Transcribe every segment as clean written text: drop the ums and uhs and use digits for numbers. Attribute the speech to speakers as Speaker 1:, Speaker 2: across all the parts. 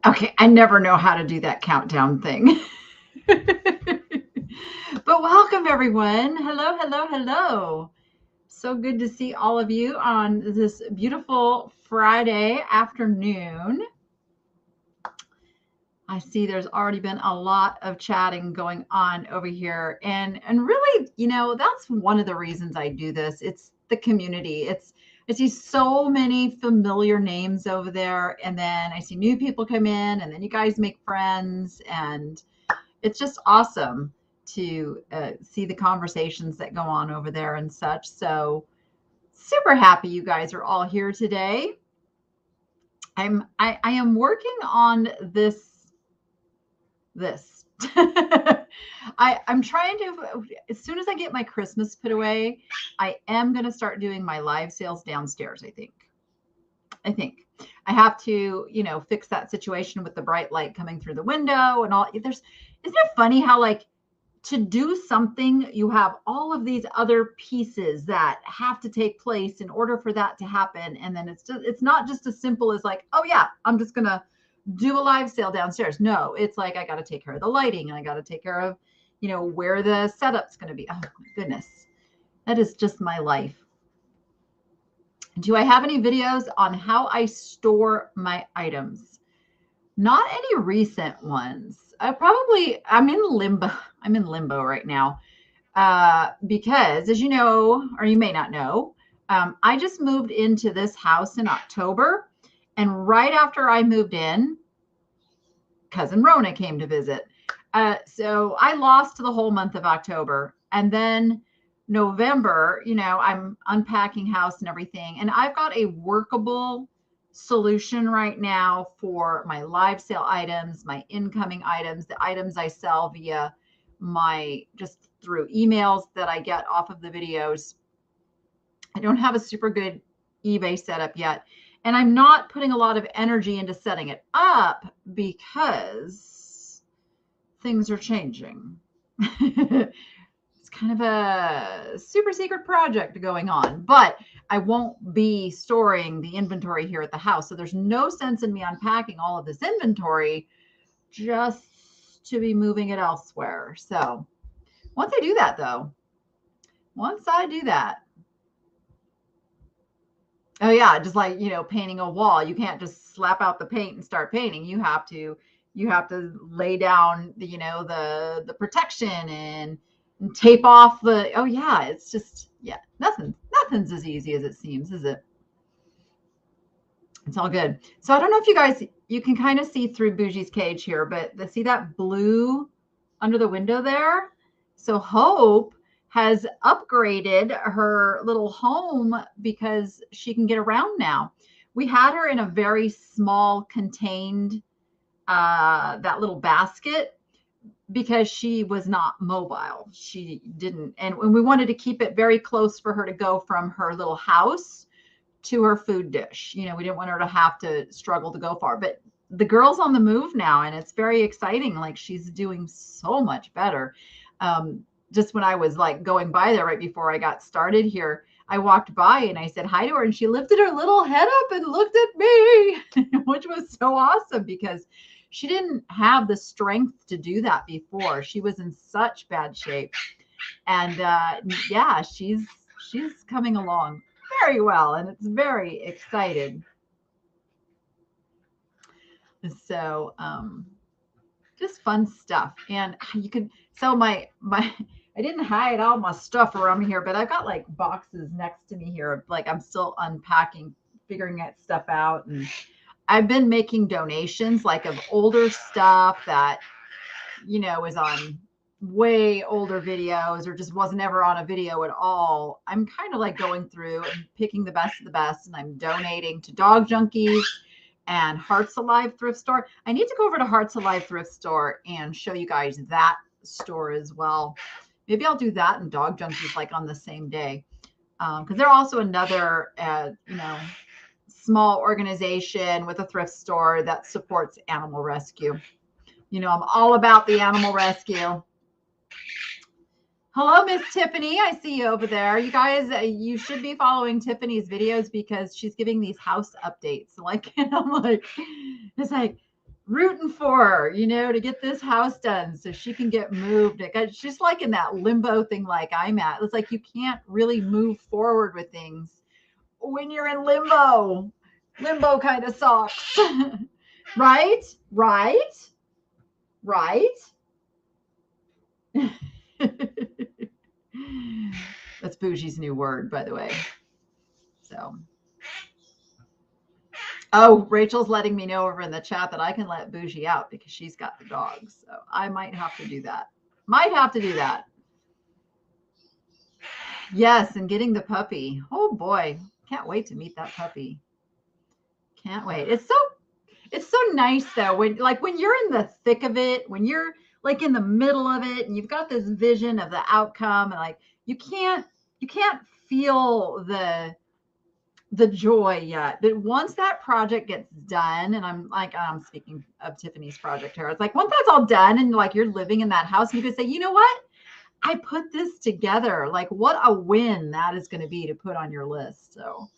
Speaker 1: Okay, I never know how to do that countdown thing. But welcome, everyone. Hello, hello, hello. So good to see all of you on this beautiful Friday afternoon. I see there's already been a lot of chatting going on over here. And really, that's one of the reasons I do this. It's the community. I see so many familiar names over there, and then I see new people come in, and then you guys make friends, and it's just awesome to see the conversations that go on over there and such. So super happy you guys are all here today. I am working on this. I'm trying to, as soon as I get my Christmas put away, I am going to start doing my live sales downstairs. I think I have to, fix that situation with the bright light coming through the window and all. Isn't it funny how, like, to do something, you have all of these other pieces that have to take place in order for that to happen. And then it's not just as simple as like, oh yeah, I'm just going to do a live sale downstairs. No, it's like, I got to take care of the lighting, and I got to take care of, where the setup's going to be. Oh my goodness. That is just my life. Do I have any videos on how I store my items? Not any recent ones. I'm in limbo. I'm in limbo right now because, as you know, or you may not know, I just moved into this house in October. And right after I moved in, cousin Rona came to visit. So I lost the whole month of October. And then November, I'm unpacking house and everything. And I've got a workable solution right now for my live sale items, my incoming items, the items I sell via just through emails that I get off of the videos. I don't have a super good eBay setup yet. And I'm not putting a lot of energy into setting it up because things are changing. It's kind of a super secret project going on, but I won't be storing the inventory here at the house. So there's no sense in me unpacking all of this inventory just to be moving it elsewhere. So once I do that, oh yeah, just like, painting a wall, you can't just slap out the paint and start painting. You have to lay down the protection and tape off oh yeah, it's just, yeah, nothing's as easy as it seems, is it? It's all good. So I don't know if you can kind of see through Bougie's cage here, but see that blue under the window there? So Hope has upgraded her little home because she can get around now. We had her in a very small contained, that little basket, because she was not mobile. She didn't, and we wanted to keep it very close for her to go from her little house to her food dish. We didn't want her to have to struggle to go far, but the girl's on the move now, and it's very exciting. Like, she's doing so much better. Just when I was like going by there right before I got started here, I walked by and I said hi to her, and she lifted her little head up and looked at me, which was so awesome because she didn't have the strength to do that before. She was in such bad shape. And yeah, she's coming along very well, and it's very excited. So just fun stuff. And you can, so my I didn't hide all my stuff around here, but I've got like boxes next to me here. Like, I'm still unpacking, figuring that stuff out. And I've been making donations, like, of older stuff that, is on way older videos or just wasn't ever on a video at all. I'm kind of like going through and picking the best of the best, and I'm donating to Dog Junkies and Hearts Alive Thrift Store. I need to go over to Hearts Alive Thrift Store and show you guys that store as well. Maybe I'll do that and Dog Junkies like on the same day, because they're also another, small organization with a thrift store that supports animal rescue. I'm all about the animal rescue. Hello, Miss Tiffany. I see you over there. You guys, you should be following Tiffany's videos because she's giving these house updates. Like, and I'm like, it's like, rooting for her, you know, to get this house done so she can get moved. It's just like in that limbo thing like I'm at. It's like you can't really move forward with things when you're in limbo. Limbo kind of sucks. Right? Right? Right? That's Bougie's new word, by the way. So, oh, Rachel's letting me know over in the chat that I can let Bougie out because she's got the dogs. So I might have to do that. Might have to do that. Yes, and getting the puppy. Oh boy, can't wait to meet that puppy. Can't wait. It's so nice though when you're in the thick of it, when you're like in the middle of it and you've got this vision of the outcome, and like you can't feel the joy yet. But once that project gets done, and I'm speaking of Tiffany's project here, it's like once that's all done and like you're living in that house, and you can say, you know what? I put this together. Like what a win that is going to be to put on your list. So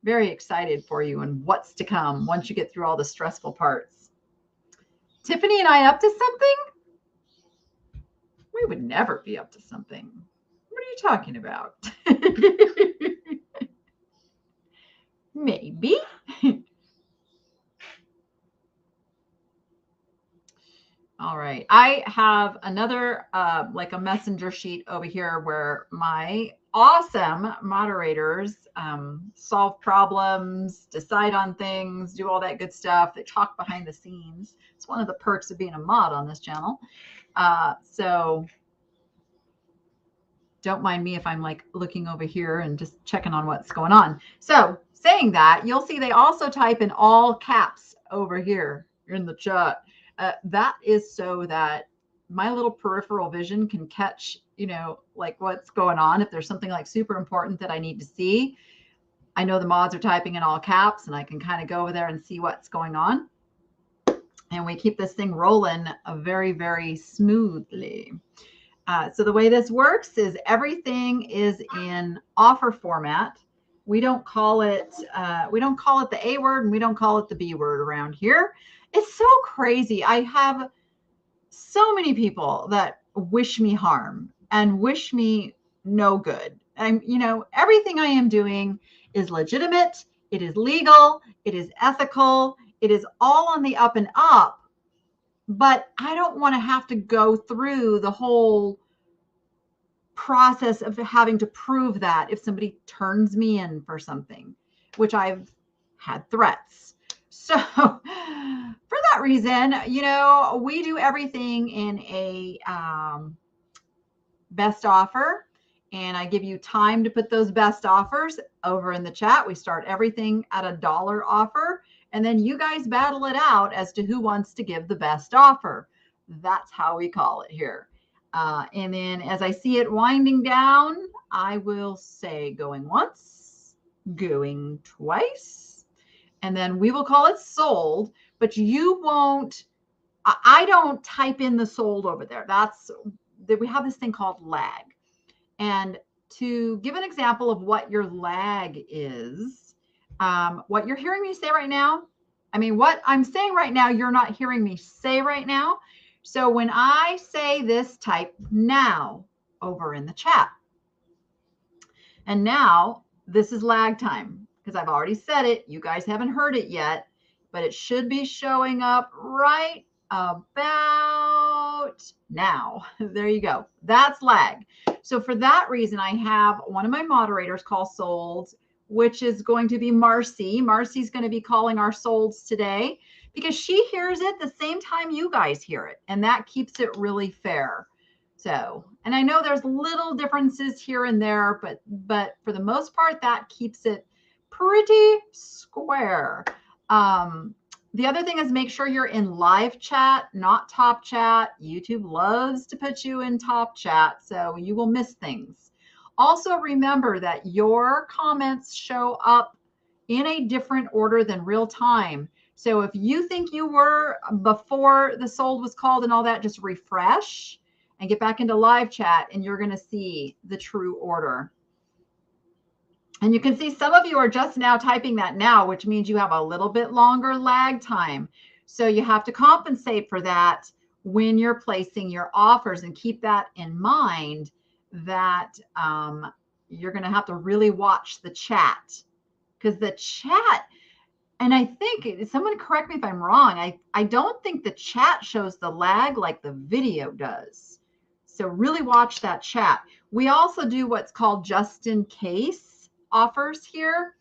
Speaker 1: very excited for you and what's to come once you get through all the stressful parts. Tiffany and I up to something? We would never be up to something. What are you talking about? Maybe. All right. I have another like a messenger sheet over here where my awesome moderators solve problems, decide on things, do all that good stuff. They talk behind the scenes. It's one of the perks of being a mod on this channel. So don't mind me if I'm like looking over here and just checking on what's going on. So saying that, you'll see they also type in all caps over here in the chat. That is so that my little peripheral vision can catch, you know, like what's going on. If there's something like super important that I need to see, I know the mods are typing in all caps and I can kind of go over there and see what's going on. And we keep this thing rolling very, very smoothly. So the way this works is everything is in offer format. We don't call it the A word and we don't call it the B word around here. It's so crazy. I have so many people that wish me harm and wish me no good. You know, everything I am doing is legitimate. It is legal. It is ethical. It is all on the up and up. But I don't want to have to go through the whole process of having to prove that if somebody turns me in for something, which I've had threats. So for that reason, you know, we do everything in a best offer. And I give you time to put those best offers over in the chat. We start everything at $1 offer. And then you guys battle it out as to who wants to give the best offer. That's how we call it here. And then as I see it winding down, I will say going once, going twice, and then we will call it sold, but you won't, I don't type in the sold over there. We have this thing called lag. And to give an example of what your lag is, what you're hearing me say right now, I mean, what I'm saying right now, you're not hearing me say right now. So when I say this, type now over in the chat. And now this is lag time because I've already said it. You guys haven't heard it yet, but it should be showing up right about now. There you go. That's lag. So for that reason, I have one of my moderators call solds, which is going to be Marcy. Marcy's going to be calling our solds today because she hears it the same time you guys hear it. And that keeps it really fair. So, and I know there's little differences here and there, but for the most part, that keeps it pretty square. The other thing is make sure you're in live chat, not top chat. YouTube loves to put you in top chat, so you will miss things. Also remember that your comments show up in a different order than real time. So if you think you were before the sold was called and all that, just refresh and get back into live chat and you're going to see the true order. And you can see some of you are just now typing that now, which means you have a little bit longer lag time. So you have to compensate for that when you're placing your offers, and keep that in mind that you're going to have to really watch the chat, because the chat, and I think, someone correct me if I'm wrong, I don't think the chat shows the lag like the video does. So really watch that chat. We also do what's called just in case offers here.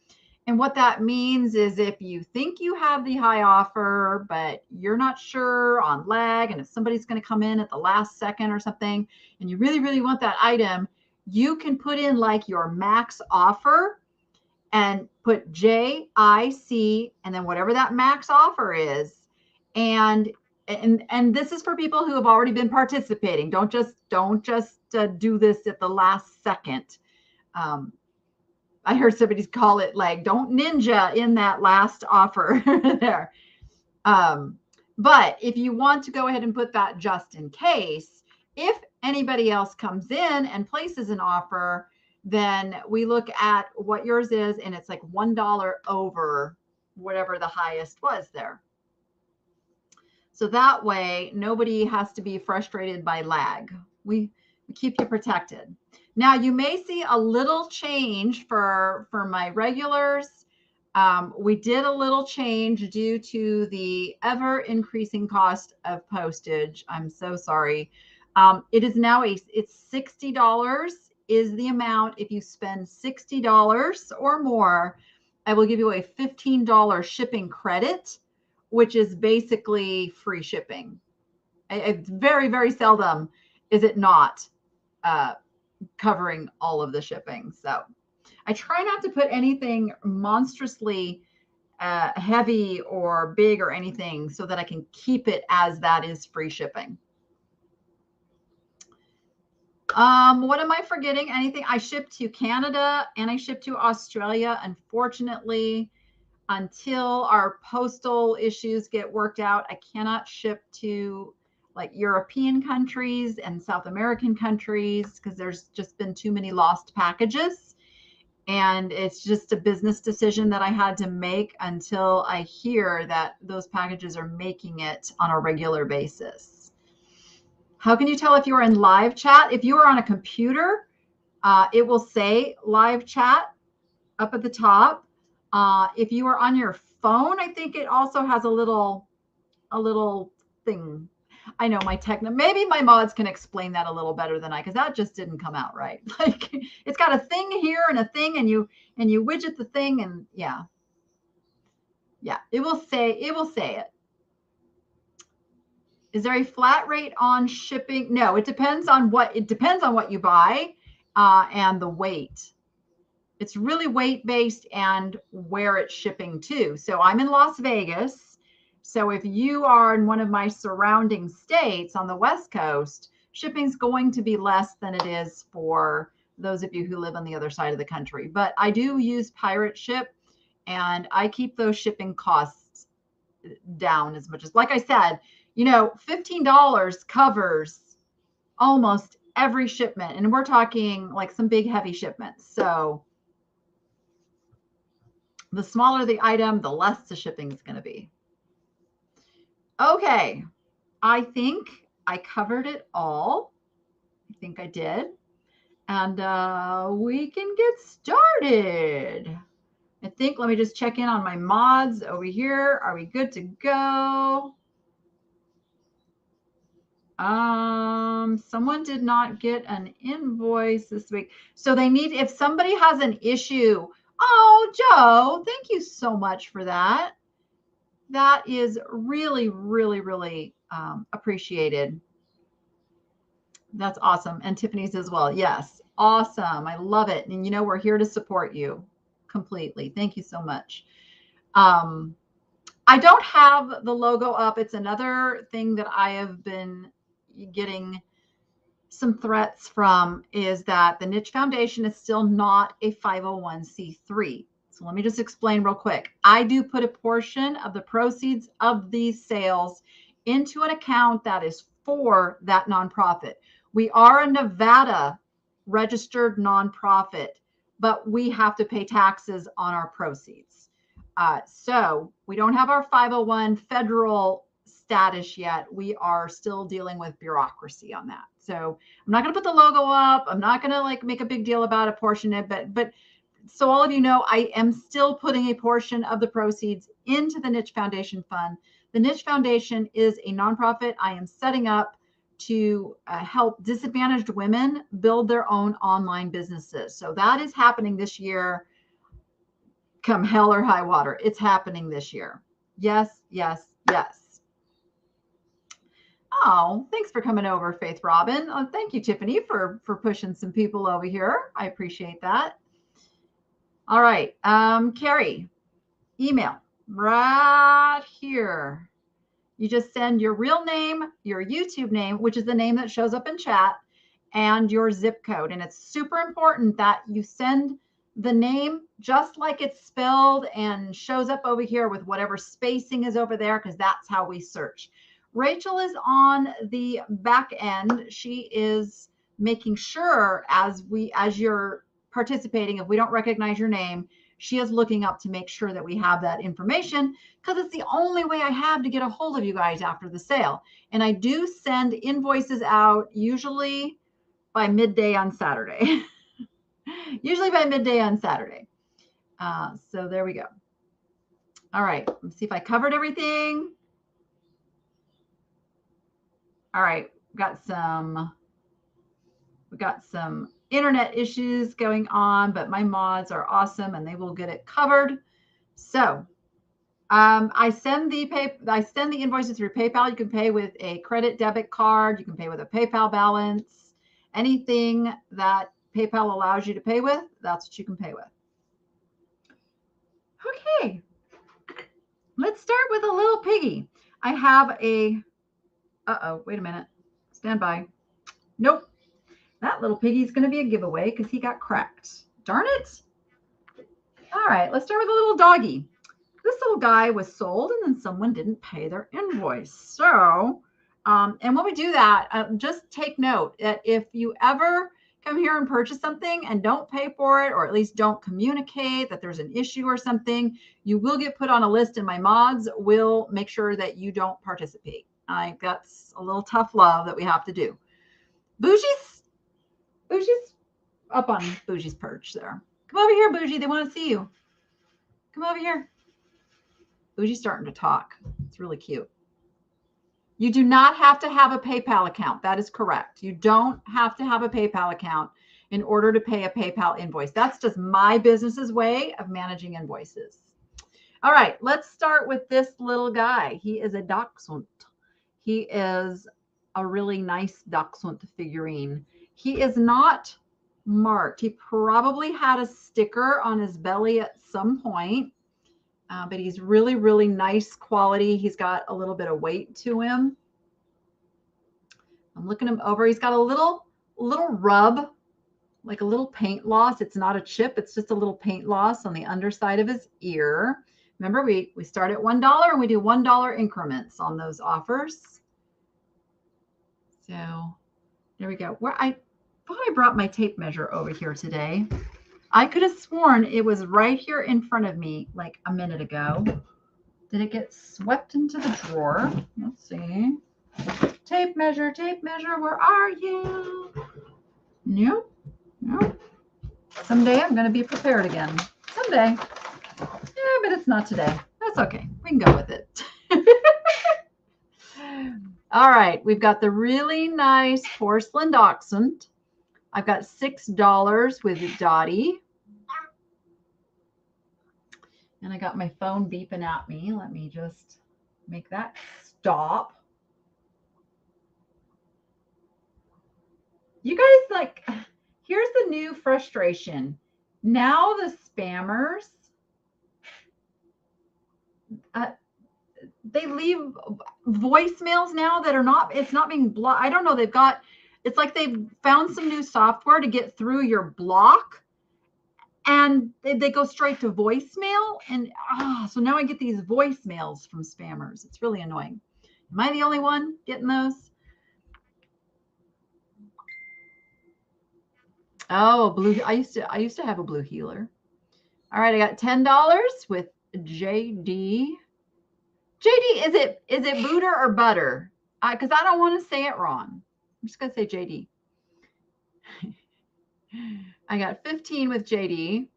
Speaker 1: And what that means is if you think you have the high offer, but you're not sure on lag, and if somebody's going to come in at the last second or something, and you really, really want that item, you can put in like your max offer and put JIC and then whatever that max offer is. And this is for people who have already been participating. Don't just do this at the last second. I heard somebody call it like, don't ninja in that last offer there. But if you want to go ahead and put that just in case, if anybody else comes in and places an offer, then we look at what yours is, and it's like $1 over whatever the highest was there. So that way, nobody has to be frustrated by lag. We keep you protected. Now, you may see a little change for my regulars. We did a little change due to the ever increasing cost of postage. I'm so sorry. It is now it's $60 is the amount. If you spend $60 or more, I will give you a $15 shipping credit, which is basically free shipping. It's very, very seldom is it not covering all of the shipping. So I try not to put anything monstrously heavy or big or anything, so that I can keep it as that is free shipping. What am I forgetting? Anything? I ship to Canada and I ship to Australia. Unfortunately, until our postal issues get worked out, I cannot ship to like European countries and South American countries, because there's just been too many lost packages. And it's just a business decision that I had to make until I hear that those packages are making it on a regular basis. How can you tell if you are in live chat? If you are on a computer, it will say live chat up at the top. If you are on your phone, I think it also has a little thing. I know maybe my mods can explain that a little better than I, because that just didn't come out right. Like, it's got a thing here and a thing, and you widget the thing, and yeah, it will say it. Is there a flat rate on shipping? No, it depends on what you buy and the weight. It's really weight based and where it's shipping to. So I'm in Las Vegas. So if you are in one of my surrounding states on the West Coast, shipping's going to be less than it is for those of you who live on the other side of the country. But I do use Pirate Ship, and I keep those shipping costs down as much as, like I said, $15 covers almost every shipment. And we're talking like some big heavy shipments. So the smaller the item, the less the shipping is going to be. Okay. I think I covered it all. I think I did. And we can get started. I think, let me just check in on my mods over here. Are we good to go? Someone did not get an invoice this week. So they need, if somebody has an issue. Oh, Joe, thank you so much for that. That is really, really, really appreciated. That's awesome. And Tiffany's as well. Yes. Awesome. I love it. And we're here to support you completely. Thank you so much. I don't have the logo up. It's another thing that I have been getting some threats from, is that the Niche Foundation is still not a 501c3. So let me just explain real quick. I do put a portion of the proceeds of these sales into an account that is for that nonprofit. We are a Nevada registered nonprofit, but we have to pay taxes on our proceeds. So we don't have our 501 federal status yet. We are still dealing with bureaucracy on that. So I'm not going to put the logo up. I'm not going to like make a big deal about a portion of it, but so all of you know, I am still putting a portion of the proceeds into the Niche Foundation Fund. The Niche Foundation is a nonprofit I am setting up to help disadvantaged women build their own online businesses. So that is happening this year. Come hell or high water, it's happening this year. Yes, yes, yes. Oh, thanks for coming over, Faith Robin. Oh, thank you, Tiffany, for pushing some people over here. I appreciate that. All right, Carrie, email right here. You just send your real name, your YouTube name, which is the name that shows up in chat, and your zip code. And it's super important that you send the name just like it's spelled and shows up over here with whatever spacing is over there, because that's how we search. Rachel is on the back end. She is making sure as you're participating, if we don't recognize your name, she is looking up to make sure that we have that information, because it's the only way I have to get a hold of you guys after the sale. And I do send invoices out usually by midday on Saturday. Usually by midday on Saturday. So there we go. All right, let's see if I covered everything. All right, we got some internet issues going on, but my mods are awesome and they will get it covered. So I send the invoices through PayPal. You can pay with a credit debit card. You can pay with a PayPal balance. Anything that PayPal allows you to pay with, that's what you can pay with. Okay, let's start with a little piggy. I have a, wait a minute. Stand by. Nope. That little piggy's going to be a giveaway because he got cracked. Darn it. All right, let's start with a little doggy. This little guy was sold and then someone didn't pay their invoice. So, and when we do that, just take note that if you ever come here and purchase something and don't pay for it, or at least don't communicate that there's an issue or something, you will get put on a list and my mods will make sure that you don't participate. That's a little tough love that we have to do. Bougie's up on Bougie's perch there. Come over here, Bougie. They want to see you. Come over here. Bougie's starting to talk. It's really cute. You do not have to have a PayPal account. That is correct. You don't have to have a PayPal account in order to pay a PayPal invoice. That's just my business's way of managing invoices. All right, let's start with this little guy. He is a Dachshund. He is a really nice Dachshund figurine. He is not marked. He probably had a sticker on his belly at some point, but he's really, really nice quality. He's got a little bit of weight to him. I'm looking him over. He's got a little rub, like a little paint loss. It's not a chip. It's just a little paint loss on the underside of his ear. Remember, we start at $1 and we do $1 increments on those offers. So there we go. I thought I brought my tape measure over here today. I could have sworn it was right here in front of me like a minute ago. Did it get swept into the drawer? Let's see. Tape measure, where are you? Nope. Someday I'm going to be prepared again. Someday. Yeah, but it's not today. That's okay. We can go with it. All right. We've got the really nice porcelain Dachshund. I've got $6 with Dottie. And I got my phone beeping at me. Let me just make that stop. You guys, like, here's the new frustration. Now the spammers, they leave voicemails now that are not, it's not being blocked. I don't know. It's like they've found some new software to get through your block and they go straight to voicemail. And so now I get these voicemails from spammers. It's really annoying. Am I the only one getting those? Oh, blue. I used to have a blue healer. All right, I got $10 with JD. JD, is it Booter or Butter? Because I don't want to say it wrong. I'm just gonna say JD. I got 15 with JD.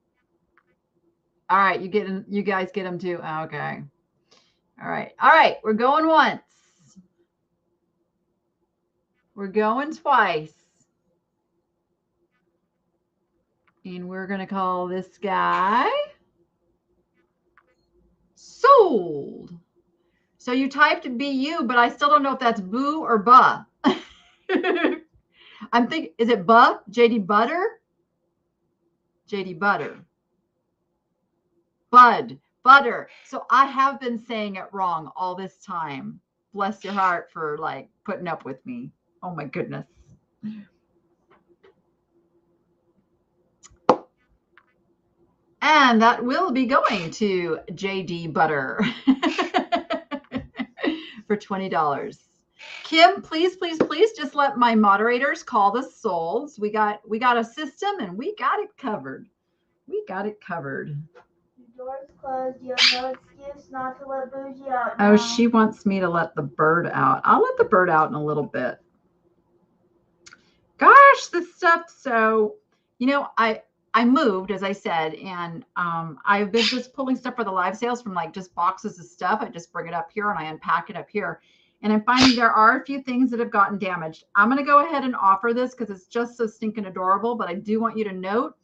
Speaker 1: All right, you guys get them too. Okay. All right. We're going once. We're going twice. And we're gonna call this guy sold. So you typed BU, but I still don't know if that's boo or buh. I'm thinking, is it buh? JD Butter? JD Butter. Bud, butter. So I have been saying it wrong all this time. Bless your heart for like putting up with me. Oh my goodness. And that will be going to JD Butter for $20. Kim, please just let my moderators call the solds. We got a system and we got it covered. We got it covered.
Speaker 2: The door's closed. You have no excuse not to let Bougie out
Speaker 1: Oh,
Speaker 2: now.
Speaker 1: she wants me to let the bird out. I'll let the bird out in a little bit. Gosh, this stuff. So, I moved, as I said, and I've been just pulling stuff for the live sales from like just boxes of stuff. I just bring it up here and I unpack it up here. And I'm finding there are a few things that have gotten damaged. I'm going to go ahead and offer this because it's just so stinking adorable. But I do want you to note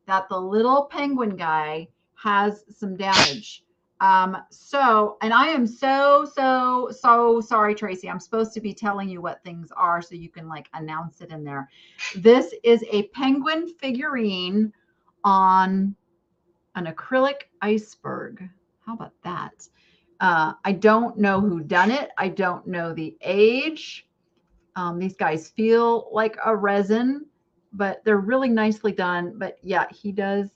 Speaker 1: that the little penguin guy has some damage. And I am so sorry, Tracy. I'm supposed to be telling you what things are so you can like announce it in there. This is a penguin figurine on an acrylic iceberg. How about that? I don't know who done it. I don't know the age. These guys feel like a resin, but they're really nicely done. But yeah, he does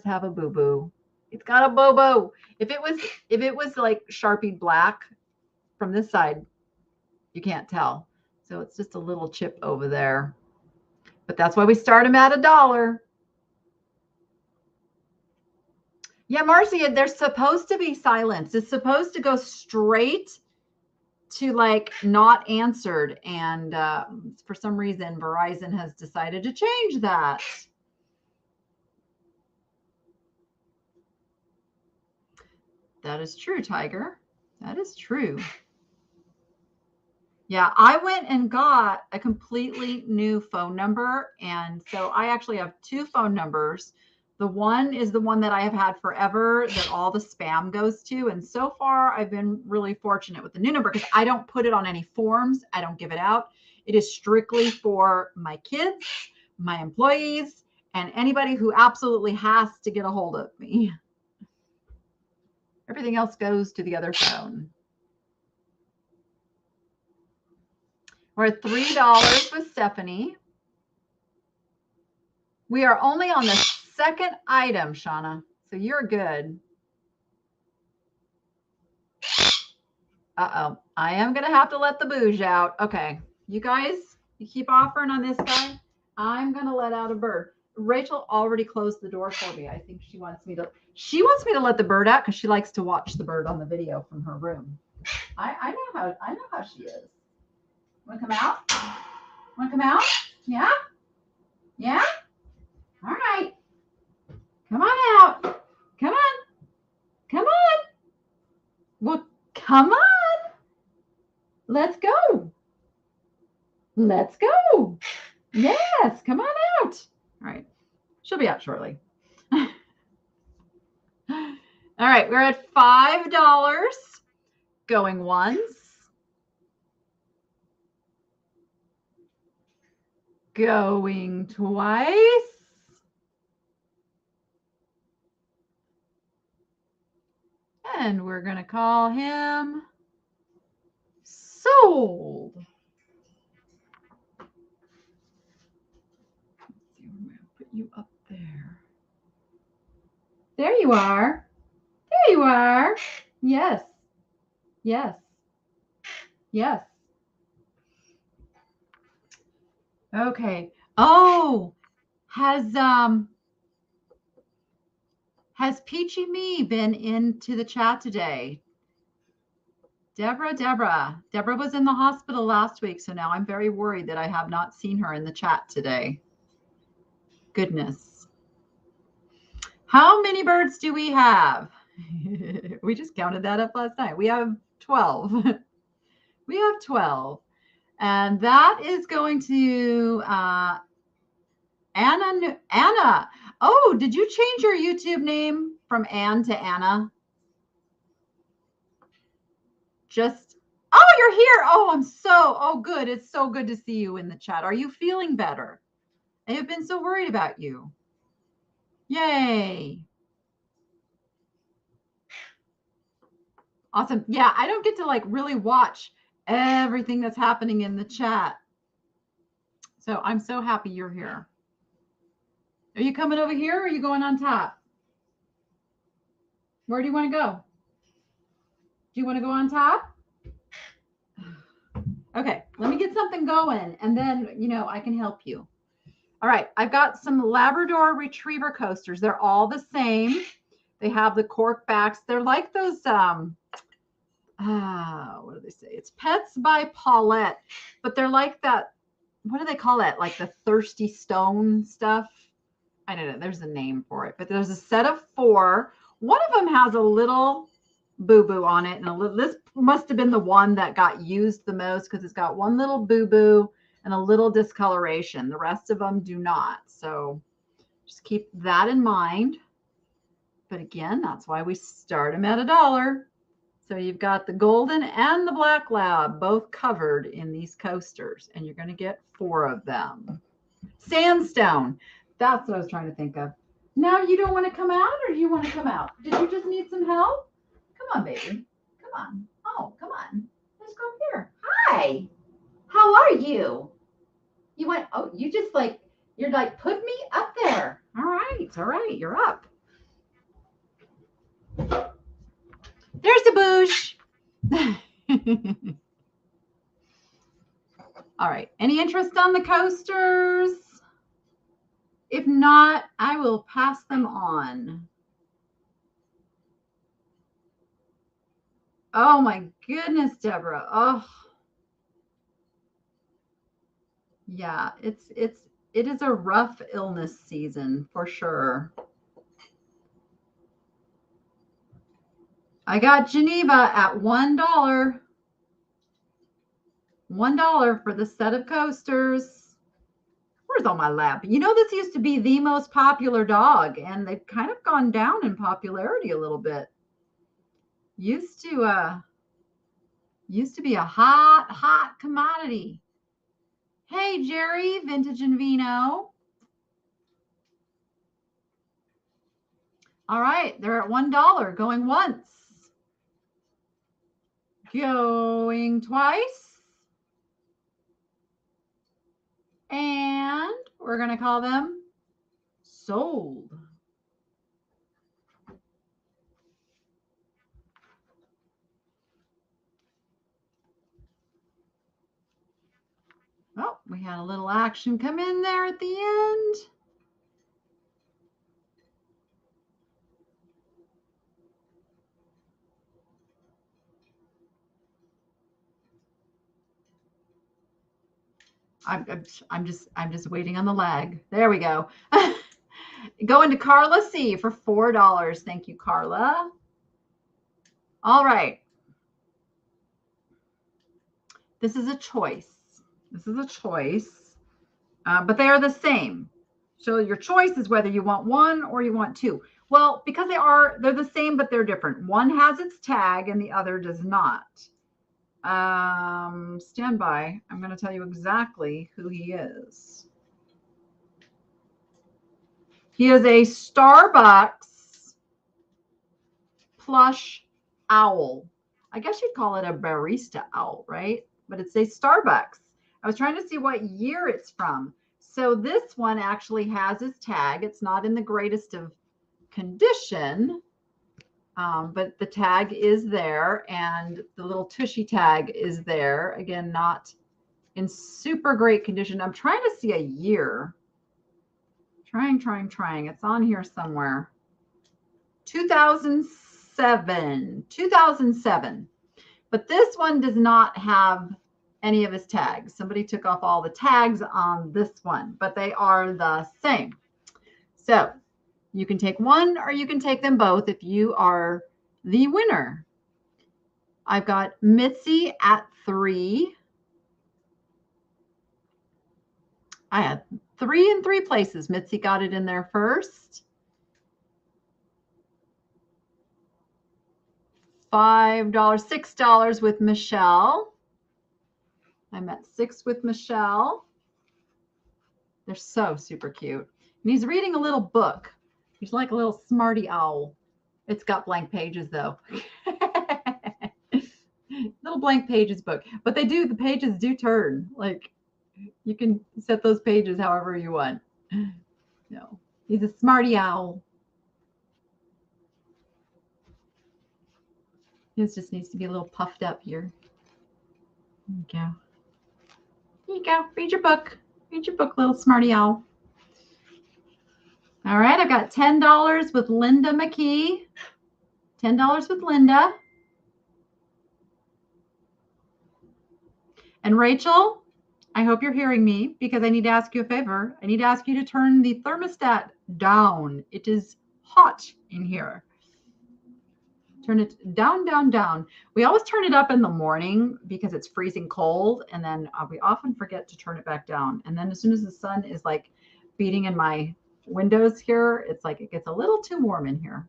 Speaker 1: have a boo-boo. It's got a bobo. If it was like Sharpie black from this side, you can't tell. So it's just a little chip over there. But that's why we start them at $1. Yeah, Marcia, they're supposed to be silenced. It's supposed to go straight to like not answered. And for some reason, Verizon has decided to change that. That is true, Tiger. That is true. Yeah, I went and got a completely new phone number. And so I actually have two phone numbers. The one is the one that I have had forever that all the spam goes to. And so far, I've been really fortunate with the new number because I don't put it on any forms. I don't give it out. It is strictly for my kids, my employees, and anybody who absolutely has to get a hold of me. Everything else goes to the other phone. We're at $3 with Stephanie. We are only on the second item, Shauna, so you're good. Uh-oh. I am going to have to let the bouge out. Okay. You guys, you keep offering on this guy. I'm going to let out a bird. Rachel already closed the door for me. I think she wants me to let the bird out because she likes to watch the bird on the video from her room. I know how she is. Want to come out? Want to come out? Yeah? Yeah? All right. Come on out. Come on. Come on. Well, come on. Let's go. Let's go. Yes. Come on out. All right. She'll be out shortly. All right. We're at $5. Going once. Going twice. And we're going to call him sold. Let's see, I'm going to put you up there. There you are. There you are. Yes. Yes. Yes. Okay. Oh, has Has Peachy Me been into the chat today? Deborah was in the hospital last week, so now I'm very worried that I have not seen her in the chat today. Goodness. How many birds do we have? We just counted that up last night. We have 12. We have 12. And that is going to Anna. Oh, did you change your YouTube name from Ann to Anna? Oh, you're here. Oh, good. It's so good to see you in the chat. Are you feeling better? I have been so worried about you. Yay. Awesome. Yeah, I don't get to like really watch everything that's happening in the chat. So I'm so happy you're here. Are you coming over here or are you going on top? Where do you want to go? Do you want to go on top? Okay, let me get something going and then, I can help you. All right, I've got some Labrador Retriever coasters. They're all the same. They have the cork backs. They're like those, what do they say? It's Pets by Paulette, but they're like that, what do they call that? Like the thirsty stone stuff? I don't know. There's a name for it, but there's a set of 4. One of them has a little boo-boo on it. And this must have been the one that got used the most because it's got one little boo-boo and a little discoloration. The rest of them do not. So just keep that in mind. But again, that's why we start them at $1. So you've got the golden and the black lab both covered in these coasters, and you're going to get 4 of them. Sandstone. That's what I was trying to think of. Now you don't want to come out, or do you want to come out? Did you just need some help? Come on, baby. Come on. Oh, come on. Let's go here. Hi. How are you? You went, oh, you're like, put me up there. All right. You're up. There's the bush. All right. Any interest on the coasters? If not, I will pass them on. Oh my goodness, Deborah. Oh. Yeah, it is a rough illness season for sure. I got Geneva at $1. $1 for the set of coasters. Where's all my lab? This used to be the most popular dog, and they've kind of gone down in popularity a little bit. Used to be a hot commodity. Hey, Jerry, Vintage and Vino. All right, they're at $1. Going once. Going twice. And we're going to call them sold. Oh, we had a little action come in there at the end. I'm just waiting on the lag. There we go. Going to Carla C for $4. Thank you, Carla. All right. This is a choice. But they are the same. So your choice is whether you want 1 or you want 2. Well, because they're the same, but they're different. One has its tag and the other does not. Stand by. I'm going to tell you exactly who he is. He is a Starbucks plush owl. I guess you'd call it a barista owl, right? But it's a Starbucks. I was trying to see what year it's from. So this one actually has his tag. It's not in the greatest of condition, but the tag is there, and the little tushy tag is there. Again, not in super great condition. I'm trying to see a year. Trying. It's on here somewhere. 2007. But this one does not have any of his tags. Somebody took off all the tags on this one, but they are the same. So you can take one or you can take them both if you are the winner. I've got Mitzi at 3. I had 3 in 3 places. Mitzi got it in there first. $5, $6 with Michelle. I'm at 6 with Michelle. They're so super cute. And he's reading a little book. He's like a little smarty owl. It's got blank pages though. Little blank pages book. But the pages do turn. Like you can set those pages however you want. No, he's a smarty owl. His just needs to be a little puffed up here. There you go. Here you go. Read your book. Read your book, little smarty owl. All right, I've got $10 with Linda McKee. $10 with Linda. And Rachel, I hope you're hearing me because I need to ask you a favor. I need to ask you to turn the thermostat down. It is hot in here. Turn it down, down, down. We always turn it up in the morning because it's freezing cold. And then we often forget to turn it back down. And then as soon as the sun is like beating in my windows here, it's like it gets a little too warm in here.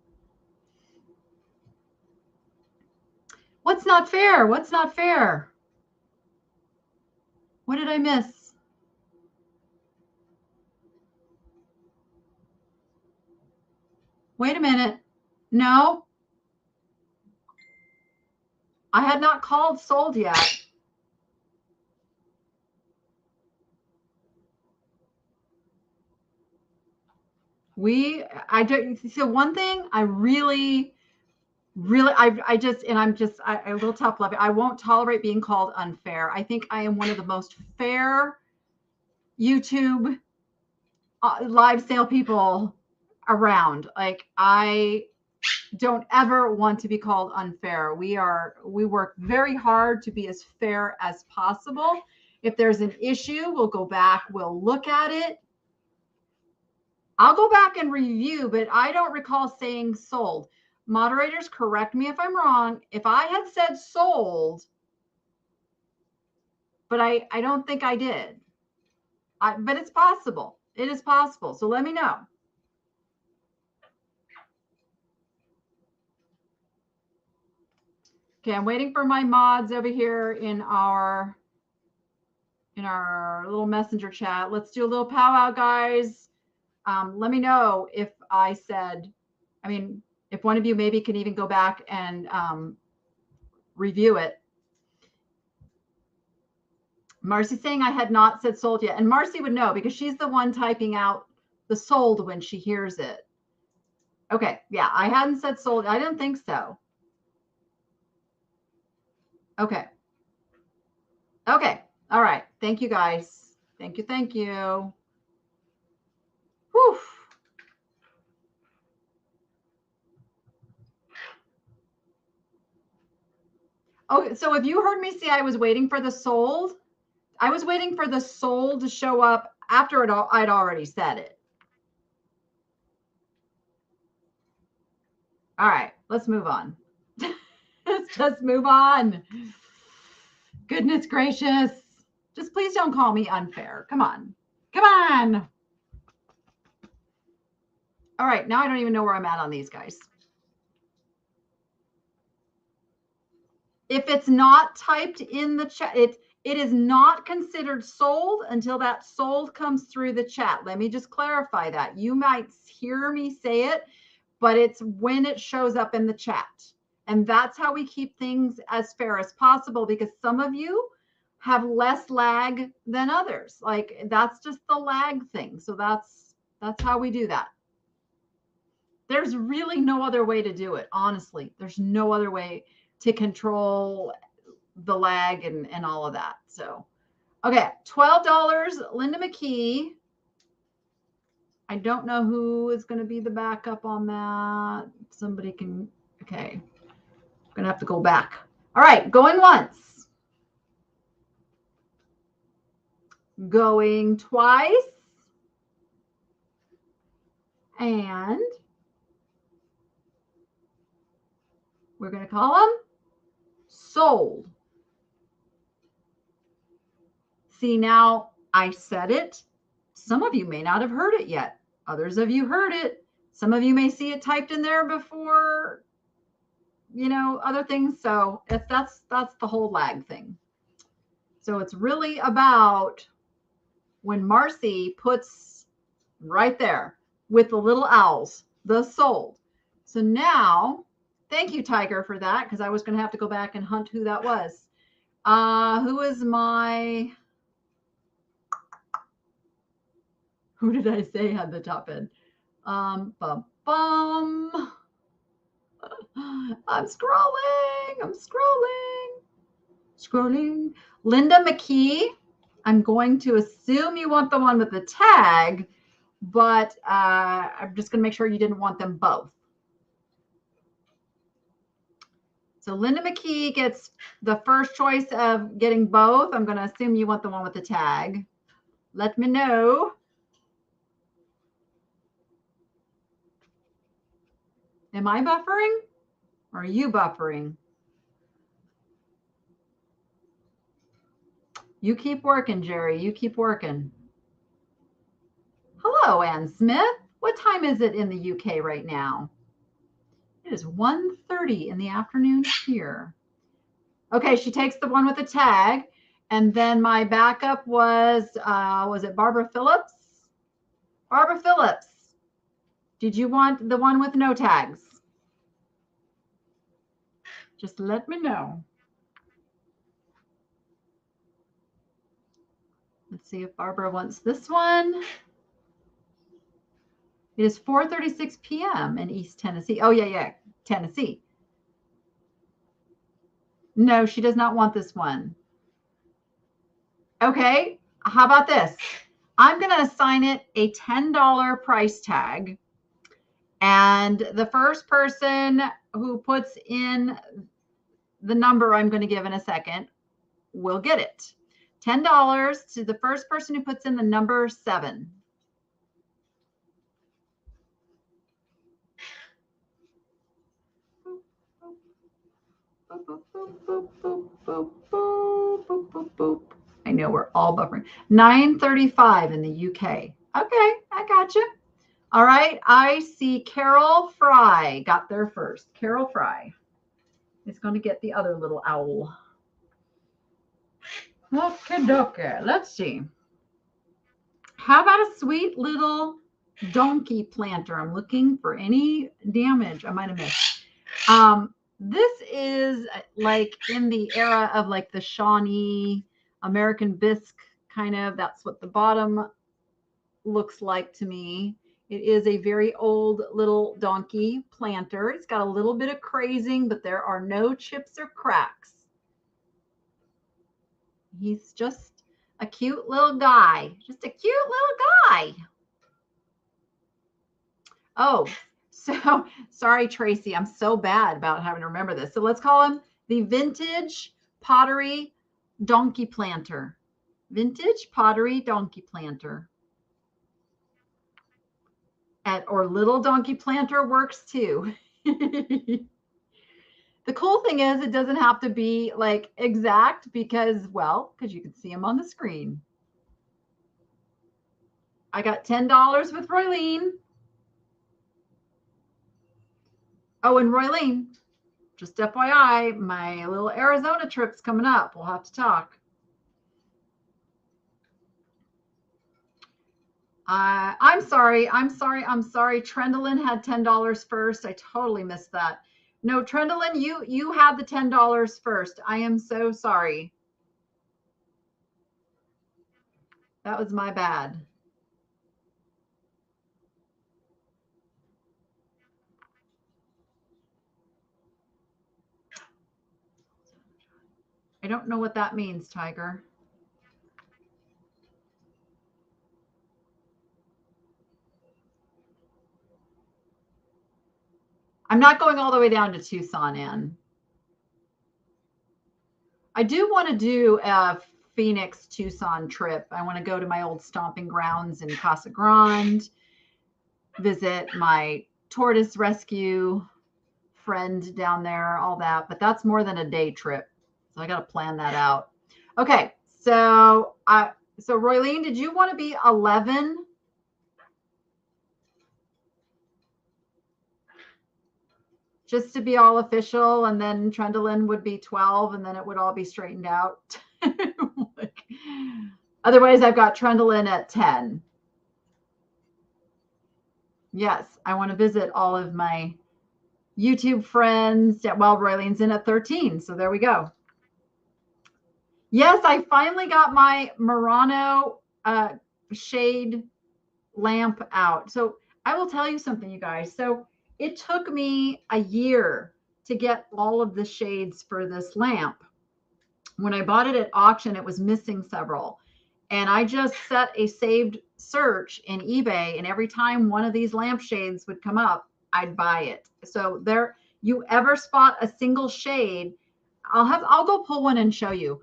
Speaker 1: What's not fair? What's not fair? What did I miss? Wait a minute. No. I had not called sold yet. So one thing I really, I will tough love it. I won't tolerate being called unfair. I think I am one of the most fair YouTube live sale people around. Like I don't ever want to be called unfair. We work very hard to be as fair as possible. If there's an issue, we'll go back, we'll look at it. I'll go back and review, but I don't recall saying sold. Moderators, correct me if I'm wrong. If I had said sold, but I don't think I did. But it's possible. It is possible. So let me know. Okay, I'm waiting for my mods over here in our little messenger chat. Let's do a little powwow, guys. Let me know if I said, if one of you maybe can even go back and review it. Marcy's saying I had not said sold yet. And Marcy would know because she's the one typing out the sold when she hears it. Okay, yeah, I hadn't said sold. I didn't think so. Okay. Okay. All right. Thank you, guys. Thank you. Thank you. Whew. Okay, so if you heard me say I was waiting for the sold, I was waiting for the sold to show up after I'd already said it. All right, let's move on. Let's just move on. Goodness gracious. Just please don't call me unfair. Come on. Come on. All right, now I don't even know where I'm at on these guys. If it's not typed in the chat, it is not considered sold until that sold comes through the chat. Let me just clarify that. You might hear me say it, but it's when it shows up in the chat. And that's how we keep things as fair as possible because some of you have less lag than others. Like that's just the lag thing. So that's how we do that. There's really no other way to do it. Honestly, there's no other way to control the lag and all of that. So, okay, $12, Linda McKee. I don't know who is going to be the backup on that. Somebody can, okay. I'm going to have to go back. All right, going once. Going twice. And we're going to call them sold. See, now I said it. Some of you may not have heard it yet. Others of you heard it. Some of you may see it typed in there before, you know, other things. So that's the whole lag thing. So it's really about when Marcy puts right there with the little owls, the sold. So now, thank you, Tiger, for that, because I was going to have to go back and hunt who that was. Who is my... Who did I say had the top end? Bum, bum. I'm scrolling. Scrolling. Linda McKee. I'm going to assume you want the one with the tag, but I'm just going to make sure you didn't want them both. So Linda McKee gets the first choice of getting both. I'm going to assume you want the one with the tag. Let me know. Am I buffering? Or are you buffering? You keep working, Jerry. You keep working. Hello, Ann Smith. What time is it in the UK right now? It is 1:30 in the afternoon here. Okay, she takes the one with the tag. And then my backup was it Barbara Phillips? Barbara Phillips. Did you want the one with no tags? Just let me know. Let's see if Barbara wants this one. It is 4:36 p.m. in East Tennessee. Oh, yeah, Tennessee. No, she does not want this one. Okay, how about this? I'm going to assign it a $10 price tag. And the first person who puts in the number I'm going to give in a second will get it. $10 to the first person who puts in the number 7. Boop, boop, boop, boop, boop, boop, boop, boop, boop. I know we're all buffering. 9:35 in the UK. Okay, I got you. All right, I see Carol Fry got there first. Carol Fry is going to get the other little owl. Okay, let's see. How about a sweet little donkey planter? I'm looking for any damage I might have missed. This is like in the era of like the Shawnee American bisque kind of. That's what the bottom looks like to me. It is a very old little donkey planter. It's got a little bit of crazing, but there are no chips or cracks. He's just a cute little guy. Just a cute little guy. Oh, so sorry, Tracy. I'm so bad about having to remember this. So let's call him the Vintage Pottery Donkey Planter. Vintage Pottery Donkey Planter. Or Little Donkey Planter works too. The cool thing is it doesn't have to be like exact because you can see him on the screen. I got $10 with Roylene. Oh, and Roylene, just FYI, my little Arizona trip's coming up. We'll have to talk. I'm sorry. Trendolyn had $10 first. I totally missed that. No, Trendolyn, you had the $10 first. I am so sorry. That was my bad. I don't know what that means, Tiger. I'm not going all the way down to Tucson, Ann. I do want to do a Phoenix Tucson trip. I want to go to my old stomping grounds in Casa Grande, visit my tortoise rescue friend down there, all that, but that's more than a day trip. So I got to plan that out. Okay. So Roylene, did you want to be 11? Just to be all official, and then Trendolyn would be 12, and then it would all be straightened out. Otherwise, I've got Trendolyn at 10. Yes, I want to visit all of my YouTube friends while Roylene's in at 13. So there we go. Yes, I finally got my Murano shade lamp out. So I will tell you something, you guys. So it took me a year to get all of the shades for this lamp. When I bought it at auction, it was missing several. And I just set a saved search in eBay, and every time one of these lampshades would come up, I'd buy it. So there, you ever spot a single shade, I'll go pull one and show you.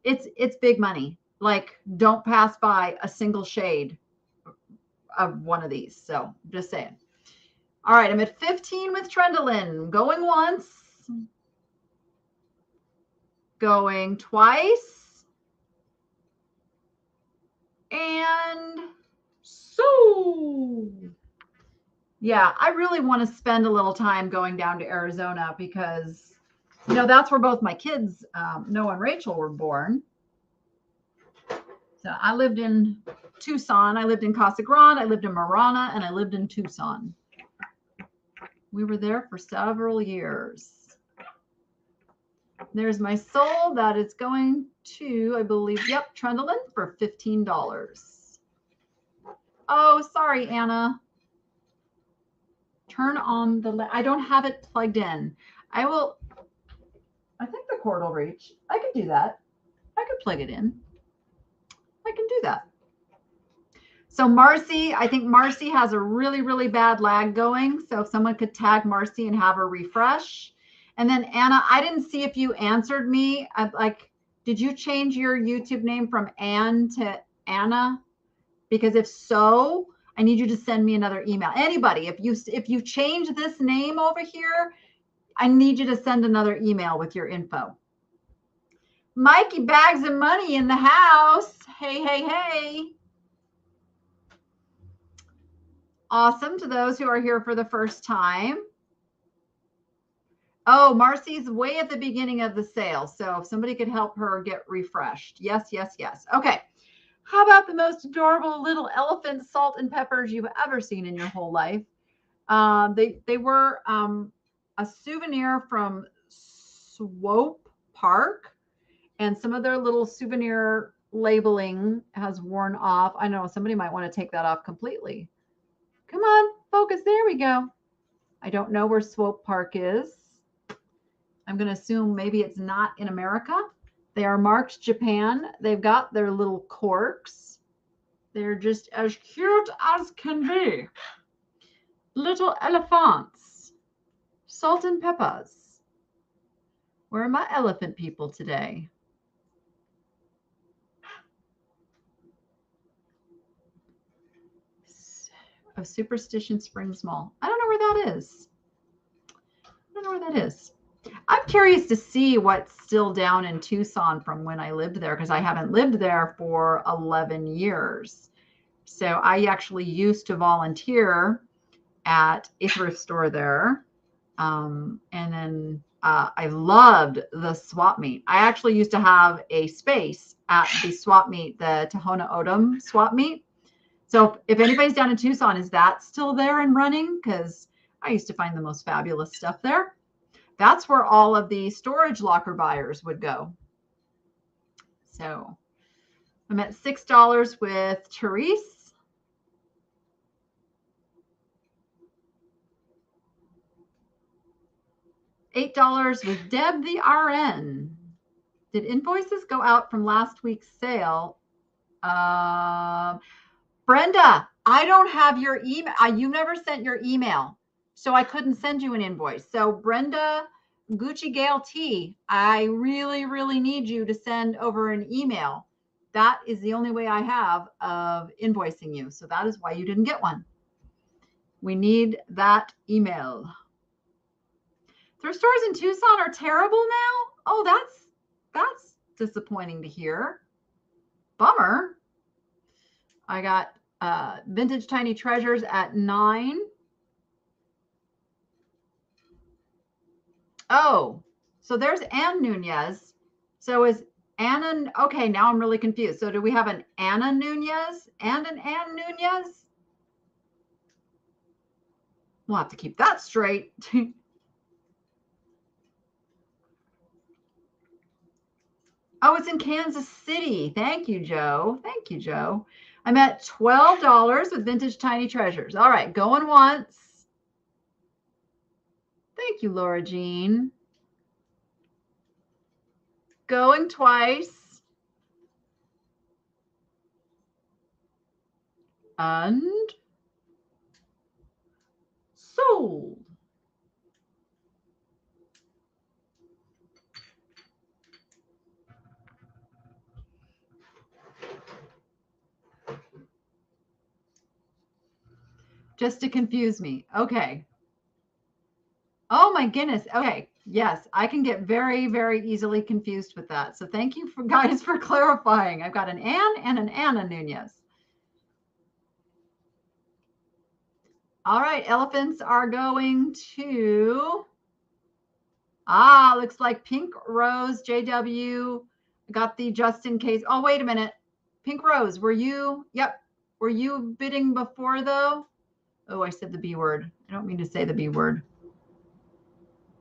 Speaker 1: It's big money. Like, don't pass by a single shade of one of these. So just saying. All right, I'm at 15 with Trendolyn. Going once. Going twice. And so, yeah, I really want to spend a little time going down to Arizona because, you know, that's where both my kids, Noah and Rachel, were born. So I lived in Tucson. I lived in Casa Grande. I lived in Marana, and I lived in Tucson. We were there for several years. There's my soul that is going to, I believe, yep, Trendolyn for $15. Oh, sorry, Anna. Turn on the, I don't have it plugged in. I think the cord will reach. I could do that. I could plug it in. I can do that. So Marcy, I think Marcy has a really, really bad lag going. So if someone could tag Marcy and have her refresh. And then Anna, I didn't see if you answered me. Did you change your YouTube name from Ann to Anna? Because if so, I need you to send me another email. Anybody, if you change this name over here, I need you to send another email with your info. Mikey Bags of Money in the house. Hey, hey, hey. Awesome to those who are here for the first time. Oh, Marcy's way at the beginning of the sale. So if somebody could help her get refreshed. Yes, yes, yes. Okay. How about the most adorable little elephant salt and peppers you've ever seen in your whole life? They were a souvenir from Swope Park, and some of their little souvenir labeling has worn off. I know somebody might want to take that off completely. Come on, focus. There we go. I don't know where Swope Park is. I'm going to assume maybe it's not in America. They are marked Japan. They've got their little corks. They're just as cute as can be. Little elephants. Salt and peppers. Where are my elephant people today? Of Superstition Springs Mall. I don't know where that is. I don't know where that is. I'm curious to see what's still down in Tucson from when I lived there, because I haven't lived there for 11 years. So I actually used to volunteer at a thrift store there. And then I loved the swap meet. I actually used to have a space at the swap meet, the Tohono O'odham swap meet. So if anybody's down in Tucson, is that still there and running? Because I used to find the most fabulous stuff there. That's where all of the storage locker buyers would go. So I'm at $6 with Therese. $8 with Deb the RN. Did invoices go out from last week's sale? Brenda, I don't have your email. You never sent your email. so I couldn't send you an invoice. So Brenda Gucci Gale T, I really, really need you to send over an email. That is the only way I have of invoicing you. So that is why you didn't get one. We need that email. Thrift stores in Tucson are terrible now? Oh, that's disappointing to hear. Bummer. I got Vintage Tiny Treasures at 9. Oh, so there's Ann Nunez. So is Anna, okay, now I'm really confused. So do we have an Anna Nunez and an Ann Nunez? We'll have to keep that straight. Oh, it's in Kansas City. Thank you, Joe. Thank you, Joe. I'm at $12 with Vintage Tiny Treasures. All right, going once. Thank you, Laura Jean. Going twice. And sold. Just to confuse me. Okay. Oh my goodness. Okay. Yes, I can get very, very easily confused with that. So thank you for guys for clarifying. I've got an Ann and an Anna Nunez. All right, elephants are going to, looks like Pink Rose JW got the just in case. Oh, wait a minute. Pink Rose, were you, yep. Were you bidding before though? Oh, I said the B word. I don't mean to say the B word.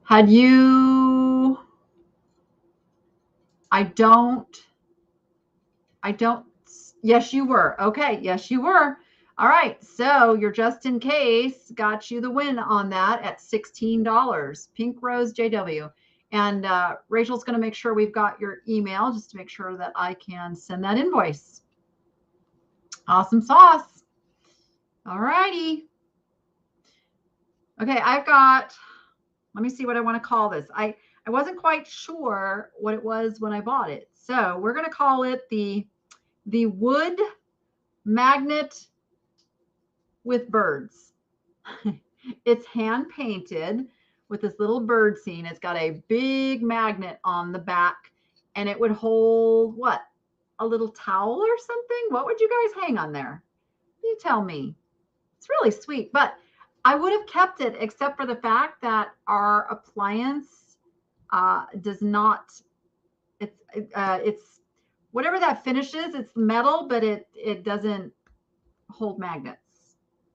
Speaker 1: Had you, I don't, yes, you were. Okay, yes, you were. All right, so your just in case got you the win on that at $16. Pink Rose JW. And Rachel's going to make sure we've got your email just to make sure that I can send that invoice. Awesome sauce. All righty. Okay, I've got, let me see what I want to call this. I wasn't quite sure what it was when I bought it. So we're going to call it the wood magnet with birds. It's hand painted with this little bird scene. It's got a big magnet on the back and it would hold what? A little towel or something? What would you guys hang on there? You tell me. It's really sweet, but I would have kept it except for the fact that our appliance does not, it's whatever that finish is, it's metal, but it doesn't hold magnets.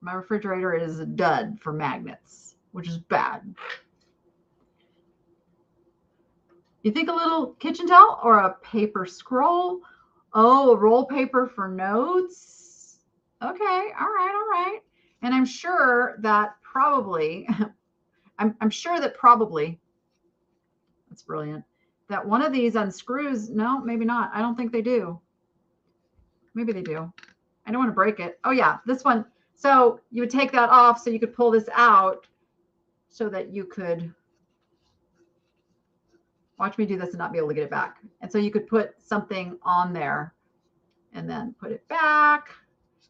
Speaker 1: My refrigerator is a dud for magnets, which is bad. You think a little kitchen towel or a paper scroll? Oh, a roll paper for notes. Okay, all right. And I'm sure that probably, I'm sure that probably, that's brilliant, that one of these unscrews. No, maybe not. I don't think they do. Maybe they do. I don't want to break it. Oh yeah, this one. So you would take that off so you could pull this out so that you could watch me do this and not be able to get it back. And so you could put something on there and then put it back.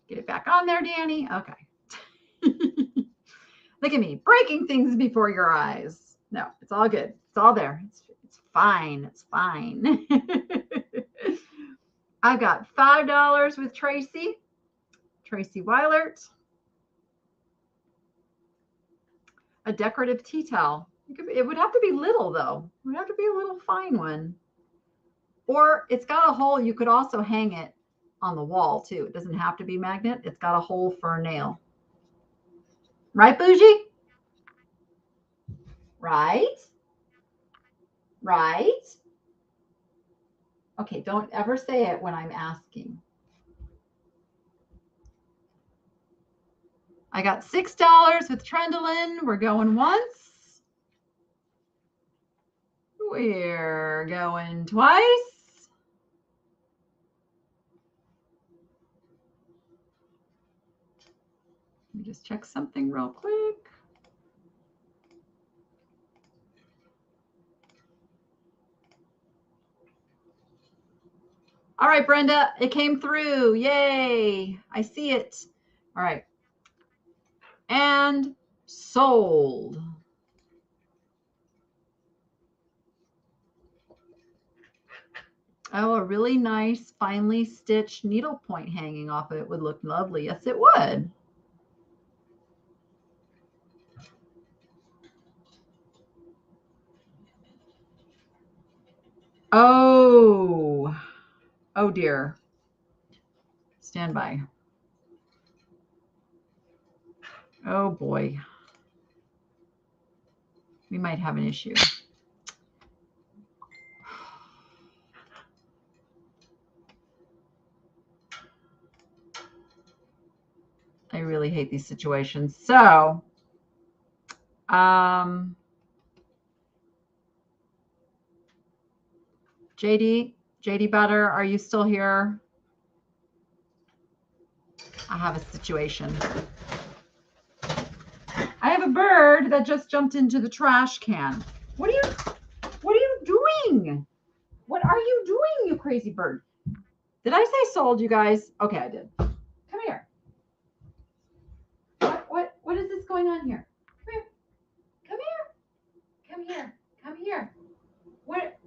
Speaker 1: Get it back on there, Danny. Okay. Look at me breaking things before your eyes. No, it's all good. It's all there. It's fine. It's fine. I've got $5 with Tracy Weilert. A decorative tea towel. It would have to be little though. It would have to be a little fine one. Or it's got a hole. You could also hang it on the wall too. It doesn't have to be magnet. It's got a hole for a nail. Right, Bougie? Right? Right? Okay, don't ever say it when I'm asking. I got $6 with Trendolin. We're going once. We're going twice. Let me just check something real quick. All right, Brenda, it came through. Yay. I see it. All right. And sold. Oh, a really nice, finely stitched needlepoint hanging off of it would look lovely. Yes, it would. Oh, oh dear. Stand by. Oh boy. We might have an issue. I really hate these situations. So, JD Butter, are you still here? I have a situation. I have a bird that just jumped into the trash can. What are you doing? What are you doing, you crazy bird? Did I say sold, you guys? Okay, I did. Come here. What is this going on here? Come here. Come here. Come here. What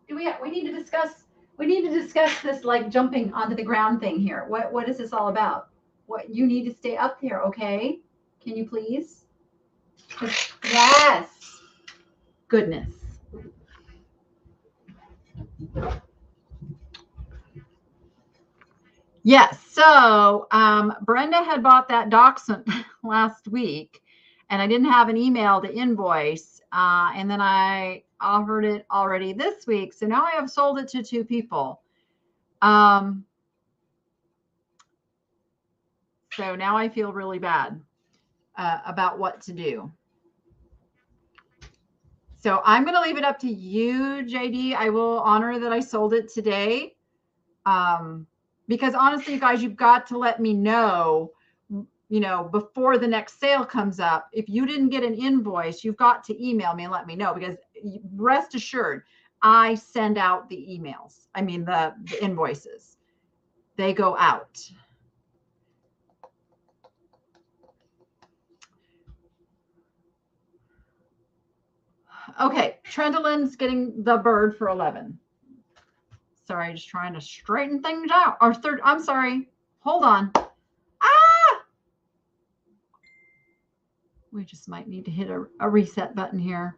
Speaker 1: do we need to discuss? We need to discuss this like jumping onto the ground thing here. What is this all about? What you need to stay up there, okay? Can you please? Yes. Goodness. Yes. So Brenda had bought that dachshund last week, and I didn't have an email to invoice. And then I offered it already this week. So now I have sold it to 2 people. So now I feel really bad about what to do. So I'm going to leave it up to you, JD. I will honor that I sold it today. Because honestly, you guys, you've got to let me know, before the next sale comes up. If you didn't get an invoice, you've got to email me and let me know, because rest assured, I send out the emails. I mean, the invoices, they go out. Okay, Trendalin's getting the bird for 11. Sorry, just trying to straighten things out. Or third, I'm sorry. Hold on. Ah! We just might need to hit a reset button here.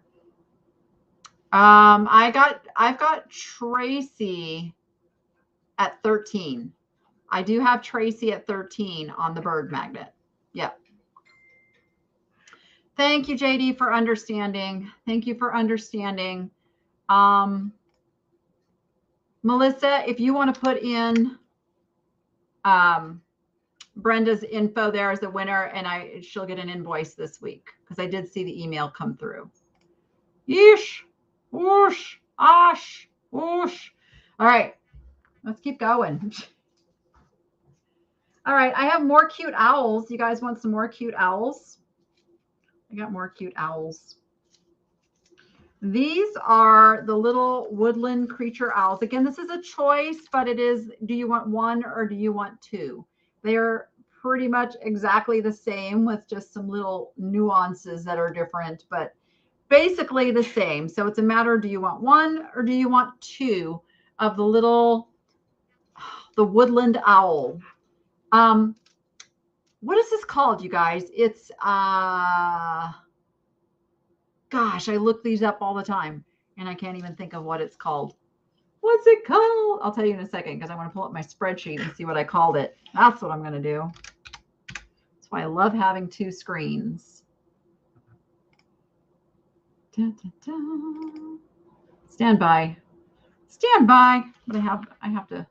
Speaker 1: I've got Tracy at 13. I do have Tracy at 13 on the bird magnet. Yep. Thank you, JD, for understanding. Thank you for understanding. Melissa, if you want to put in Brenda's info there as the winner, and she'll get an invoice this week, because I did see the email come through. Yeesh, whoosh, osh, whoosh. All right, let's keep going. All right, I have more cute owls. You guys want some more cute owls? I got more cute owls. These are the little woodland creature owls. Again, this is a choice, but it is, do you want 1 or do you want 2? They're pretty much exactly the same, with just some little nuances that are different, but basically the same. So it's a matter of, do you want 1 or do you want 2 of the woodland owl? What is this called, you guys? It's gosh, I look these up all the time and I can't even think of what it's called. What's it called? I'll tell you in a second, because I want to pull up my spreadsheet and see what I called it. That's what I'm going to do. That's why I love having 2 screens. Da, da, da. Stand by. Stand by. But I have to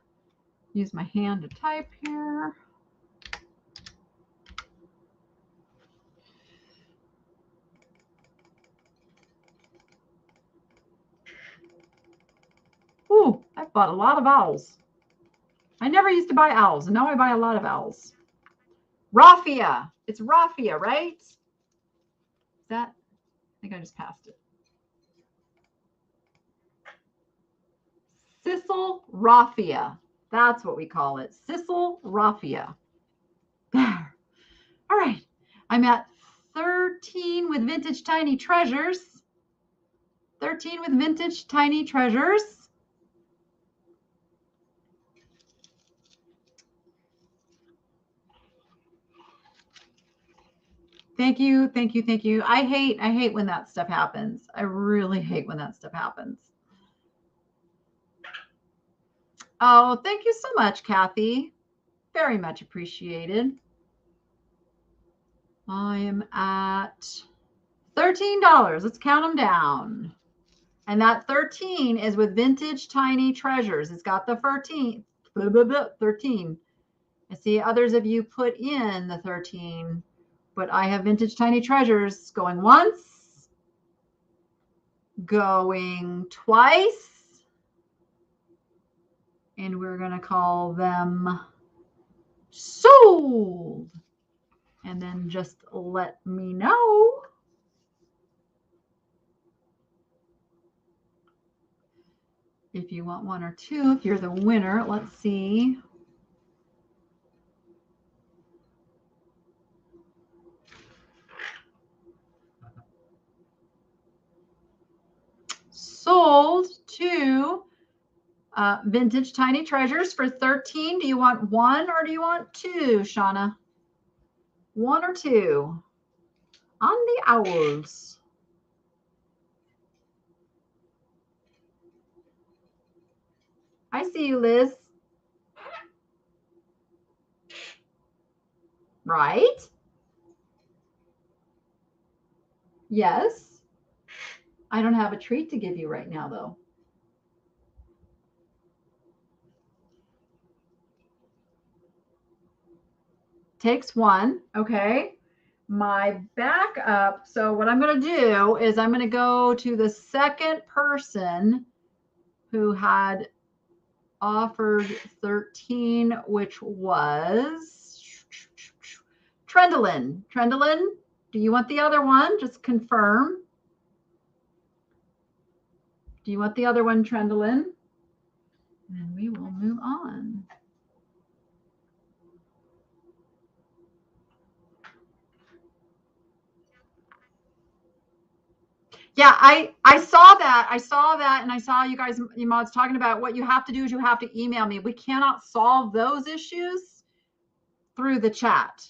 Speaker 1: use my hand to type here. Ooh, I've bought a lot of owls. I never used to buy owls, and now I buy a lot of owls. Raffia. It's raffia, right? Is that? I think I just passed it. Sissel raffia. That's what we call it. Sissel raffia. There. All right. I'm at 13 with vintage tiny treasures. 13 with vintage tiny treasures. Thank you, thank you, thank you. I hate when that stuff happens. I really hate when that stuff happens. Oh, thank you so much, Kathy. Very much appreciated. I am at $13. Let's count them down. And that 13 is with vintage tiny treasures. It's got the 13. I see others of you put in the 13, but I have vintage tiny treasures going once, going twice, and we're going to call them sold. And then just let me know if you want one or two, if you're the winner. Let's see. Sold to vintage tiny treasures for 13. Do you want one or do you want two, Shauna? One or two on the owls. I see you, Liz. Right? Yes. I don't have a treat to give you right now, though. Takes one. Okay. My backup. So what I'm going to do is I'm going to go to the second person who had offered 13, which was Trendolin. Trendolin, do you want the other one? Just confirm. Do you want the other one, Trendolin? And we will move on. Yeah, I saw that. I saw that, and I saw you guys, you mods, talking about what you have to do is you have to email me. We cannot solve those issues through the chat.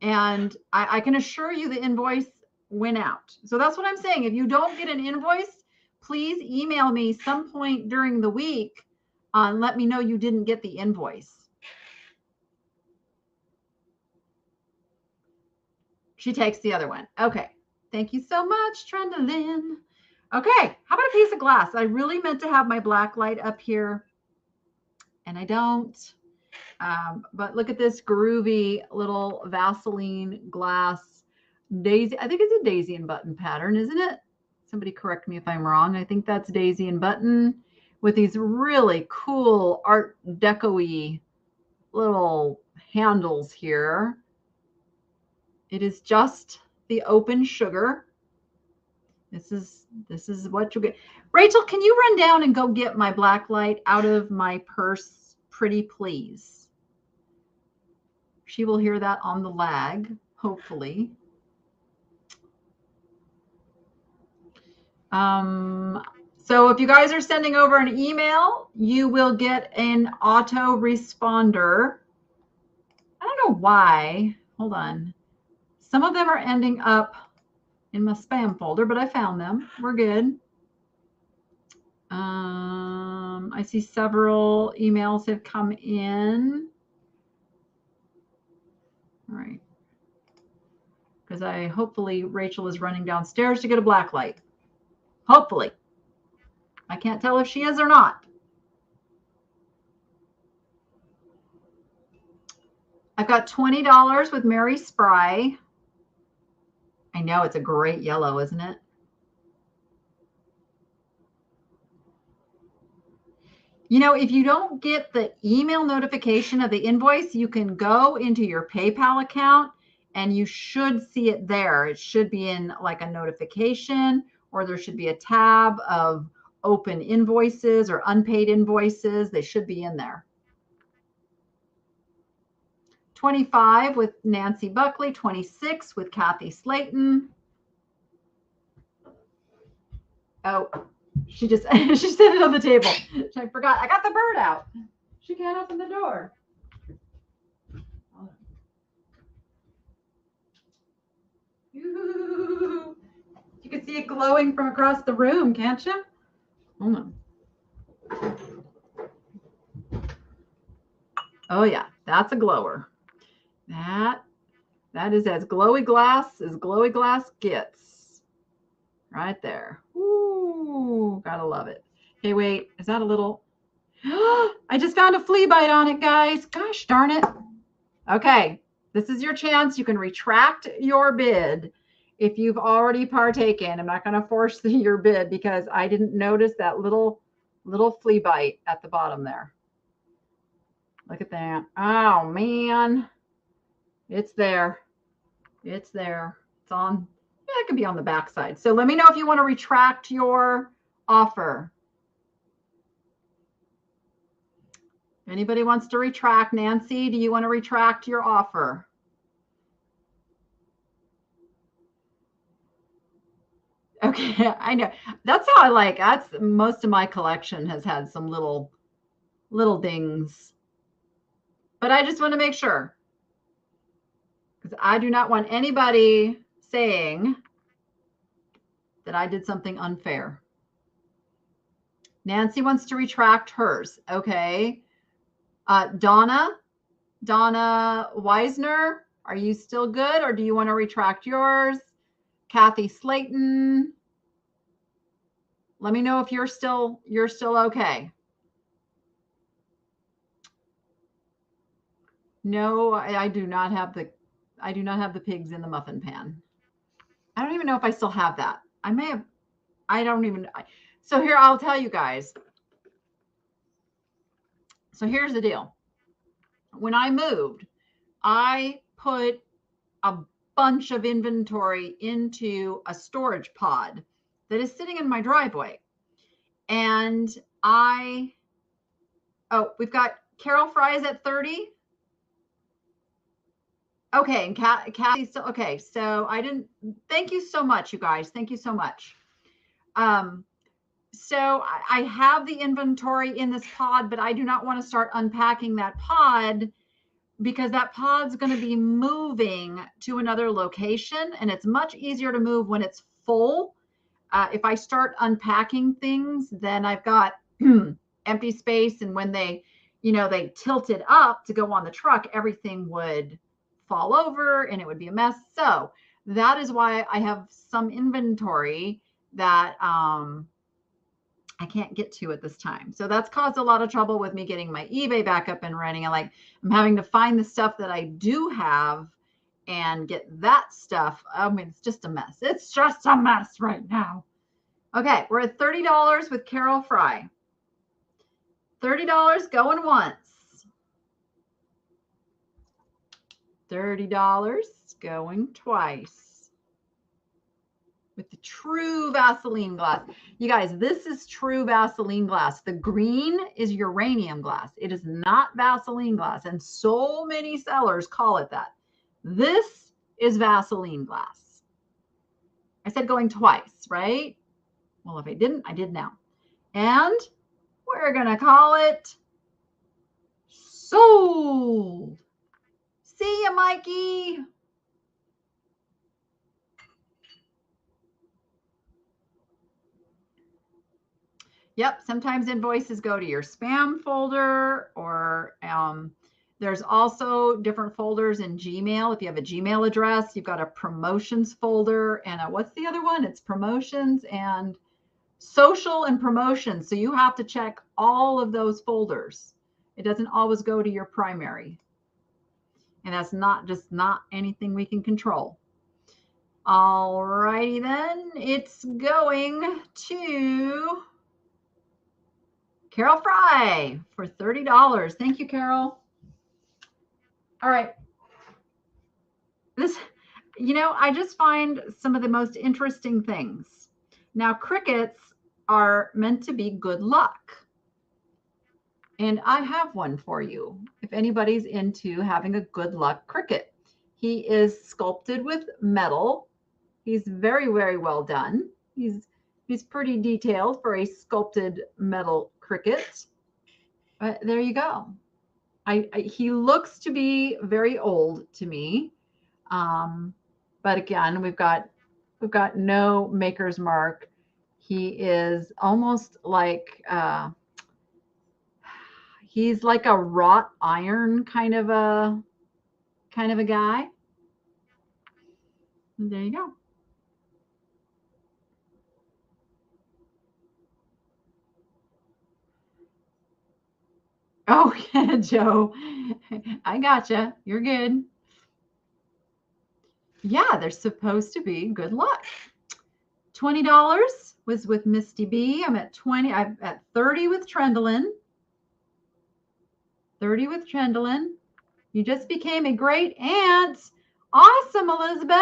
Speaker 1: And I can assure you the invoice went out. So that's what I'm saying. If you don't get an invoice, please email me some point during the week and let me know you didn't get the invoice. She takes the other one. Okay. Thank you so much, Trendolin. Okay. How about a piece of glass? I really meant to have my black light up here, and I don't. But look at this groovy little Vaseline glass daisy. I think it's a daisy and button pattern, isn't it? Somebody correct me if I'm wrong. I think that's daisy and button with these really cool Art Deco-y little handles here. It is just the open sugar. This is what you get. Rachel, can you run down and go get my black light out of my purse, pretty please? She will hear that on the lag, hopefully. So if you guys are sending over an email, you will get an auto responder. I don't know why. Hold on. Some of them are ending up in my spam folder, but I found them. We're good. I see several emails have come in. All right. Because hopefully Rachel is running downstairs to get a black light. Hopefully. I can't tell if she is or not. I've got $20 with Mary Spry. I know it's a great yellow, isn't it? You know, if you don't get the email notification of the invoice, you can go into your PayPal account and you should see it there. It should be in like a notification, or there should be a tab of open invoices or unpaid invoices. They should be in there. 25 with Nancy Buckley, 26 with Kathy Slayton. Oh, she just she set it on the table. I forgot. I got the bird out. She can't open the door. Ooh. You can see it glowing from across the room, can't you? Hold on. Oh yeah, that's a glower. That is as glowy glass gets. Right there. Ooh, gotta love it. Hey, wait, is that a little? I just found a flea bite on it, guys. Gosh darn it. Okay, this is your chance. You can retract your bid if you've already partaken. I'm not going to force your bid because I didn't notice that little flea bite at the bottom there. Look at that. Oh, man. It's there. It's there. It's on. Yeah, it could be on the back side. So let me know if you want to retract your offer. Anybody wants to retract? Nancy, do you want to retract your offer? Okay, I know. That's how I like. That's most of my collection has had some little dings. But I just want to make sure. Because I do not want anybody saying that I did something unfair. Nancy wants to retract hers. Okay. Donna Weisner, are you still good or do you want to retract yours? Kathy Slayton, let me know if you're still okay. No, I do not have the pigs in the muffin pan. I don't even know if I still have that. I may have. I don't even. So here, I'll tell you guys. So here's the deal. When I moved, I put a bunch of inventory into a storage pod that is sitting in my driveway. And we've got Carol Fry's at 30. Okay, and Kathy still okay. So I didn't. Thank you so much, you guys. Thank you so much. So I have the inventory in this pod, but I do not want to start unpacking that pod because that pod's going to be moving to another location, and it's much easier to move when it's full. If I start unpacking things, then I've got empty space, and when they tilt it up to go on the truck, everything would fall over and it would be a mess. So that is why I have some inventory that I can't get to at this time. So that's caused a lot of trouble with me getting my eBay back up and running. I'm having to find the stuff that I do have and get that stuff. I mean, it's just a mess. It's just a mess right now. Okay, we're at $30 with Carol Fry. $30 going once. $30 going twice. With the true Vaseline glass. You guys, this is true Vaseline glass. The green is uranium glass. It is not Vaseline glass. And so many sellers call it that. This is Vaseline glass. I said going twice, right? Well, if I didn't, I did now. And we're going to call it sold. See ya, Mikey. Yep, sometimes invoices go to your spam folder, or there's also different folders in Gmail. If you have a Gmail address, you've got a promotions folder, and what's the other one? It's promotions and social and promotions. So you have to check all of those folders. It doesn't always go to your primary. And that's not anything we can control. All righty then, it's going to Carol Fry for $30. Thank you, Carol. All right. I just find some of the most interesting things. Now, crickets are meant to be good luck. And I have one for you if anybody's into having a good luck cricket. He is sculpted with metal. He's very, very well done. He's pretty detailed for a sculpted metal cricket. But there you go. He looks to be very old to me. But again, we've got no maker's mark. He is almost like he's like a wrought iron kind of a guy. And there you go. Oh, yeah, Joe. I gotcha. You're good. Yeah, they're supposed to be good luck. $20 was with Misty B. I'm at 20. I'm at 30 with Trendolin. 30 with Trendolin. You just became a great aunt. Awesome, Elizabeth.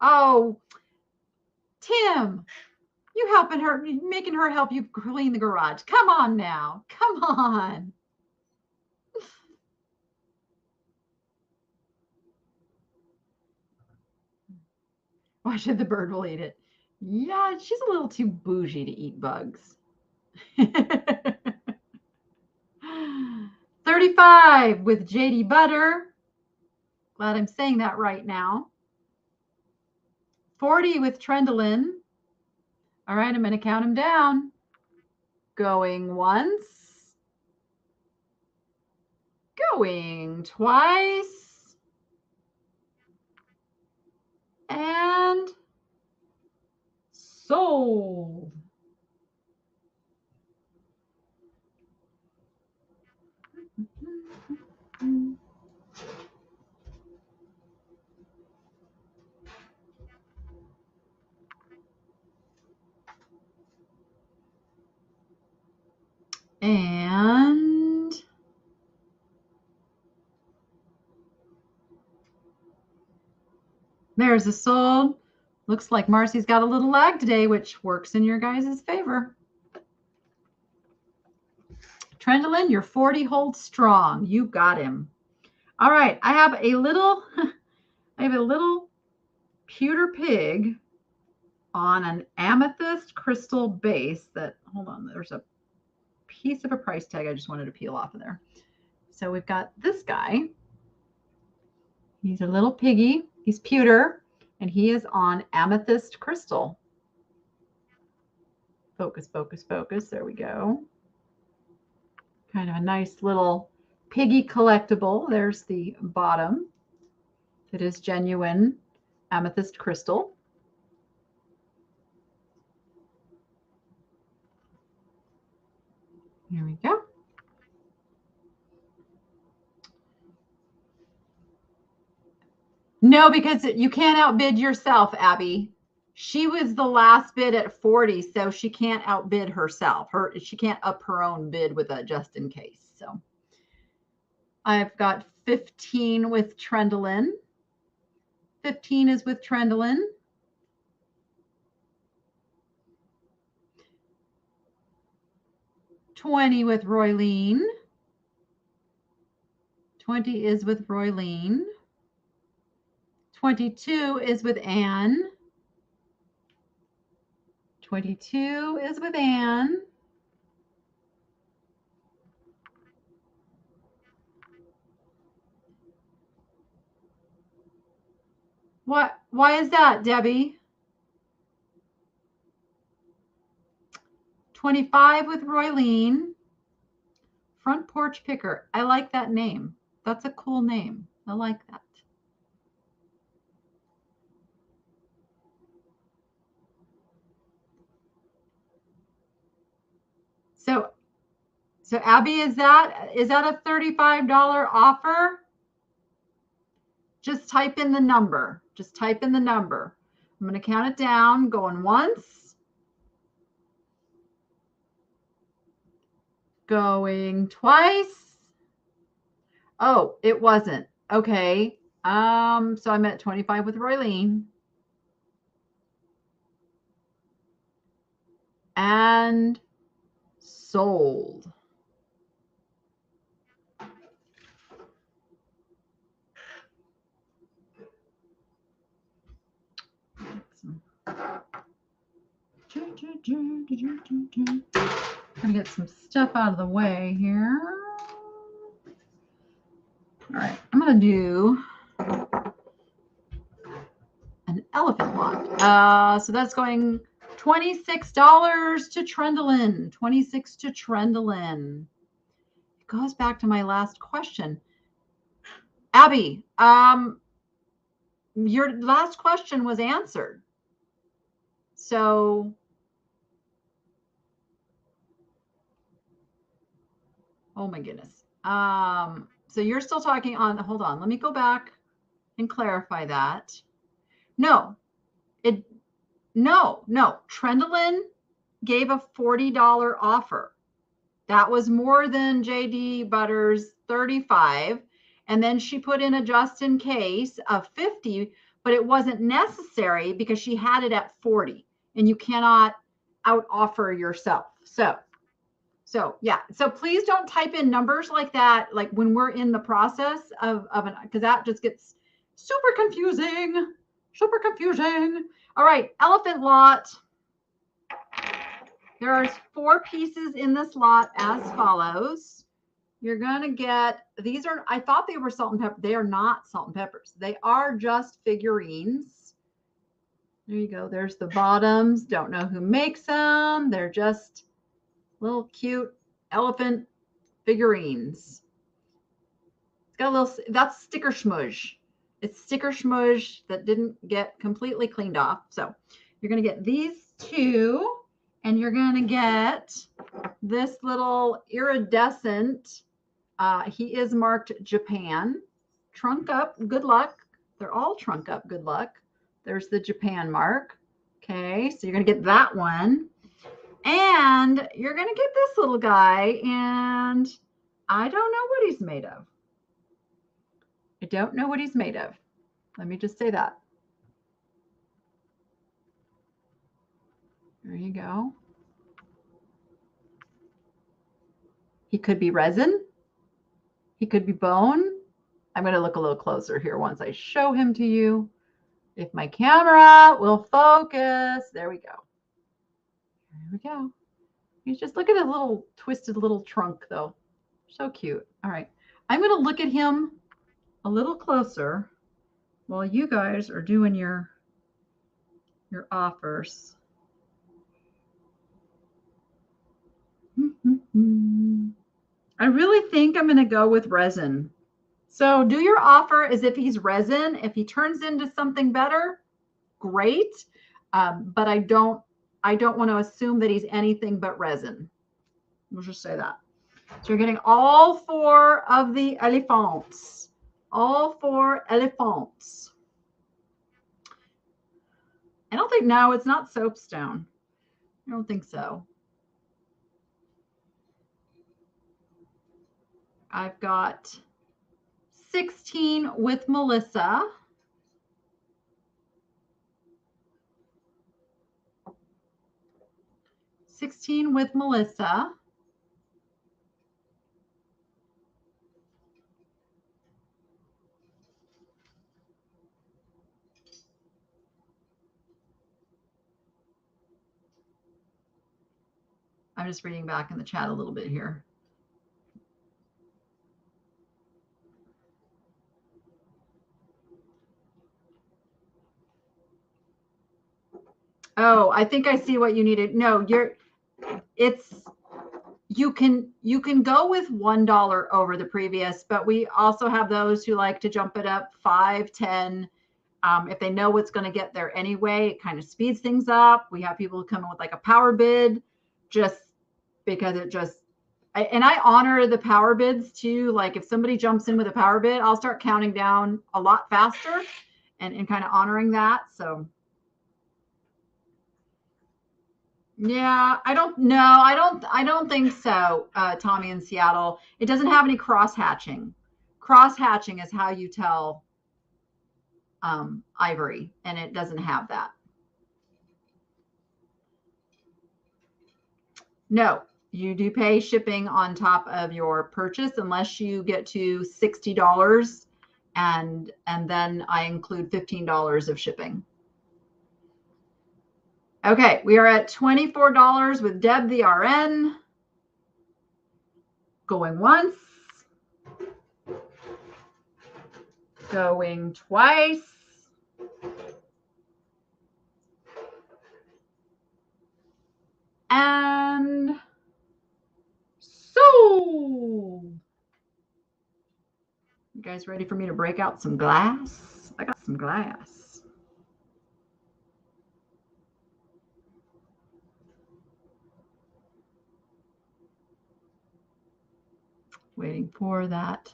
Speaker 1: Oh, Tim, you helping her, making her help you clean the garage. Come on now. Come on. Why should the bird will eat it? Yeah, she's a little too bougie to eat bugs. 35 with JD Butter. Glad I'm saying that right now. 40 with Trendolin. All right, I'm going to count them down. Going once. Going twice. And sold. And there's a sold. Looks like Marcy's got a little lag today, which works in your guys' favor. Trendolin, your 40 holds strong. You got him. All right, I have a little pewter pig on an amethyst crystal base that, hold on, there's a piece of a price tag I just wanted to peel off of there. So we've got this guy. He's a little piggy. He's pewter, and he is on amethyst crystal. Focus, focus, focus. There we go. Kind of a nice little piggy collectible. There's the bottom. It is genuine amethyst crystal. Here we go. No, because you can't outbid yourself, Abby. She was the last bid at 40, so she can't outbid herself. She can't up her own bid with a just in case. So I've got 15 with Trendolin. 15 is with Trendolin. 20 with Roylene. 20 is with Roylene. 22 is with Anne. 22 is with Anne. What? Why is that, Debbie? 25 with Roylene. Front porch picker. I like that name. That's a cool name. I like that. So Abby, is that a $35 offer? Just type in the number. Just type in the number. I'm going to count it down. Going once. Going twice. Oh, it wasn't. Okay. So I'm at 25 with Roylene. and sold. Gonna get some stuff out of the way here. All right, I'm gonna do an elephant lot. So that's going $26 to Trendlin. 26 to Trendlin. It goes back to my last question. Abby, your last question was answered. So, oh my goodness. So you're still talking on, hold on, let me go back and clarify that. No, Trendlin gave a $40 offer. That was more than JD Butter's 35. And then she put in a just in case of 50, but it wasn't necessary because she had it at 40 and you cannot out offer yourself. So yeah. So please don't type in numbers like that, like when we're in the process of an, because that just gets super confusing. Super confusing. All right, elephant lot. There are 4 pieces in this lot as follows. You're going to get, these are, I thought they were salt and pepper. They are not salt and peppers. They are just figurines. There you go. There's the bottoms. Don't know who makes them. They're just little cute elephant figurines. It's got a little, that's sticker smudge. It's sticker smudge that didn't get completely cleaned off. So you're going to get these 2, and you're going to get this little iridescent. He is marked Japan. Trunk up, good luck. They're all trunk up, good luck. There's the Japan mark. Okay, so you're going to get that one. And you're going to get this little guy, and I don't know what he's made of. I don't know what he's made of. Let me just say that. There you go. He could be resin. He could be bone. I'm going to look a little closer here once I show him to you. If my camera will focus. There we go. There we go. He's just, look at his little twisted little trunk though. So cute. All right. I'm going to look at him a little closer while you guys are doing your offers. I really think I'm going to go with resin. So do your offer as if he's resin. If he turns into something better, great. But I don't want to assume that he's anything but resin. We'll just say that. So you're getting all 4 of the elephants. All 4 elephants. I don't think, no, it's not soapstone. I don't think so. I've got 16 with Melissa. I'm just reading back in the chat a little bit here. Oh, I think I see what you needed. No, you can go with $1 over the previous, but we also have those who like to jump it up 5, 10. If they know what's going to get there anyway, it kind of speeds things up. We have people who come in with like a power bid just because it just, and I honor the power bids too. Like if somebody jumps in with a power bid, I'll start counting down a lot faster and kind of honoring that. So yeah, I don't know. I don't think so, Tommy in Seattle. It doesn't have any cross hatching. Cross hatching is how you tell ivory, and it doesn't have that. No, you do pay shipping on top of your purchase unless you get to $60, and then I include $15 of shipping. Okay, we are at $24 with Deb the RN. Going once. Going twice. And sold. You guys ready for me to break out some glass? I got some glass. Waiting for that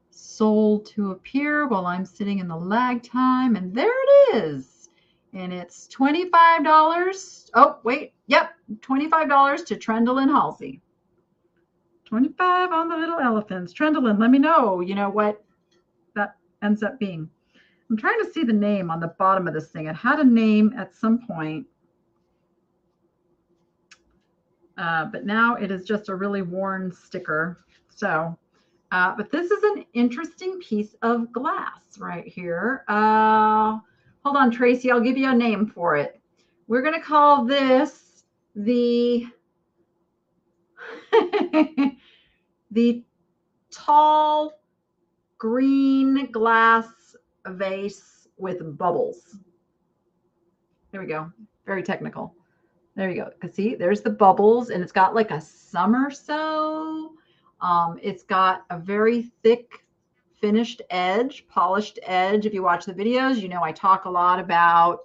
Speaker 1: sold to appear while I'm sitting in the lag time. And there it is. And it's $25. Oh, wait. Yep. $25 to Trendle and Halsey. 25 on the little elephants. Trendle, let me know, what that ends up being. I'm trying to see the name on the bottom of this thing. It had a name at some point. But now it is just a really worn sticker. So, but this is an interesting piece of glass right here. Hold on, Tracy, I'll give you a name for it. We're going to call this the the tall green glass vase with bubbles. There we go. Very technical. There you go. See, there's the bubbles, and it's got like a somersault. It's got a very thick finished edge, polished edge. If you watch the videos, I talk a lot about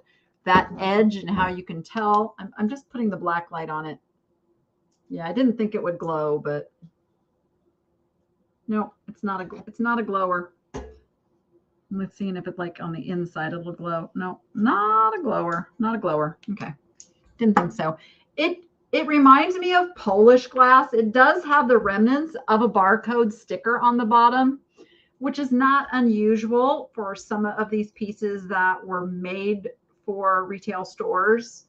Speaker 1: that edge and how you can tell. I'm just putting the black light on it. Yeah, I didn't think it would glow, but no, it's not a glower. Let's see if it's like on the inside it'll glow. No, not a glower. Not a glower. Okay. Didn't think so. It reminds me of Polish glass. It does have the remnants of a barcode sticker on the bottom, which is not unusual for some of these pieces that were made for retail stores.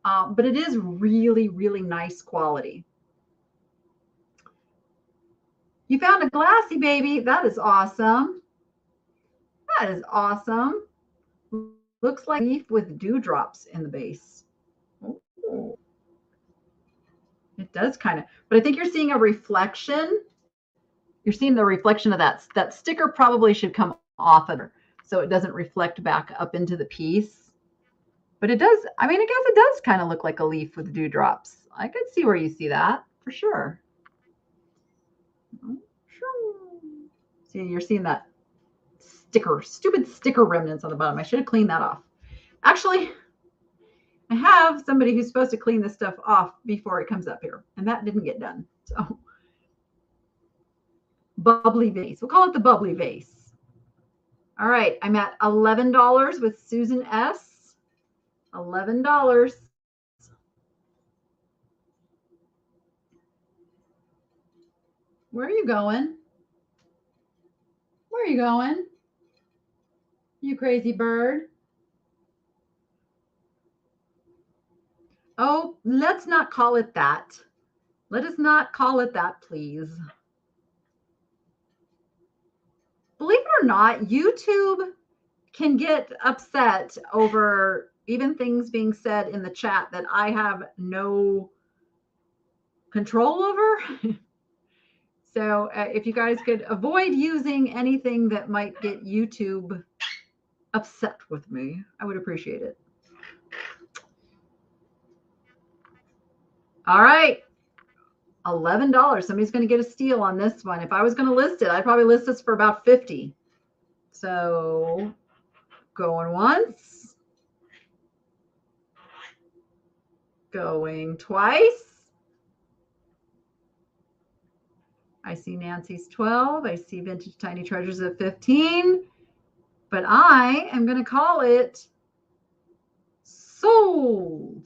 Speaker 1: But it is really, really nice quality. You found a glassy baby. That is awesome. That is awesome. Looks like a leaf with dewdrops in the base. Ooh. It does kind of, but I think you're seeing a reflection. You're seeing the reflection of that sticker probably should come off of her so it doesn't reflect back up into the piece. But it does, I guess it does kind of look like a leaf with dewdrops. I could see where you see that for sure. See, you're seeing that stupid sticker remnants on the bottom. I should have cleaned that off. Actually, I have somebody who's supposed to clean this stuff off before it comes up here, and that didn't get done. So, bubbly vase. We'll call it the bubbly vase. All right, I'm at $11 with Susan S. $11. Where are you going? Where are you going? You crazy bird. Oh, let's not call it that. Let us not call it that, please. Believe it or not, YouTube can get upset over even things being said in the chat that I have no control over. So if you guys could avoid using anything that might get YouTube upset with me, I would appreciate it. All right. $11. Somebody's going to get a steal on this one. If I was going to list it, I'd probably list this for about $50. So going once. Going twice. I see Nancy's 12. I see Vintage Tiny Treasures at 15. But I am going to call it sold.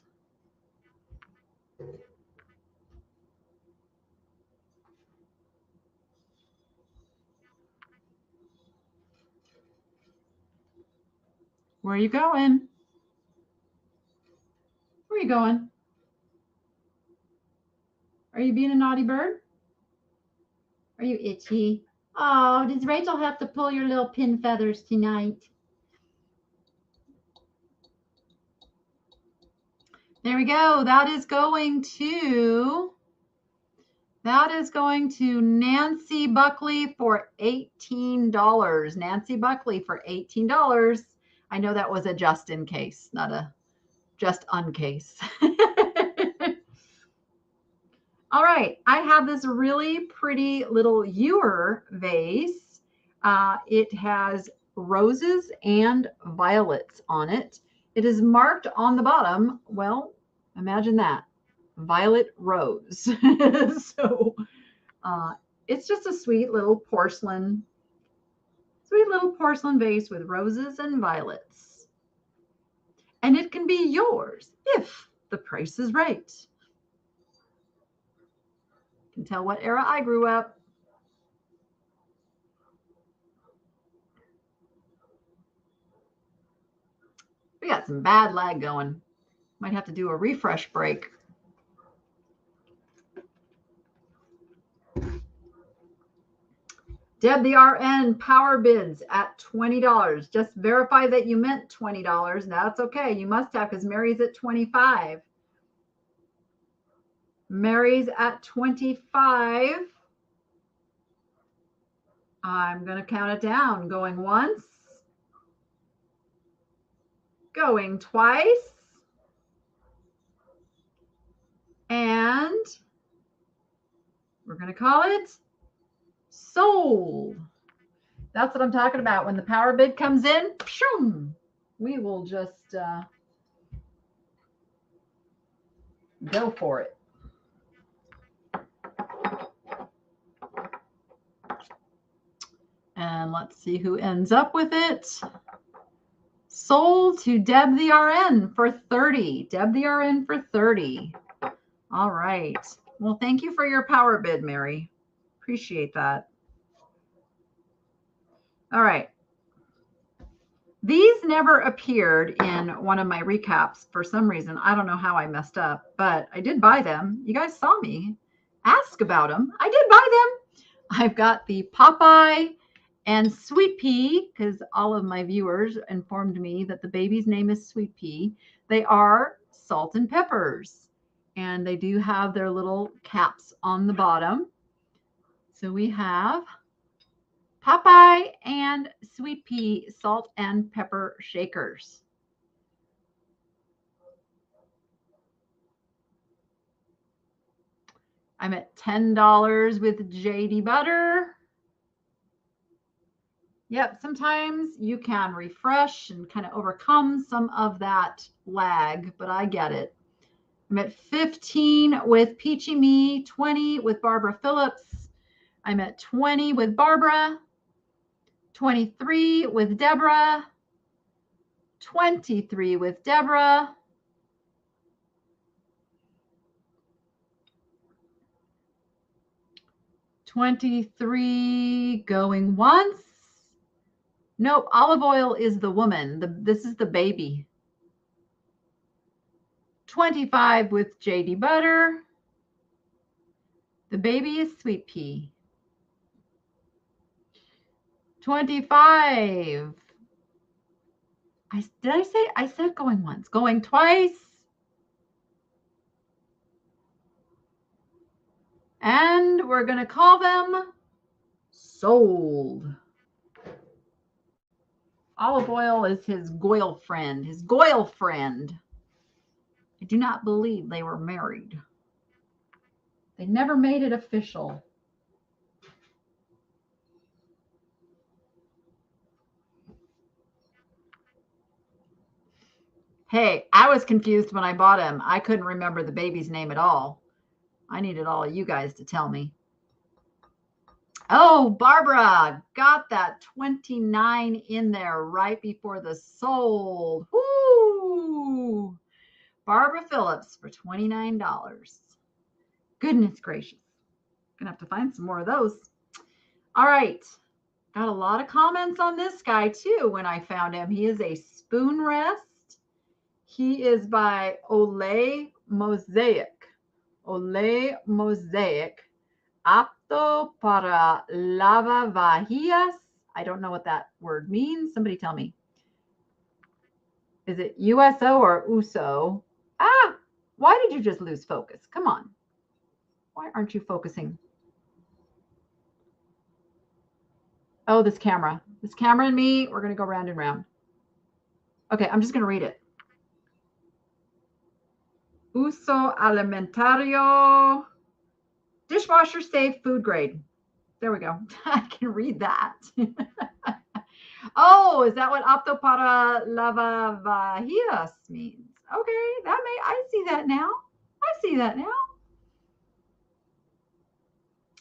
Speaker 1: Where are you going? Where are you going? Are you being a naughty bird? Are you itchy? Oh, does Rachel have to pull your little pin feathers tonight? There we go. That is going to Nancy Buckley for $18. Nancy Buckley for $18. I know that was a just in case, not a just on case. All right, I have this really pretty little ewer vase. It has roses and violets on it. It is marked on the bottom. Well, imagine that. Violet rose. So it's just a sweet little porcelain vase with roses and violets. And it can be yours if the price is right. You can tell what era I grew up. We got some bad lag going. Might have to do a refresh break. Deb the RN power bids at $20. Just verify that you meant $20. That's okay. You must have, because Mary's at 25. Mary's at 25. I'm going to count it down. Going once. Going twice. And we're going to call it sold. That's what I'm talking about. When the power bid comes in, we will just go for it. And let's see who ends up with it. Sold to Deb the RN for 30. Deb the RN for 30. All right. Well, thank you for your power bid, Mary. Appreciate that. All right. These never appeared in one of my recaps for some reason. I don't know how I messed up, but I did buy them. You guys saw me ask about them. I did buy them. I've got the Popeye and Sweet Pea, because all of my viewers informed me that the baby's name is Sweet Pea. They are salt and peppers, and they do have their little caps on the bottom. So we have Popeye and Sweet Pea salt and pepper shakers. I'm at $10 with JD Butter. Yep, sometimes you can refresh and kind of overcome some of that lag, but I get it. I'm at 15 with Peachy Me, 20 with Barbara Phillips. I'm at 20 with Barbara, 23 with Deborah, 23 with Deborah, 23 going once. Nope, olive oil is the woman. This is the baby. 25 with JD Butter. The baby is Sweet Pea. 25. I said going once. Going twice. And we're going to call them sold. Olive oil is his Goyle friend. His Goyle friend. I do not believe they were married. They never made it official. Hey, I was confused when I bought him. I couldn't remember the baby's name at all. I needed all of you guys to tell me. Oh, Barbara got that 29 in there right before the sold. Woo! Barbara Phillips for $29. Goodness gracious. Gonna have to find some more of those. All right. Got a lot of comments on this guy too when I found him. He is a spoon rest. He is by Olay Mosaic. Olé mosaic apto para lavavajillas. I don't know what that word means. Somebody tell me. Is it USO or USO? Ah, why did you just lose focus? Come on. Why aren't you focusing? Oh, this camera. This camera and me, we're going to go round and round. Okay, I'm just going to read it. Uso alimentario. Dishwasher safe, food grade. There we go. I can read that. Oh, is that what apto para lavavajillas means? Okay, I see that now. I see that now.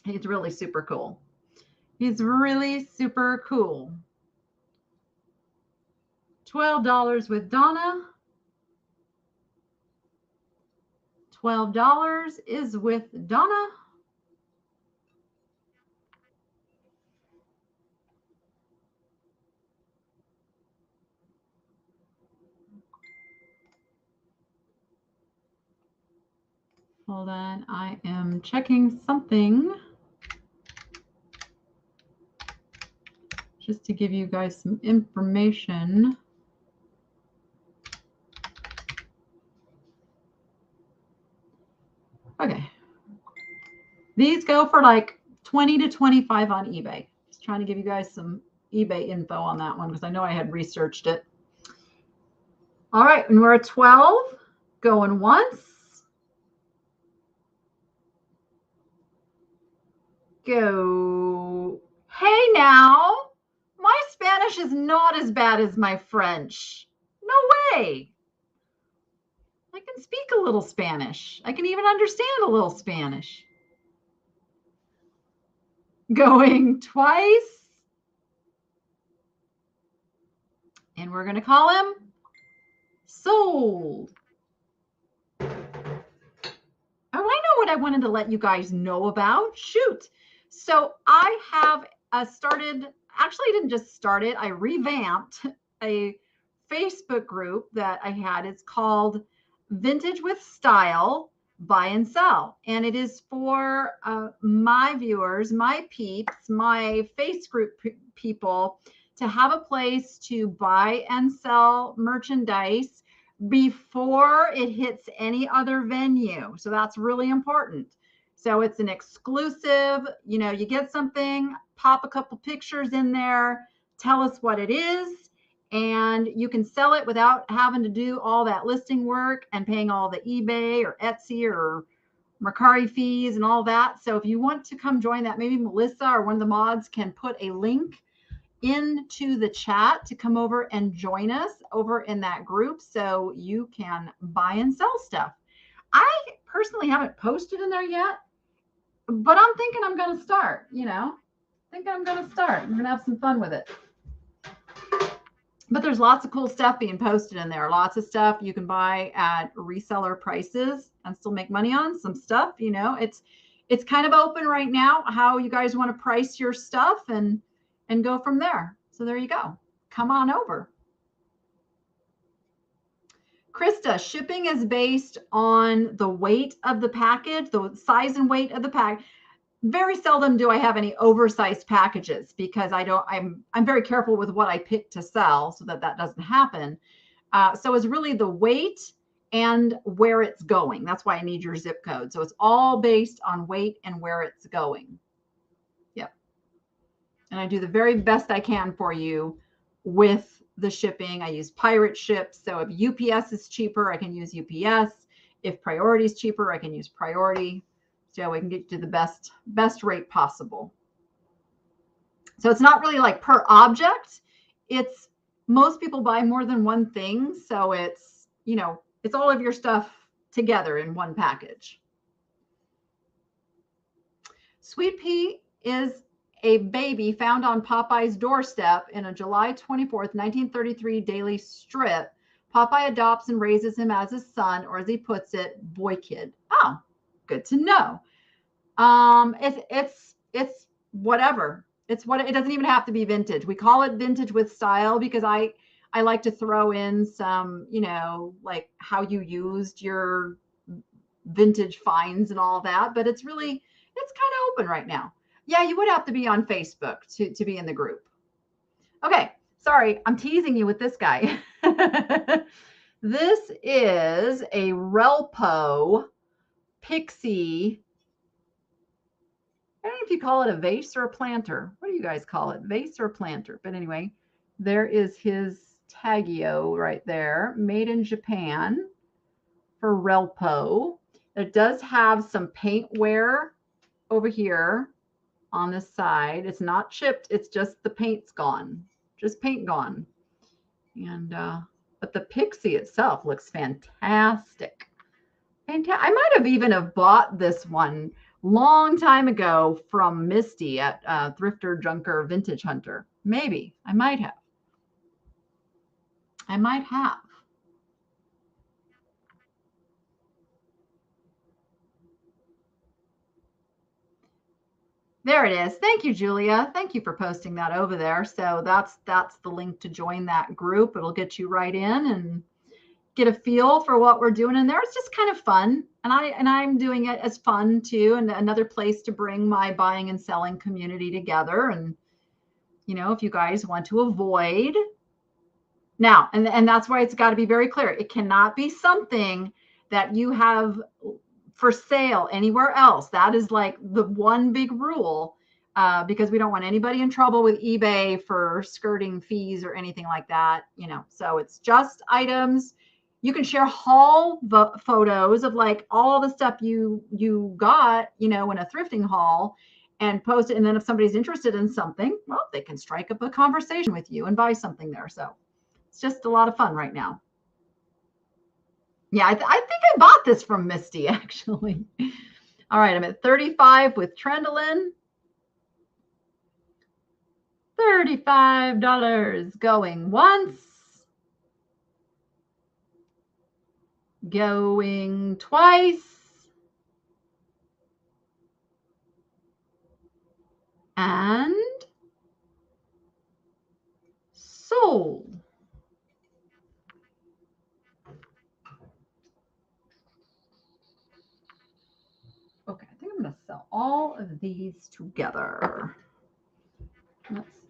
Speaker 1: He's really super cool. He's really super cool. $12 with Donna. $12 is with Donna. Hold on, I am checking something just to give you guys some information. Okay. These go for like 20 to 25 on eBay. Just trying to give you guys some eBay info on that one because I know I had researched it. All right, and we're at 12, going once. Go. Hey now, my Spanish is not as bad as my French. No way. I can speak a little Spanish. I can even understand a little Spanish. Going twice. And we're going to call him sold. Oh, I know what I wanted to let you guys know about. Shoot. So I have started, actually I didn't just start it, I revamped a Facebook group that I had. It's called Vintage with Style, Buy and Sell. And it is for my viewers, my peeps, my face group people to have a place to buy and sell merchandise before it hits any other venue. So that's really important. So it's an exclusive, you know, you get something, pop a couple pictures in there, tell us what it is, and you can sell it without having to do all that listing work and paying all the eBay or Etsy or Mercari fees and all that. So if you want to come join that, maybe Melissa or one of the mods can put a link into the chat to come over and join us over in that group so you can buy and sell stuff. I personally haven't posted in there yet, but I'm thinking I'm going to start, you know, I'm going to have some fun with it. But there's lots of cool stuff being posted in there. Lots of stuff you can buy at reseller prices and still make money on. Some stuff, you know, it's kind of open right now how you guys want to price your stuff and go from there. So there you go. Come on over. Krista, shipping is based on the weight of the package, the size and weight of the pack. Very seldom do I have any oversized packages because I'm very careful with what I pick to sell so that doesn't happen. So it's really the weight and where it's going. That's why I need your zip code. So it's all based on weight and where it's going. Yep. And I do the very best I can for you with the shipping. I use pirate ships. So if UPS is cheaper, I can use UPS. If priority is cheaper, I can use priority. So we can get to the best rate possible. So it's not really like per object. It's most people buy more than one thing. So it's, you know, it's all of your stuff together in one package. Sweet Pea is a baby found on Popeye's doorstep in a July 24th, 1933 daily strip. Popeye adopts and raises him as his son, or as he puts it, boy kid. Oh, good to know. It's whatever. It doesn't even have to be vintage. We call it vintage with style because I like to throw in some, you know, like how you used your vintage finds and all that, but it's kind of open right now. Yeah, you would have to be on Facebook to be in the group. Okay, sorry, I'm teasing you with this guy. This is a Relpo Pixie. I don't know if you call it a vase or a planter. What do you guys call it? Vase or planter? But anyway, there is his Tagio right there, made in Japan for Relpo. It does have some paint wear over here on this side. It's not chipped. It's just the paint's gone. Just paint gone. And but the Pixie itself looks fantastic. I might have even have bought this one long time ago from Misty at Thrifter, Junker, Vintage Hunter. Maybe I might have. I might have. There it is. Thank you, Julia. Thank you for posting that over there. So that's the link to join that group. It'll get you right in and get a feel for what we're doing in there. It's just kind of fun. And I'm doing it as fun too. And another place to bring my buying and selling community together. And, you know, if you guys want to avoid now, and that's why it's got to be very clear. It cannot be something that you have for sale anywhere else. That is like the one big rule, because we don't want anybody in trouble with eBay for skirting fees or anything like that. You know, so it's just items. You can share haul photos of like all the stuff you got, you know, in a thrifting haul and post it. And then if somebody's interested in something, well, they can strike up a conversation with you and buy something there. So it's just a lot of fun right now. Yeah, I think I bought this from Misty, actually. All right, I'm at 35 with Trendolin. $35 going once. Going twice. And sold. Okay, I think I'm going to sell all of these together. Let's see.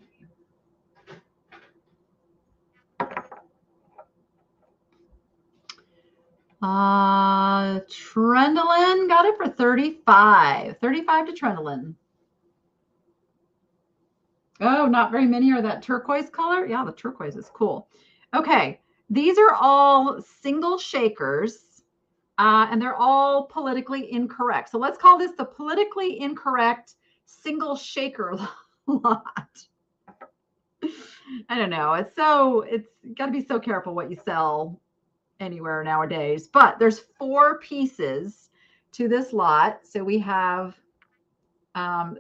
Speaker 1: Trendolin got it for 35. 35 to Trendolin. Oh, not very many are that turquoise color. Yeah, the turquoise is cool. Okay, these are all single shakers. And they're all politically incorrect. So let's call this the politically incorrect single shaker lot. I don't know. It's got to be so careful what you sell anywhere nowadays. But there's 4 pieces to this lot. So we have I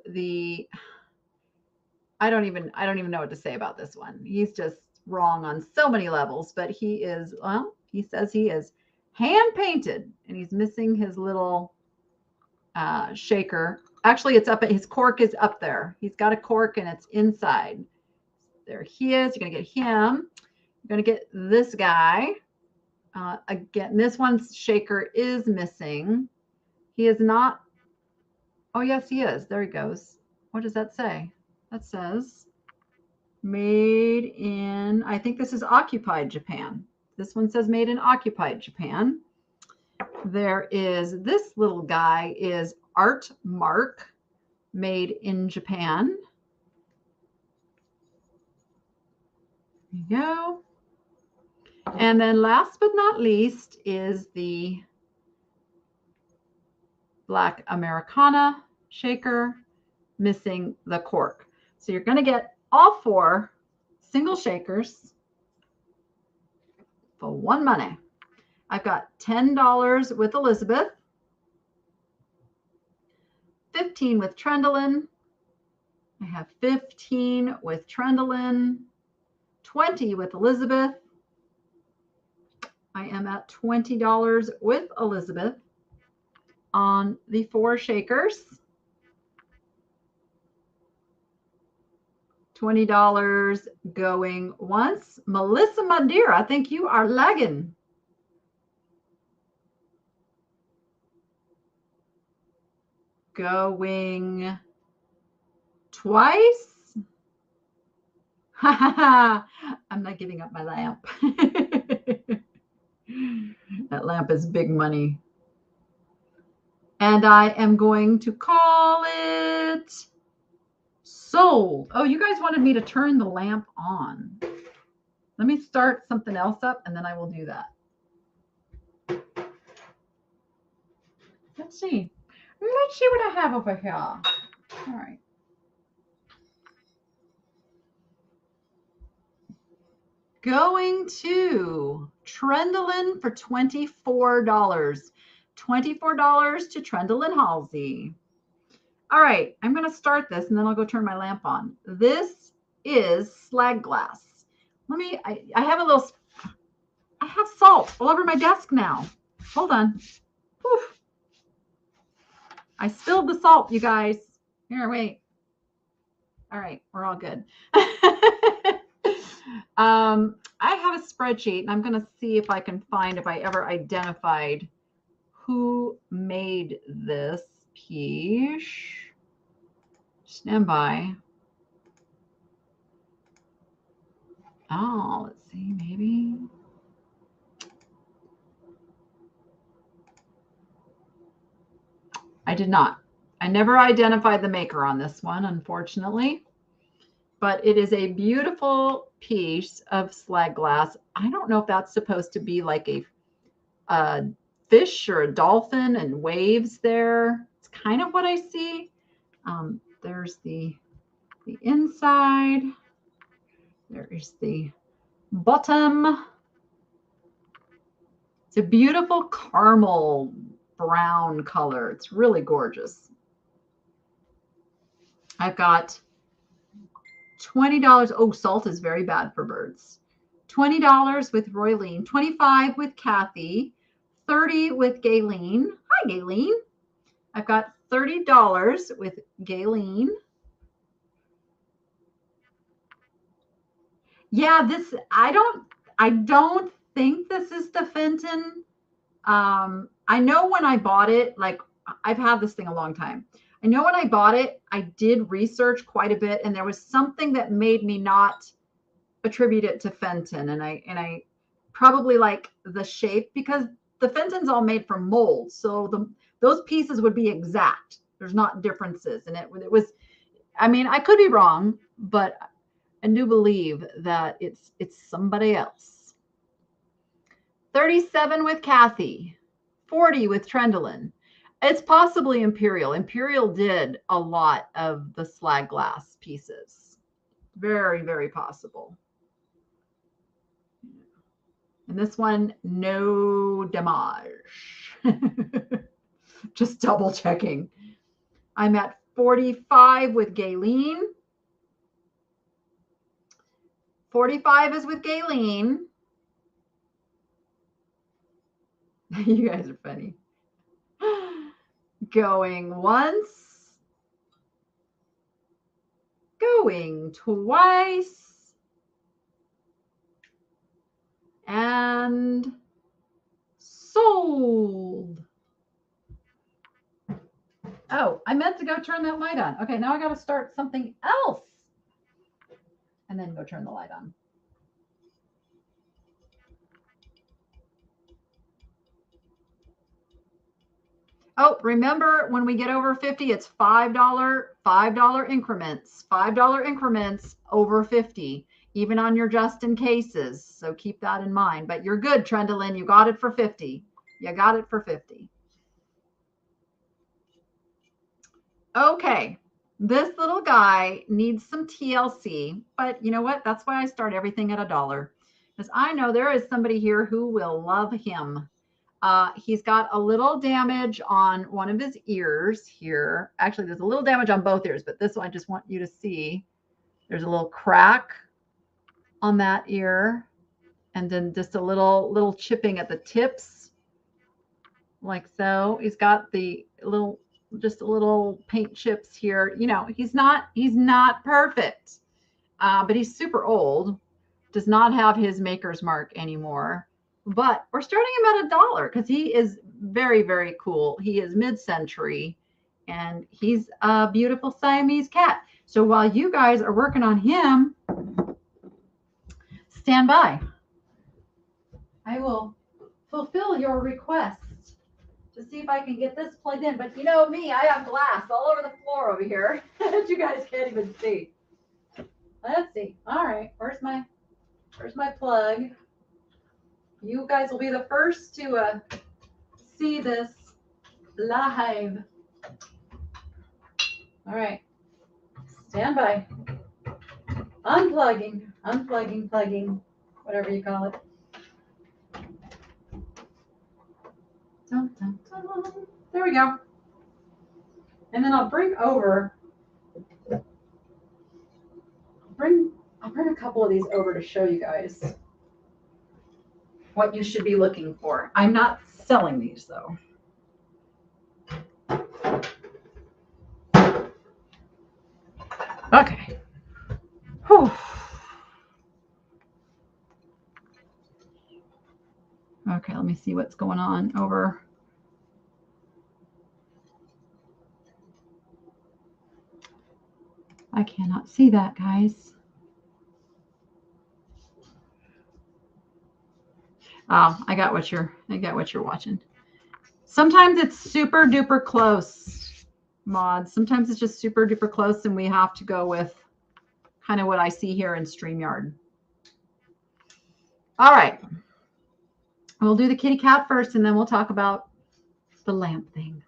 Speaker 1: don't even know what to say about this one. He's just wrong on so many levels. But he says he is hand painted, and he's missing his little shaker. Actually, it's up at his cork is up there. He's got a cork and it's inside. There he is. You're gonna get him. You're gonna get this guy. Again, this one's shaker is missing. He is not. Oh yes, he is. There he goes. What does that say? That says made in. I think this is occupied Japan. This one says made in occupied Japan. There is this little guy is Art Mark, made in Japan. There you go. And then last but not least is the Black Americana shaker, missing the cork. So you're going to get all 4 single shakers for one money. I've got $10 with Elizabeth, 15 with Trendolin. I have 15 with Trendolin, 20 with Elizabeth. I am at $20 with Elizabeth on the 4 shakers. $20 going once. Melissa Madeira, I think you are lagging. Going twice. I'm not giving up my lamp. That lamp is big money. And I am going to call it sold. Oh, you guys wanted me to turn the lamp on. Let me start something else up and then I will do that. Let's see. Let's see what I have over here. All right. Going to Trendlin for $24. $24 to Trendlin Halsey. All right, I'm going to start this and then I'll go turn my lamp on. This is Slag glass. I have a little, I have salt all over my desk now. Hold on. Whew. I spilled the salt, you guys. Here, wait. All right, we're all good. I have a spreadsheet and I'm going to see if I can find if I ever identified who made this piece. Stand by. Oh, let's see, maybe. I did not. I never identified the maker on this one, unfortunately. But it is a beautiful piece of slag glass. I don't know if that's supposed to be like a fish or a dolphin and waves there. It's kind of what I see. There's the inside. There is the bottom. It's a beautiful caramel brown color. It's really gorgeous. I've got $20. Oh, salt is very bad for birds. $20 with Roylene, $25 with Kathy, $30 with Gayleen. Hi, Gayleen. I've got $30 with Gayleen. Yeah, this I don't think this is the Fenton. I know when I bought it, like I've had this thing a long time. I know when I bought it, I did research quite a bit, and there was something that made me not attribute it to Fenton, and I probably like the shape because the Fenton's all made from molds, so those pieces would be exact. There's not differences, and it was. I mean, I could be wrong, but I do believe that it's somebody else. 37 with Kathy, 40 with Trendlin. It's possibly Imperial. Imperial did a lot of the slag glass pieces. Very, very possible. And this one, no damage. Just double checking. I'm at 45 with Gayleen. 45 is with Gayleen. You guys are funny. Going once. Going twice. And sold. Oh, I meant to go turn that light on. Okay, now I got to start something else. And then go turn the light on. Oh, remember when we get over 50, it's $5 increments, $5 increments over 50, even on your just in cases. So keep that in mind. But you're good, Trendlin. You got it for 50. You got it for 50. Okay. This little guy needs some TLC, but you know what? That's why I start everything at $1, because I know there is somebody here who will love him. He's got a little damage on one of his ears here. Actually, there's a little damage on both ears, but this one I just want you to see. There's a little crack on that ear, and then just a little chipping at the tips, like so. He's got the just a little paint chips here. You know, he's not perfect, but he's super old. Does not have his maker's mark anymore. But we're starting him at $1 because he is very, very cool. He is mid-century, And he's a beautiful Siamese cat. So while you guys are working on him, stand by. I will fulfill your request to see if I can get this plugged in. But you know me, I have glass all over the floor over here that you guys can't even see. Let's see. All right, where's my plug? You guys will be the first to see this live. All right, stand by. Unplugging, plugging, whatever you call it. Dun, dun, dun. There we go. And then I'll bring over. I'll bring a couple of these over to show you guys what you should be looking for. I'm not selling these though. Okay. Whew. Okay, let me see what's going on over. I cannot see that, guys. Oh, I got what you're watching. Sometimes it's super duper close, mods. Sometimes it's just super duper close and we have to go with kind of what I see here in StreamYard. All right. We'll do the kitty cat first and then we'll talk about the lamp things.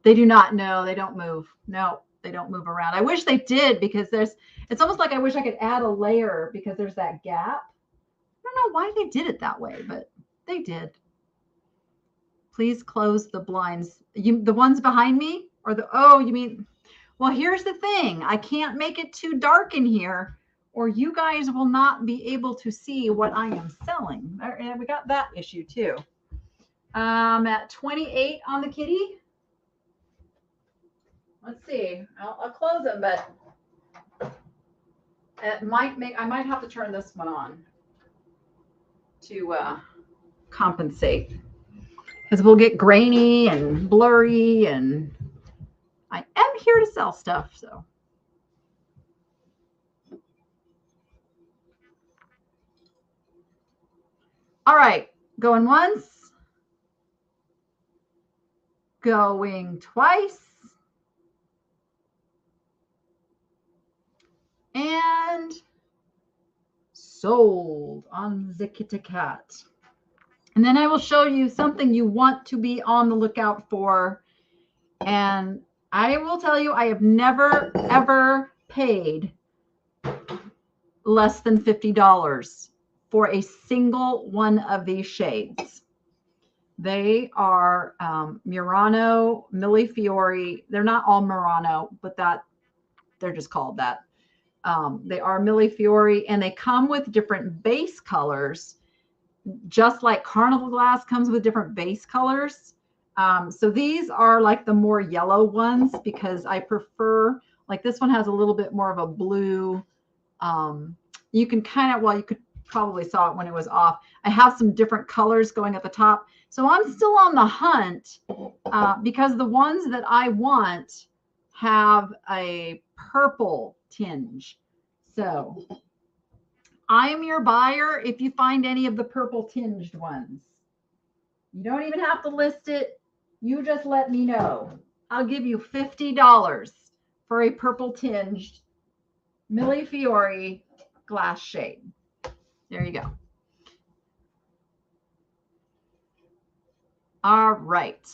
Speaker 1: They do not know. They don't move. No, they don't move around. I wish they did because it's almost like I wish I could add a layer because there's that gap. I don't know why they did it that way, but they did. Please close the blinds. The ones behind me or you mean, well, here's the thing. I can't make it too dark in here or you guys will not be able to see what I am selling. We got that issue too. At 28 on the kitty. Let's see. I'll close them, but it I might have to turn this one on to compensate because we'll get grainy and blurry and I am here to sell stuff. So. All right, going once, going twice, and sold on the Kitty Cat. And then I will show you something you want to be on the lookout for. And I will tell you, I have never, ever paid less than $50 for a single one of these shades. They are Murano, Millefiori. They're not all Murano, but they're just called that. They are Millefiori, and they come with different base colors, just like Carnival glass comes with different base colors. So these are like the more yellow ones because I prefer, like this one has a little bit more of a blue. You can kind of, well, you could probably saw it when it was off. I have some different colors going at the top. So I'm still on the hunt because the ones that I want have a purple tinge. So I am your buyer if you find any of the purple tinged ones. You don't even have to list it. You just let me know. I'll give you $50 for a purple tinged Millefiori glass shade. There you go. All right.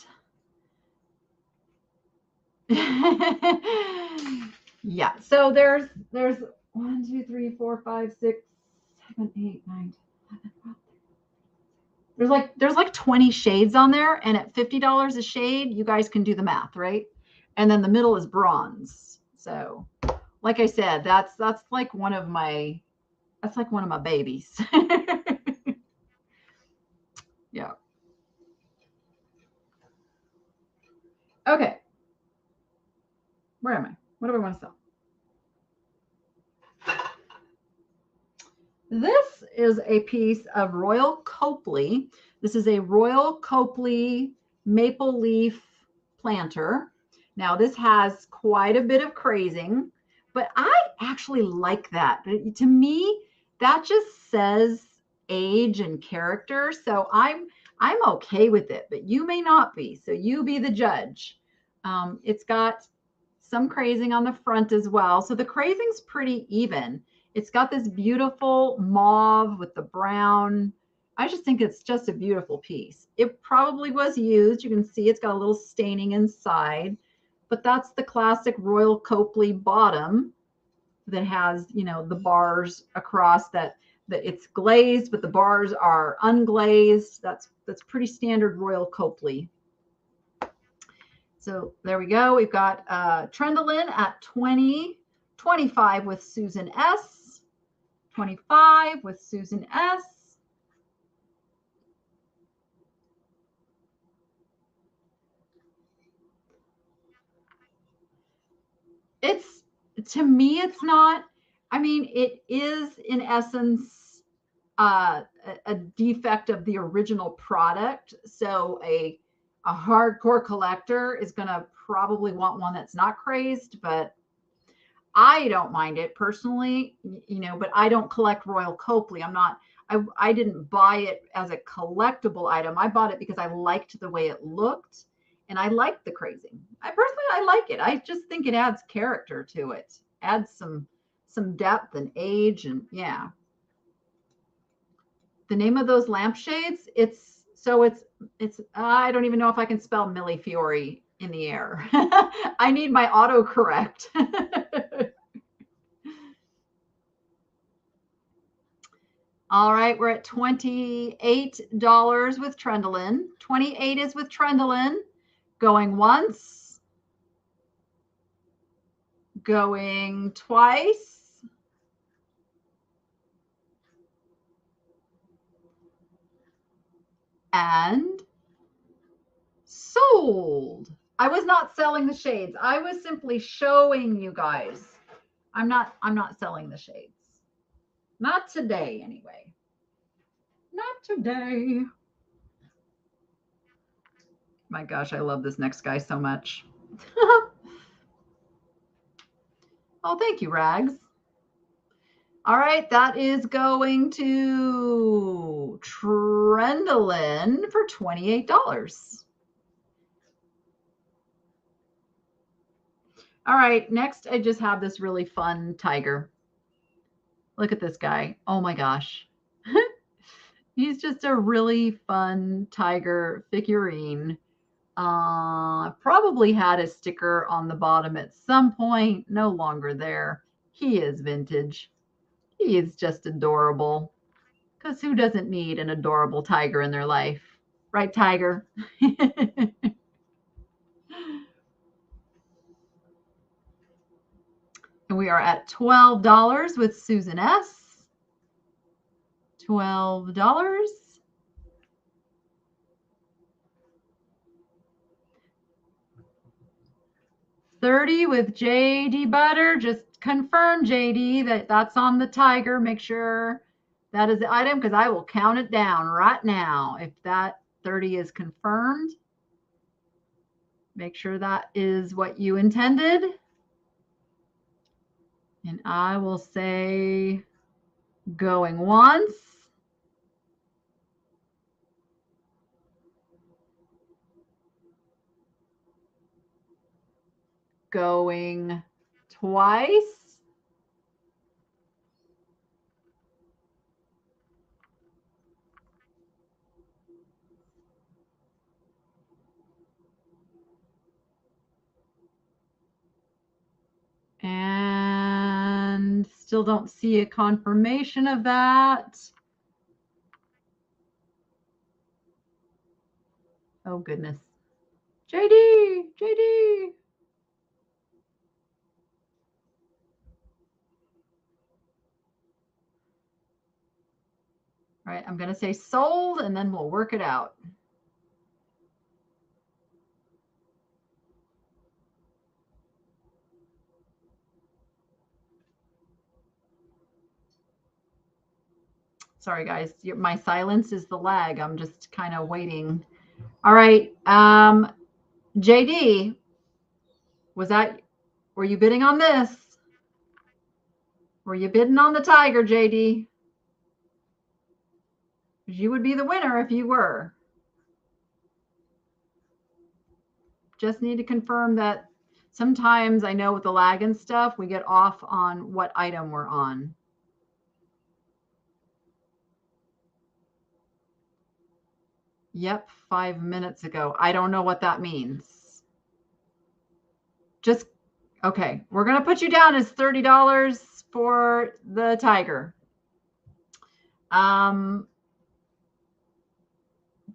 Speaker 1: Yeah. So there's 1, 2, 3, 4, 5, 6, 7, 8, 9, 11. There's like 20 shades on there, and at $50 a shade, you guys can do the math, right? And then the middle is bronze. So, like I said, that's like one of my babies. Yeah. Okay. Where am I? What do I want to sell? This is a piece of Royal Copley. This is a Royal Copley maple leaf planter. Now this has quite a bit of crazing, but I actually like that. To me, that just says age and character. So I'm okay with it, but you may not be. So you be the judge. It's got some crazing on the front as well. So the crazing's pretty even. It's got this beautiful mauve with the brown. I just think it's just a beautiful piece. It probably was used. You can see it's got a little staining inside, but that's the classic Royal Copley bottom that has, you know, the bars across that it's glazed, but the bars are unglazed. That's pretty standard Royal Copley. So there we go. We've got Trendolin at 20, 25 with Susan S, 25 with Susan S. It's, to me, it's not, I mean, it is in essence a defect of the original product. So a hardcore collector is going to probably want one that's not crazed, but I don't mind it personally, you know, but I don't collect Royal Copley. I didn't buy it as a collectible item. I bought it because I liked the way it looked and I liked the crazing. I like it. I just think it adds character to it, adds some depth and age, and yeah. The name of those lampshades, it's I don't even know if I can spell Millefiori in the air. I need my autocorrect. All right, we're at $28 with Trendolin. 28 is with Trendolin. Going once. Going twice. And sold. I was not selling the shades. I was simply showing you guys. I'm not selling the shades. Not today, anyway. Not today. My gosh, I love this next guy so much. Oh, thank you, Rags. All right, that is going to Trendolin for $28. All right, next I just have this really fun tiger. Look at this guy. Oh my gosh. He's just a really fun tiger figurine. Probably had a sticker on the bottom at some point, no longer there. He is vintage. He is just adorable. Because who doesn't need an adorable tiger in their life? Right, Tiger? And we are at $12 with Susan S. $12. $30 with JD Butter. Just confirm, JD, that that's on the tiger. Make sure that is the item, because I will count it down right now. If that 30 is confirmed, make sure that is what you intended. And I will say going once. Going twice. And still don't see a confirmation of that. Oh, goodness. JD, JD. All right, I'm going to say sold, and then we'll work it out. Sorry, guys. My silence is the lag. I'm just kind of waiting. All right. JD, were you bidding on this? Were you bidding on the tiger, JD? You would be the winner if you were. Just need to confirm that sometimes I know with the lag and stuff, we get off on what item we're on. Yep, 5 minutes ago. I don't know what that means. Just, okay, we're going to put you down as $30 for the tiger.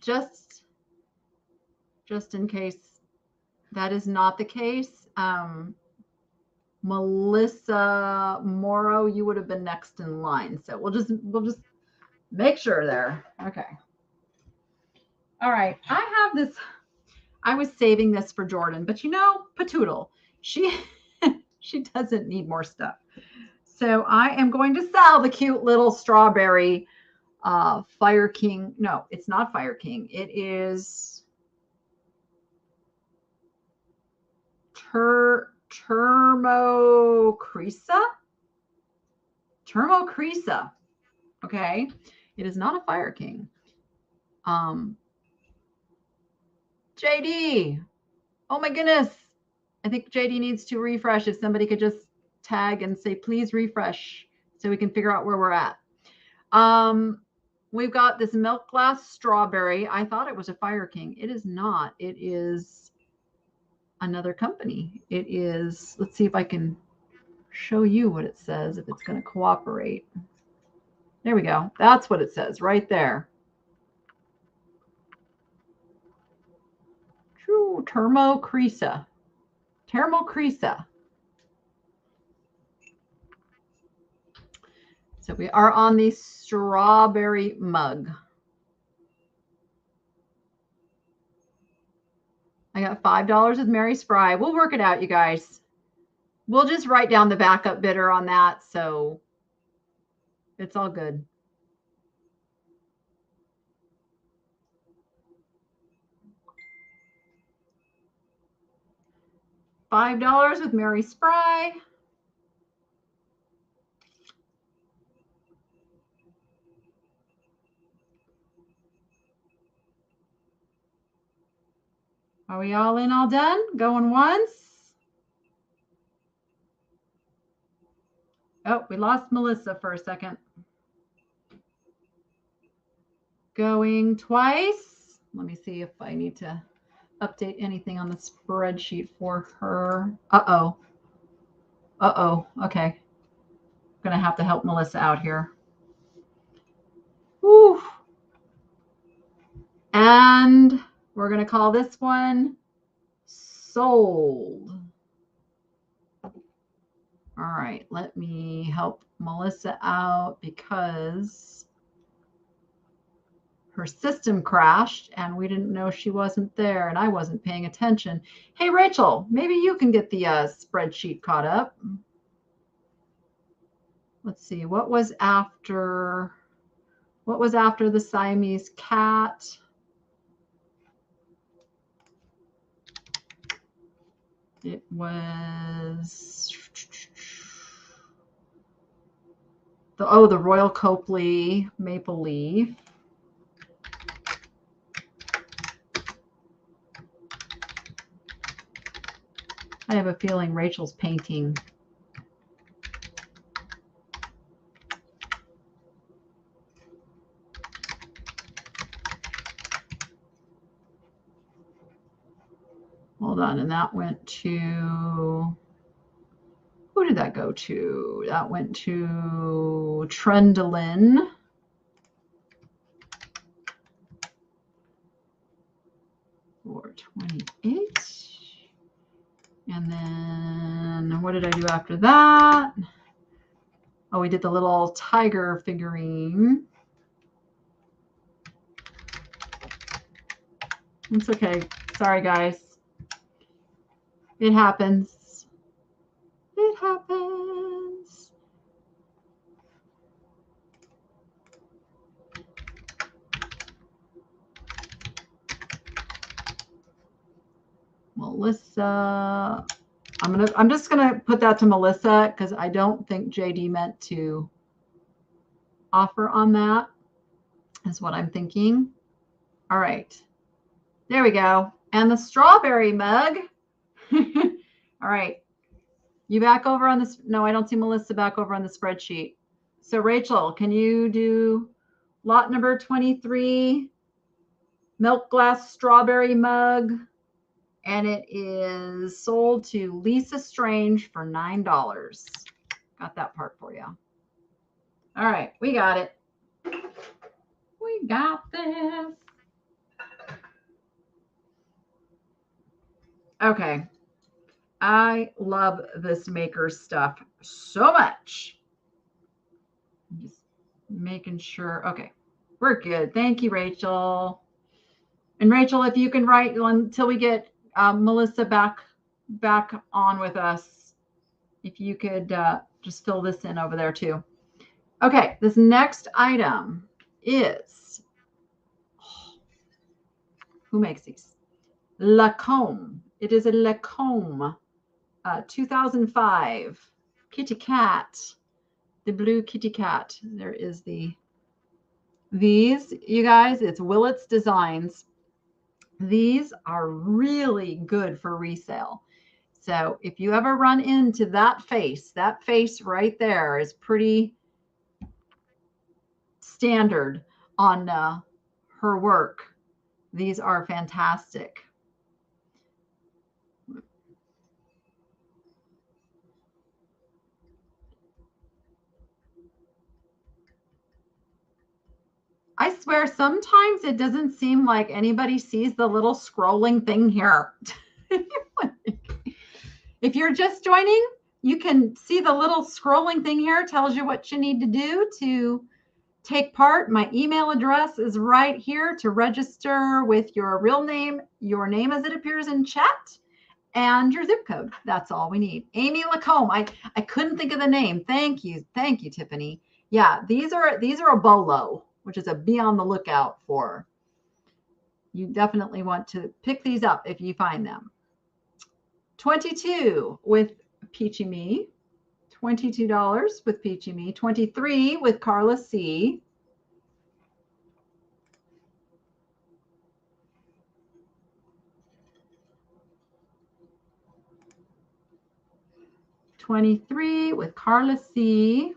Speaker 1: Just in case that is not the case, Melissa Morrow, you would have been next in line. So we'll just make sure there. Okay. All right. I have this. I was saving this for Jordan, but you know, Patoodle, she doesn't need more stuff. So I am going to sell the cute little strawberry Fire King. No, it's not Fire King. It is Termocrisa. Termocrisa. Okay. It is not a Fire King. JD. Oh my goodness. I think JD needs to refresh. If somebody could just tag and say, please refresh so we can figure out where we're at. We've got this milk glass strawberry. I thought it was a Fire King. It is not. It is another company. It is, let's see if I can show you what it says, if it's going to cooperate. There we go. That's what it says right there. True. Termocrisa. Termocrisa. So we are on the strawberry mug. I got $5 with Mary Spry. We'll work it out, you guys. We'll just write down the backup bidder on that, so it's all good. $5 with Mary Spry. Are we all in, all done? Going once? Oh, we lost Melissa for a second. Going twice. Let me see if I need to update anything on the spreadsheet for her. Uh-oh. Uh-oh. Okay. I'm going to have to help Melissa out here. Whew. And we're going to call this one sold. All right, let me help Melissa out because her system crashed and we didn't know she wasn't there and I wasn't paying attention. Hey, Rachel, maybe you can get the spreadsheet caught up. Let's see, what was after the Siamese cat? It was the Royal Copley Maple Leaf. I have a feeling Rachel's painting. Hold on, and that went to, who did that go to? That went to Trendolin. For 28. And then what did I do after that? Oh, we did the little tiger figurine. It's okay. Sorry, guys. It happens. It happens. Melissa. I'm just gonna put that to Melissa because I don't think JD meant to offer on that, is what I'm thinking. All right. There we go. And the strawberry mug. All right. You back over on this? No, I don't see Melissa back over on the spreadsheet. So Rachel, can you do lot number 23, milk glass strawberry mug? And it is sold to Lisa Strange for $9. Got that part for you. All right, we got it. We got this. Okay. I love this maker stuff so much. I'm just making sure. Okay, we're good. Thank you, Rachel. And Rachel, if you can write until we get Melissa back on with us, if you could just fill this in over there too. Okay, this next item is, who makes these? Lacombe. It is a Lacombe 2005 kitty cat, the blue kitty cat. There is these, you guys, it's Willits Designs. These are really good for resale. So if you ever run into that face right there is pretty standard on her work. These are fantastic. I swear sometimes it doesn't seem like anybody sees the little scrolling thing here. If you're just joining, you can see the little scrolling thing here. It tells you what you need to do to take part. My email address is right here to register with your real name, your name as it appears in chat, and your zip code. That's all we need. Amy Lacombe. I couldn't think of the name. Thank you, Tiffany. Yeah, these are a bolo, which is a be on the lookout for. You definitely want to pick these up if you find them. 22 with Peachy Me. $22 with Peachy Me. 23 with Carla C. $23 with Carla C.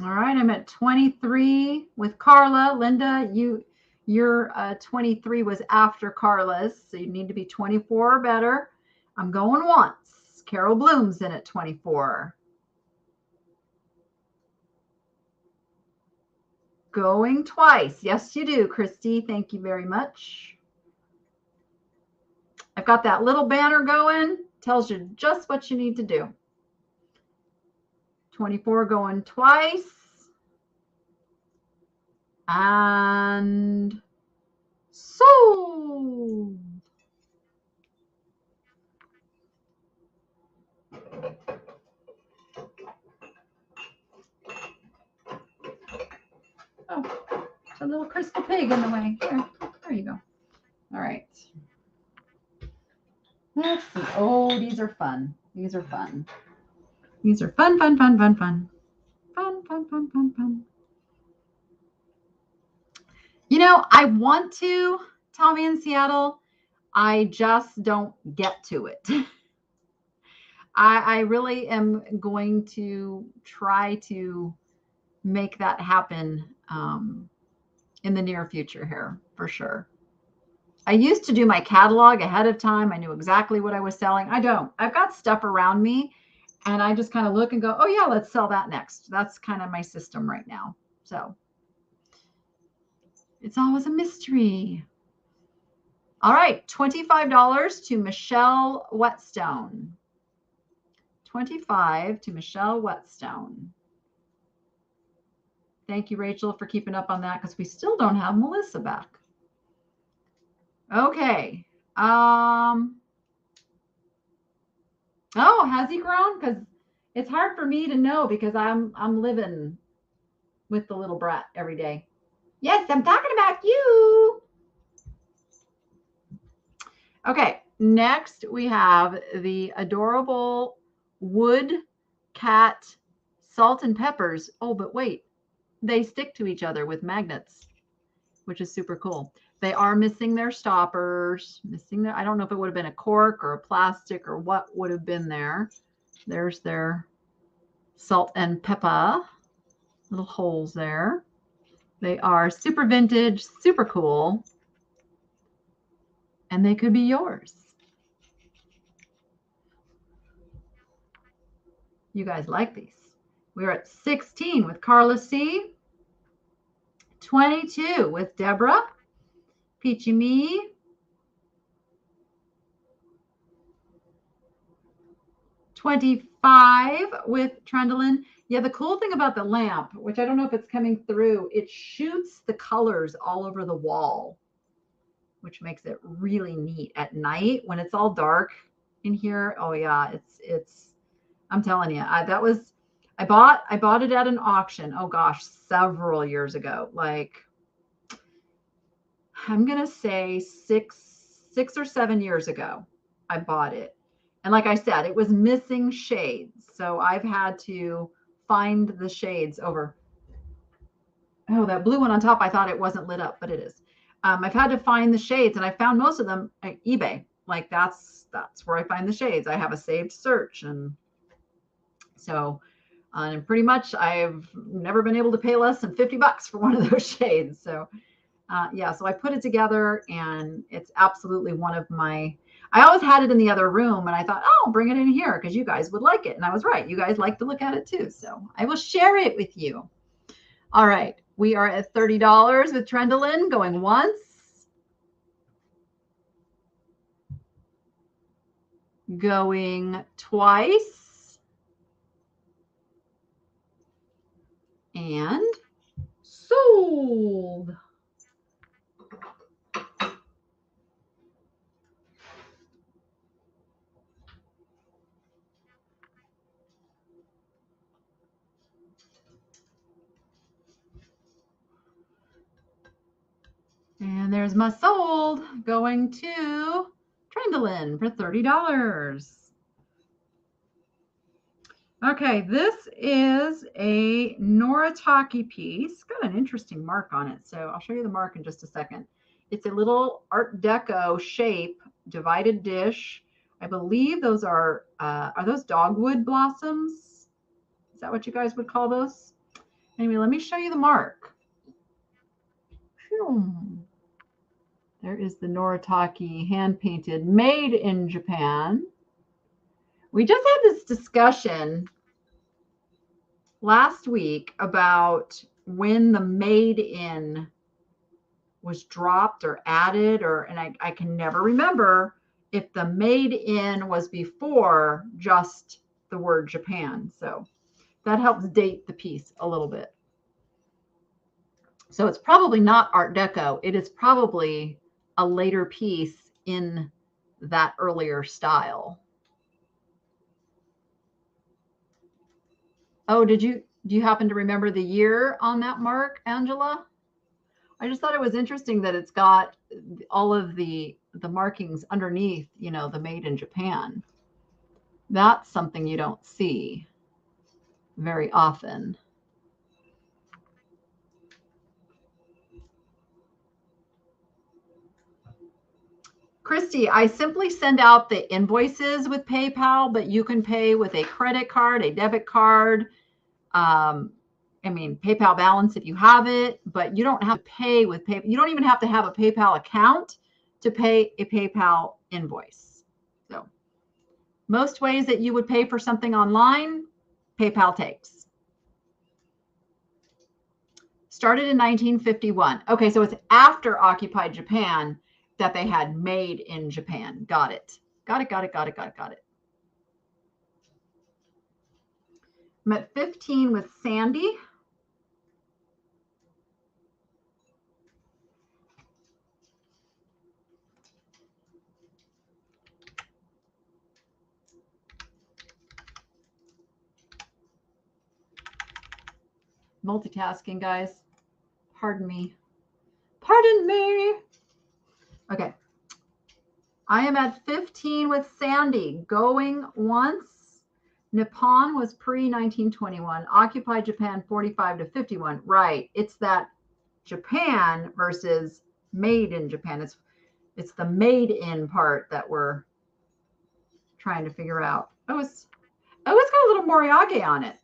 Speaker 1: All right, I'm at 23 with Carla. Linda, your 23 was after Carla's, so you need to be 24 or better. I'm going once. Carol Bloom's in at 24. Going twice. Yes, you do, Christy. Thank you very much. I've got that little banner going. Tells you just what you need to do. 24 going twice. And sold. Oh, it's a little crystal pig in the way. There you go. All right. Let's see. Oh, these are fun. These are fun. These are fun, fun, fun, fun, fun. Fun, fun, fun, fun, fun. You know, I want to, Tommy in Seattle. I just don't get to it. I really am going to try to make that happen in the near future here, for sure. I used to do my catalog ahead of time. I knew exactly what I was selling. I don't. I've got stuff around me, and I just kind of look and go, oh, yeah, let's sell that next. That's kind of my system right now. So it's always a mystery. All right, $25 to Michelle Whetstone. 25 to Michelle Whetstone. Thank you, Rachel, for keeping up on that because we still don't have Melissa back. Okay. Oh, has he grown? Because it's hard for me to know because I'm living with the little brat every day. Yes, I'm talking about you. Okay, next we have the adorable wood cat salt and peppers. Oh, but wait, they stick to each other with magnets, which is super cool. They are missing their stoppers, I don't know if it would have been a cork or a plastic or what would have been there. There's their salt and pepper, little holes there. They are super vintage, super cool, and they could be yours. You guys like these. We're at 16 with Carla C, 22 with Deborah, Peachy Me, 25 with Trendolin. Yeah, the cool thing about the lamp, which I don't know if it's coming through, it shoots the colors all over the wall, which makes it really neat at night when it's all dark in here. Oh yeah, it's I'm telling you, I bought it at an auction. Oh gosh, several years ago. Like I'm gonna say six or 7 years ago, I bought it. And like I said, it was missing shades. So I've had to find the shades over. Oh, that blue one on top, I thought it wasn't lit up, but it is. I've had to find the shades, and I found most of them at eBay. Like that's where I find the shades. I have a saved search, and so and pretty much I've never been able to pay less than $50 for one of those shades. So yeah, so I put it together, and it's absolutely one of my. I always had it in the other room, and I thought, oh, I'll bring it in here because you guys would like it. And I was right. You guys like to look at it too. So I will share it with you. All right. We are at $30 with Trendolin, going once, going twice, and sold. And there's my sold going to Trendolin for $30. Okay, this is a Noritake piece. Got an interesting mark on it, so I'll show you the mark in just a second. It's a little Art Deco shape, divided dish. I believe those are those dogwood blossoms? Is that what you guys would call those? Anyway, let me show you the mark. There is the Noritake hand-painted, made in Japan. We just had this discussion last week about when the made in was dropped or added, and I can never remember if the made in was before just the word Japan. So that helps date the piece a little bit. So it's probably not Art Deco. It is probably a later piece in that earlier style. Oh, do you happen to remember the year on that mark, Angela? I just thought it was interesting that it's got all of the markings underneath, you know, the made in Japan. That's something you don't see very often. Christy, I simply send out the invoices with PayPal, but you can pay with a credit card, a debit card. I mean, PayPal balance if you have it, but you don't have to pay with PayPal. You don't even have to have a PayPal account to pay a PayPal invoice. So most ways that you would pay for something online, PayPal takes. Started in 1951. Okay, so it's after occupied Japan that they had made in Japan. Got it. Got it. I'm at 15 with Sandy. Multitasking, guys. Pardon me. Pardon me. Okay. I am at 15 with Sandy. Going once. Nippon was pre-1921. Occupied Japan 45 to 51. Right. It's that Japan versus made in Japan. It's the made in part that we're trying to figure out. It's got a little moriage on it.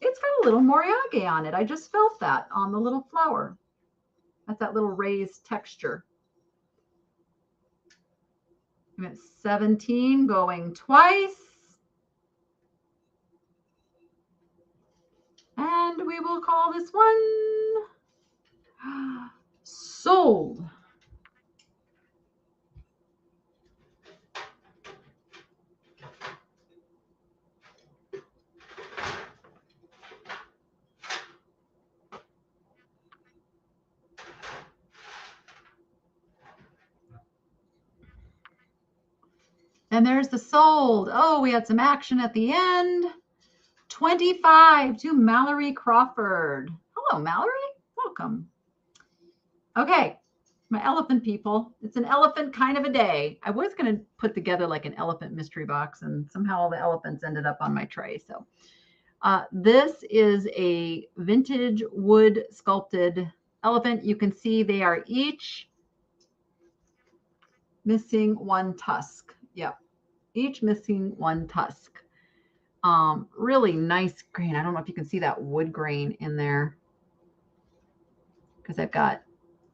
Speaker 1: It's got a little moriage on it. I just felt that on the little flower. That's that little raised texture. I'm at 17, going twice. And we will call this one sold. And there's the sold. Oh, we had some action at the end. 25 to Mallory Crawford. Hello, Mallory. Welcome. Okay, my elephant people. It's an elephant kind of a day. I was going to put together like an elephant mystery box, and somehow all the elephants ended up on my tray. So this is a vintage wood sculpted elephant. You can see they are each missing one tusk. Yep, each missing one tusk. Really nice grain. I don't know if you can see that wood grain in there because I've got,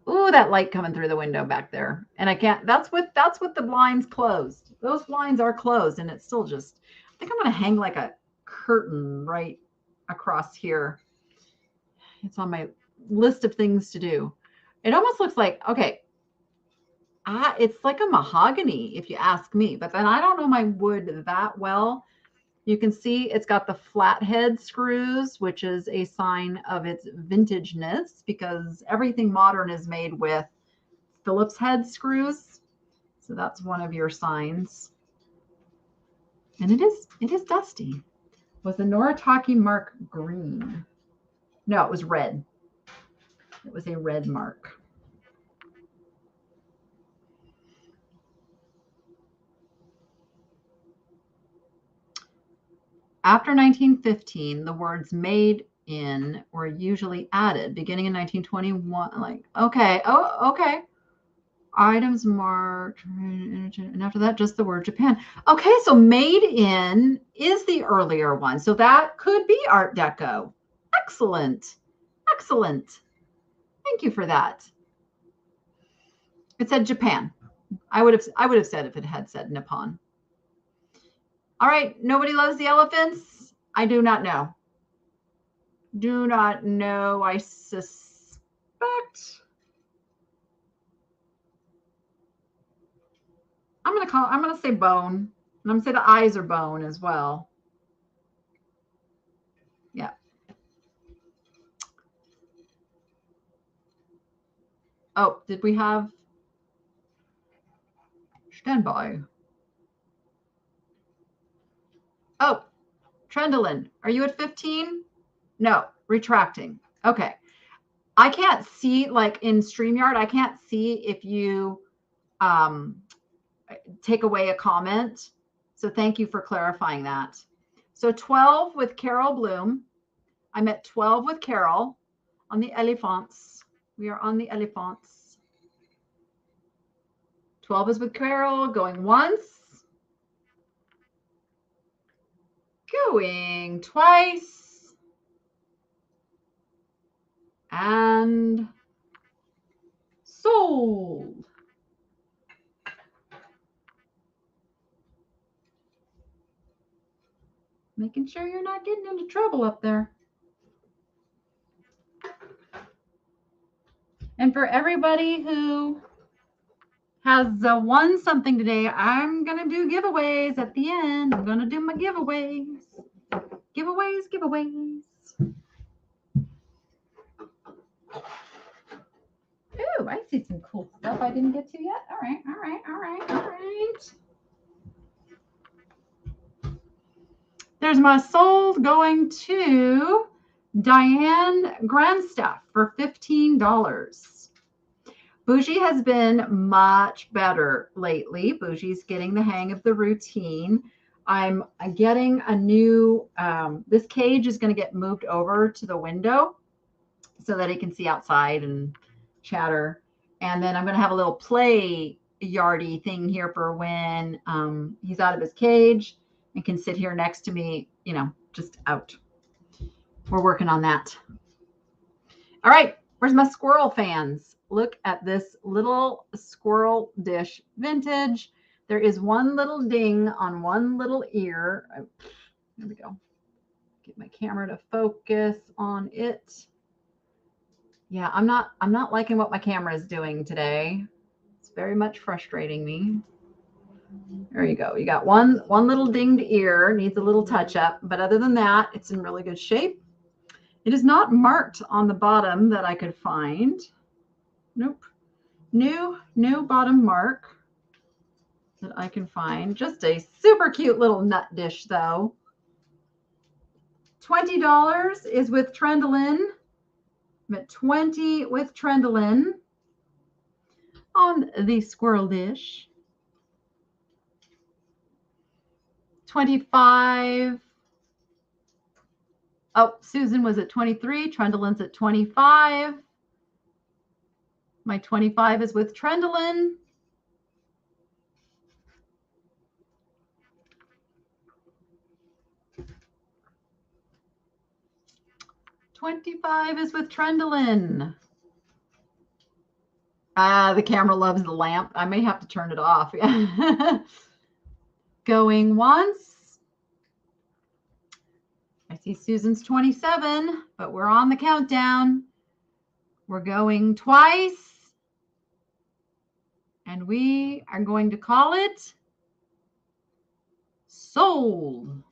Speaker 1: ooh, that light coming through the window back there. And I can't, that's what the blinds closed. Those blinds are closed and it's still just, I think I'm going to hang like a curtain right across here. It's on my list of things to do. It almost looks like, okay, it's like a mahogany if you ask me, but then I don't know my wood that well. You can see it's got the flathead screws, which is a sign of its vintageness because everything modern is made with Phillips head screws. So that's one of your signs. And it is dusty. Was the Noritake mark green? No, it was red. It was a red mark. After 1915, the words made in were usually added. Beginning in 1921, like, okay, oh, okay. Items marked, and after that, just the word Japan. Okay, so made in is the earlier one. So that could be Art Deco. Excellent. Excellent. Thank you for that. It said Japan. I would have said if it had said Nippon. All right, nobody loves the elephants? I do not know. Do not know, I suspect. I'm gonna say bone. And I'm gonna say the eyes are bone as well. Yeah. Oh, did we have standby? Oh, Trendolin, are you at 15? No, retracting. Okay. I can't see, like in StreamYard, I can't see if you take away a comment. So thank you for clarifying that. So 12 with Carol Bloom. I'm at 12 with Carol on the elephants. We are on the elephants. 12 is with Carol, going once. Going twice. And sold. Making sure you're not getting into trouble up there. And for everybody who has won something today, I'm going to do giveaways at the end. I'm going to do my giveaways. Giveaways. Ooh, I see some cool stuff I didn't get to yet. All right. There's my sold going to Diane Grandstaff for $15. Bougie has been much better lately. Bougie's getting the hang of the routine. I'm getting a new, this cage is going to get moved over to the window so that he can see outside and chatter. And then I'm going to have a little play yardy thing here for when he's out of his cage and can sit here next to me, you know, just out. We're working on that. All right, where's my squirrel fans? Look at this little squirrel dish, vintage. There is one little ding on one little ear. There we go. Get my camera to focus on it. Yeah, I'm not liking what my camera is doing today. It's very much frustrating me. There you go. You got one little dinged ear, needs a little touch up, but other than that, it's in really good shape. It is not marked on the bottom that I could find. Nope. No bottom mark that I can find. Just a super cute little nut dish though. $20 is with Trendolin. I'm at 20 with Trendolin on the squirrel dish. 25. Oh, Susan was at 23. Trendolin's at 25. My 25 is with Trendolin. $25 is with Trendolin. The camera loves the lamp. I may have to turn it off. Going once. I see Susan's 27, but we're on the countdown. We're going twice. And we are going to call it sold.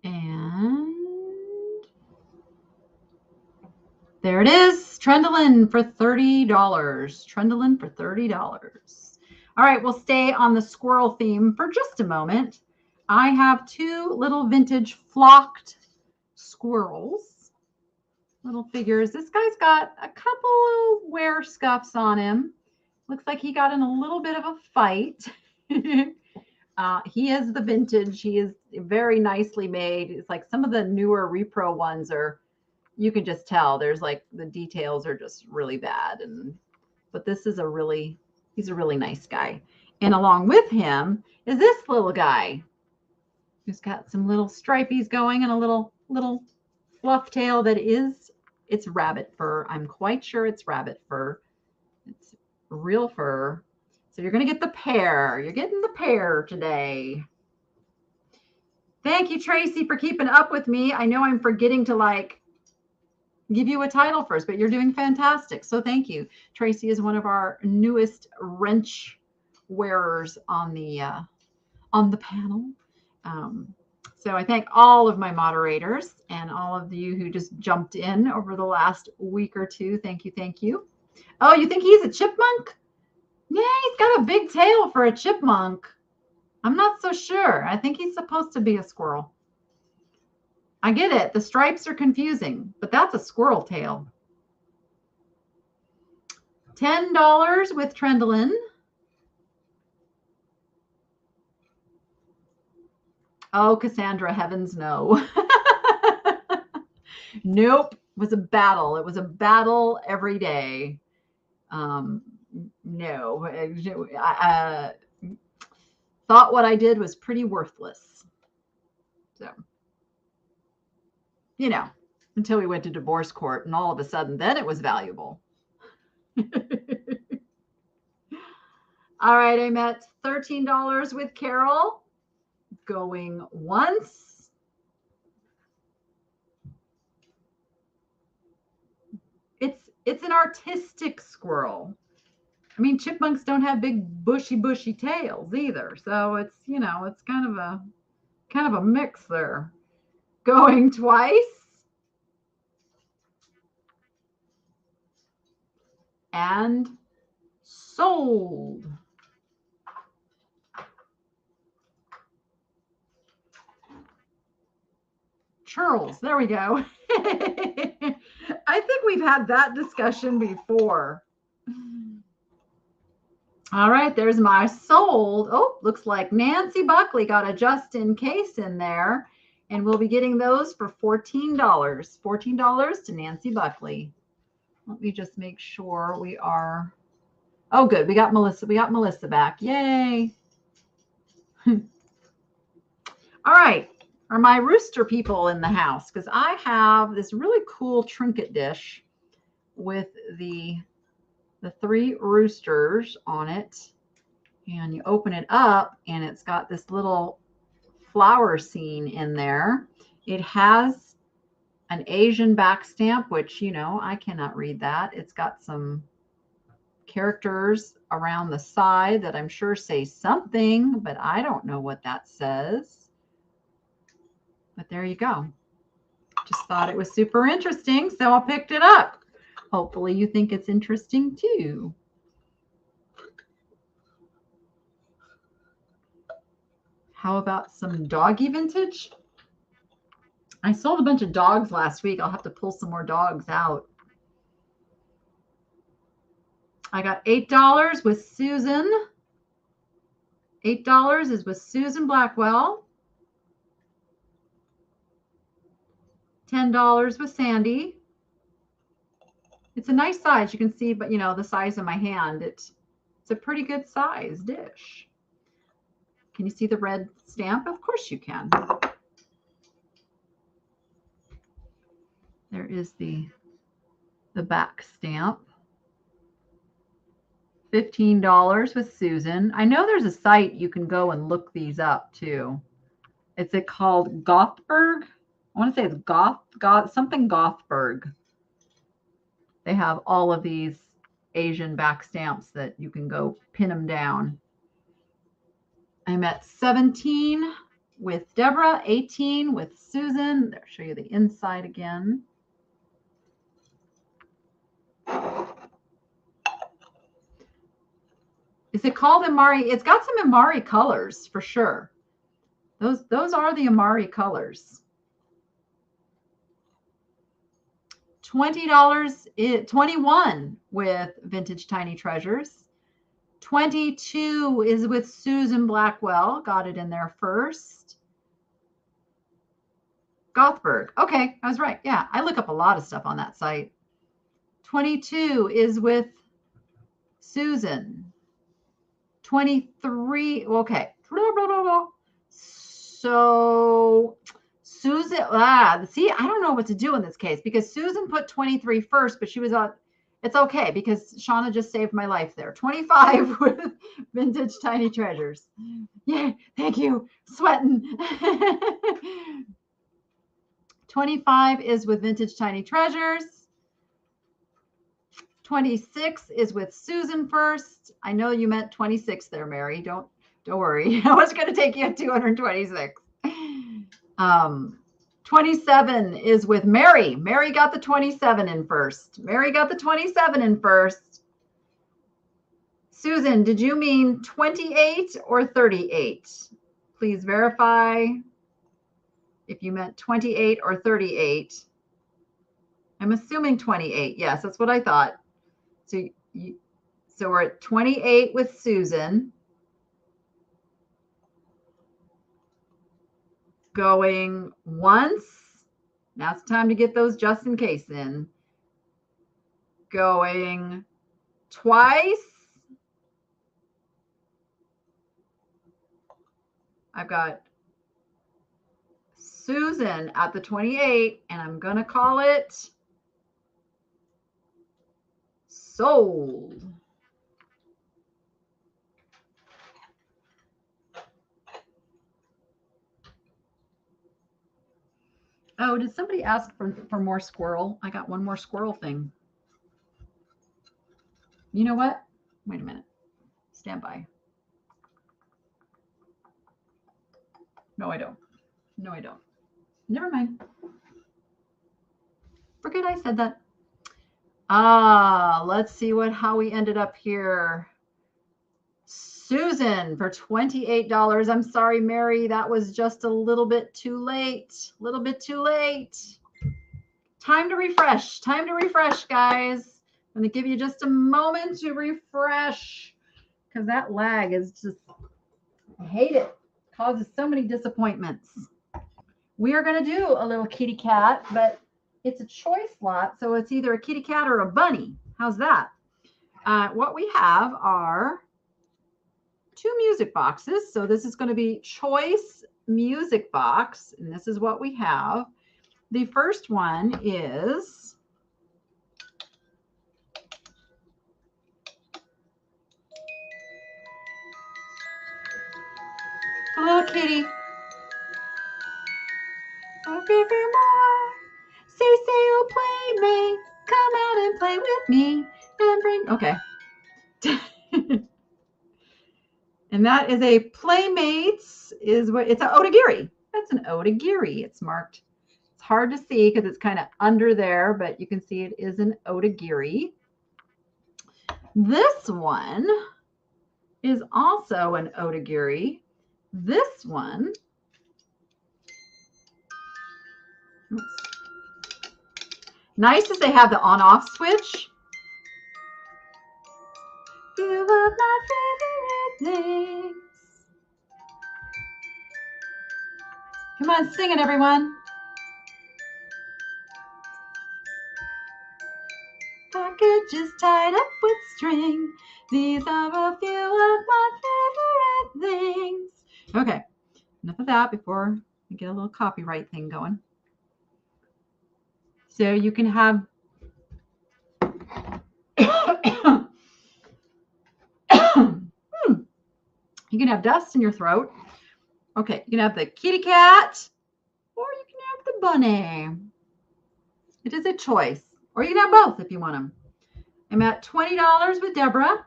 Speaker 1: And there it is. Trendolin for $30. Trendolin for $30. All right, we'll stay on the squirrel theme for just a moment. I have two little vintage flocked squirrels, little figures. This guy's got a couple of wear scuffs on him. Looks like he got in a little bit of a fight. He is the vintage. He is very nicely made. It's like some of the newer repro ones are, you can just tell there's like the details are just really bad. But this is he's a really nice guy. And along with him is this little guy who's got some little stripies going and a little fluff tail that it's rabbit fur. I'm quite sure it's rabbit fur. It's real fur. So you're going to get the pair. You're getting the pair today. Thank you, Tracy, for keeping up with me. I know I'm forgetting to give you a title first, but you're doing fantastic. So thank you. Tracy is one of our newest wrench wearers on the panel. So I thank all of my moderators and all of you who just jumped in over the last week or two. Thank you. Thank you. Oh, you think he's a chipmunk? Yeah, he's got a big tail for a chipmunk. I'm not so sure. I think he's supposed to be a squirrel. I get it. The stripes are confusing, but that's a squirrel tail. $10 with Trendolin. Oh, Cassandra, heavens no. Nope. It was a battle. It was a battle every day. No. I thought what I did was pretty worthless. So, until we went to divorce court and all of a sudden then it was valuable. All right, I'm at $13 with Carol. Going once. It's an artistic squirrel. I mean, chipmunks don't have big bushy tails either. So it's, it's kind of a mix there. Going twice. And sold. Churls. There we go. I think we've had that discussion before. All right, there's my sold. Oh, looks like Nancy Buckley got a just in case in there. And we'll be getting those for $14. $14 to Nancy Buckley. Let me just make sure we are. Oh, good. We got Melissa. We got Melissa back. Yay. All right. Are my rooster people in the house? Because I have this really cool trinket dish with the 3 roosters on it. And you open it up and it's got this little flower scene in there. It has an Asian back stamp, which, you know, I cannot read that. It's got some characters around the side that I'm sure say something, but I don't know what that says. But there you go. Just thought it was super interesting, so I picked it up. Hopefully you think it's interesting too. How about some doggy vintage? I sold a bunch of dogs last week. I'll have to pull some more dogs out. I got $8 with Susan. $8 is with Susan Blackwell. $10 with Sandy. It's a nice size. You can see, but you know, the size of my hand. It's a pretty good size dish. Can you see the red stamp? Of course you can. There is the back stamp. $15 with Susan. I know there's a site you can go and look these up too. Is it called Gothberg? I want to say it's something Gothberg. They have all of these Asian back stamps that you can go pin them down. I'm at 17 with Deborah, 18 with Susan. I'll show you the inside again. Is it called Amari? It's got some Amari colors for sure. Those are the Amari colors. $20, 21 with Vintage Tiny Treasures. 22 is with Susan Blackwell. Got it in there first. Gothberg. Okay, I was right. Yeah, I look up a lot of stuff on that site. 22 is with Susan. 23. Okay. So Susan, see, I don't know what to do in this case because Susan put 23 first, but she was on. It's okay because Shauna just saved my life there. 25 with Vintage Tiny Treasures. Yeah, thank you. Sweating. 25 is with Vintage Tiny Treasures. 26 is with Susan first. I know you meant 26 there, Mary. Don't worry. I was going to take you at 226. 27 is with Mary. Mary got the 27 in first. Mary got the 27 in first. Susan, did you mean 28 or 38? Please verify if you meant 28 or 38. I'm assuming 28. Yes, that's what I thought. So we're at 28 with Susan. Going once. Now it's time to get those just in case in. Going twice. I've got Susan at the 28, and I'm going to call it sold. Oh, did somebody ask for more squirrel? I got one more squirrel thing. You know what? Wait a minute. Stand by. No, I don't. No, I don't. Never mind. Forget I said that. Let's see how we ended up here. Susan for $28. I'm sorry, Mary. That was just a little bit too late. A little bit too late. Time to refresh. Time to refresh, guys. I'm going to give you just a moment to refresh because that lag is just, I hate it. It causes so many disappointments. We are going to do a little kitty cat, but it's a choice lot. So it's either a kitty cat or a bunny. How's that? What we have are 2 music boxes. So this is going to be choice music box. And this is what we have. The first one is a little kitty. A river more. Say, oh, playmate, come out and play with me and bring. Okay. And that is a Playmates, is what it's an Otagiri. That's an Otagiri. It's marked. It's hard to see because it's kind of under there, but you can see it is an Otagiri. This one is also an Otagiri. This one, nice is they have the on-off switch. You love my favorite things. Come on, sing it, everyone. Packages tied up with string. These are a few of my favorite things. Okay, enough of that before we get a little copyright thing going. So you can have you can have dust in your throat. Okay, you can have the kitty cat or you can have the bunny. It is a choice. Or you can have both if you want them. I'm at $20 with Deborah.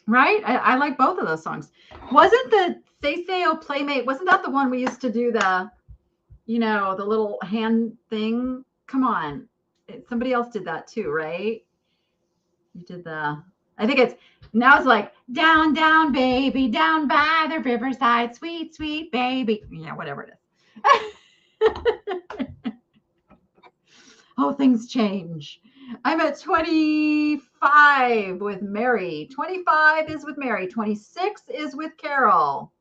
Speaker 1: Right? I like both of those songs. Wasn't the Say Oh Playmate, wasn't that the one we used to do the, you know, the little hand thing? Come on. Somebody else did that too, right? You did the, I think it's, now it's like, down, down, baby, down by the riverside, sweet, sweet baby. Yeah, whatever it is. Oh, things change. I'm at 25 with Mary. 25 is with Mary. 26 is with Carol.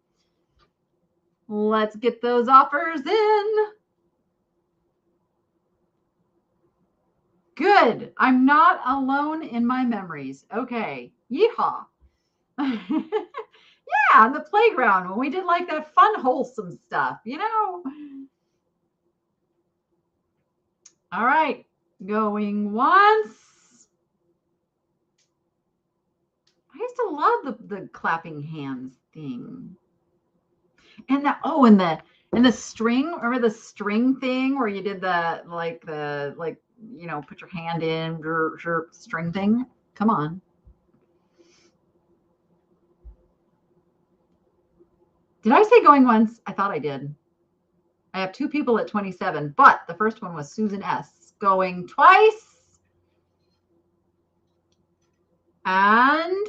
Speaker 1: Let's get those offers in. Good. I'm not alone in my memories. Okay. Yeehaw. Yeah, on the playground when we did like that fun, wholesome stuff, you know. All right. Going once. I used to love the clapping hands thing. And that, oh, and the string, remember the string thing where you did the you know, put your hand in your string thing? Come on. Did I say going once? I thought I did. I have 2 people at 27, but the first one was Susan S. Going twice. And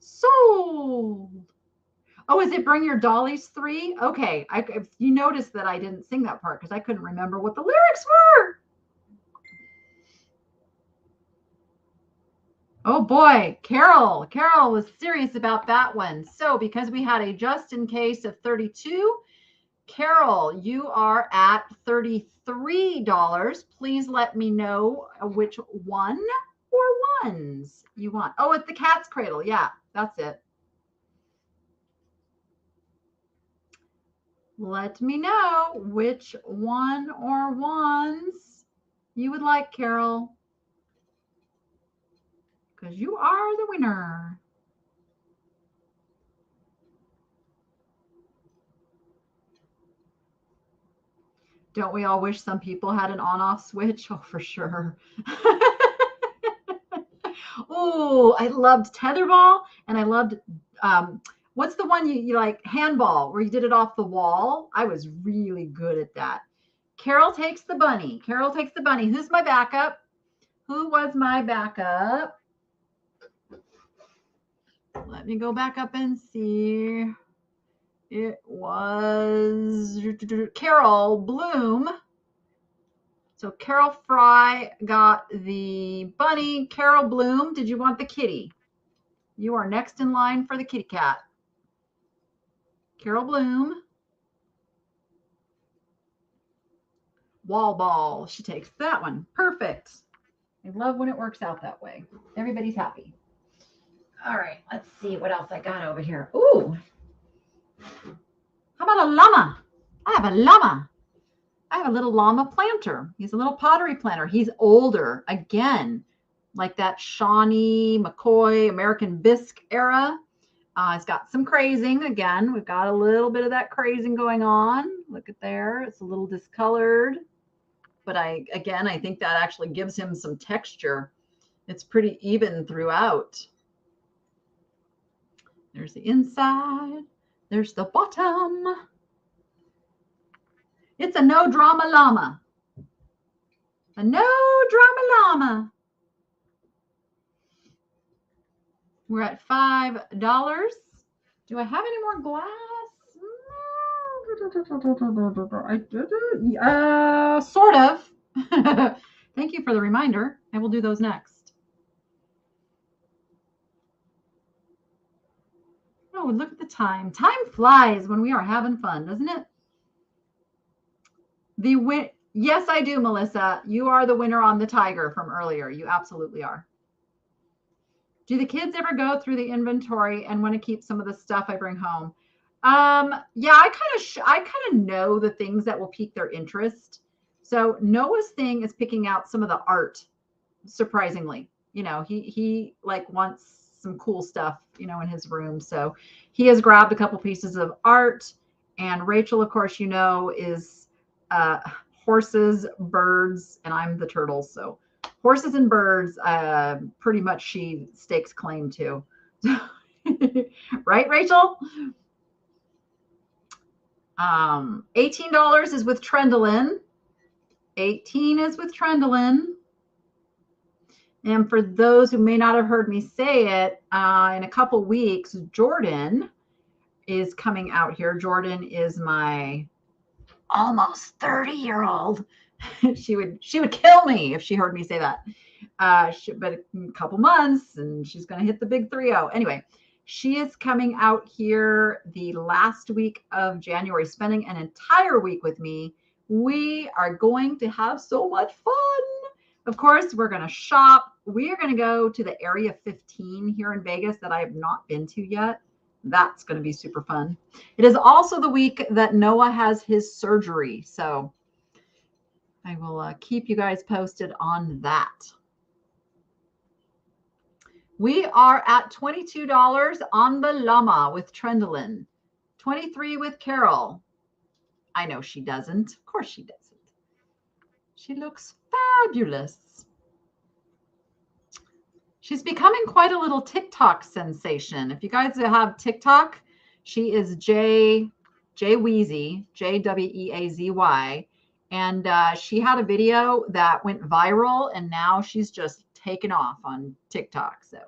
Speaker 1: sold. Oh, is it Bring Your Dollies 3? Okay. You noticed that I didn't sing that part because I couldn't remember what the lyrics were. Oh boy, Carol was serious about that one. So because we had a just in case of 32, Carol, you are at $33. Please let me know which one or ones you want. Oh, it's the cat's cradle. Yeah, that's it. Let me know which one or ones you would like, Carol, because you are the winner. Don't we all wish some people had an on-off switch? Oh, for sure. Oh, I loved tetherball and I loved What's the one you like, handball, where you did it off the wall? I was really good at that. Carol takes the bunny. Carol takes the bunny. Who's my backup? Who was my backup? Let me go back up and see. It was Carol Bloom. So Carol Fry got the bunny. Carol Bloom, did you want the kitty? You are next in line for the kitty cat. Carol Bloom. Wall ball. She takes that one. Perfect. I love when it works out that way. Everybody's happy. All right, let's see what else I got over here. Ooh. How about a llama? I have a llama. I have a little llama planter. He's a little pottery planter. He's older. Again, like that Shawnee, McCoy, American Bisque era. It's got some crazing. Again, we've got a little bit of that crazing going on. Look at there. It's a little discolored. But I think that actually gives him some texture. It's pretty even throughout. There's the inside. There's the bottom. It's a no drama llama. A no drama llama. We're at $5. Do I have any more glass? Sort of. Thank you for the reminder. I will do those next. Oh, look at the time. Time flies when we are having fun, doesn't it? Yes, I do, Melissa. You are the winner on the tiger from earlier. You absolutely are. Do the kids ever go through the inventory and want to keep some of the stuff I bring home? Yeah, I kind of know the things that will pique their interest. So Noah's thing is picking out some of the art, surprisingly. You know, he like wants some cool stuff, you know, in his room. So he has grabbed a couple pieces of art. And Rachel, of course, you know, is horses, birds, and I'm the turtles. So horses and birds, pretty much she stakes claim to. Right, Rachel? $18 is with Trendolin. 18 is with Trendolin. And for those who may not have heard me say it, in a couple weeks, Jordan is coming out here. Jordan is my almost 30-year-old. she would kill me if she heard me say that. But a couple months and she's going to hit the big 3-0. Anyway, she is coming out here the last week of January, spending an entire week with me. We are going to have so much fun. Of course, we're going to shop. We are going to go to the Area 15 here in Vegas that I have not been to yet. That's going to be super fun. It is also the week that Noah has his surgery. So I will keep you guys posted on that. We are at $22 on the llama with Trendolin. $23 with Carol. I know she doesn't. Of course she doesn't. She looks fabulous. She's becoming quite a little TikTok sensation. If you guys have TikTok, she is Jay Weezy, Jweazy. And she had a video that went viral, and now she's just taken off on TikTok. So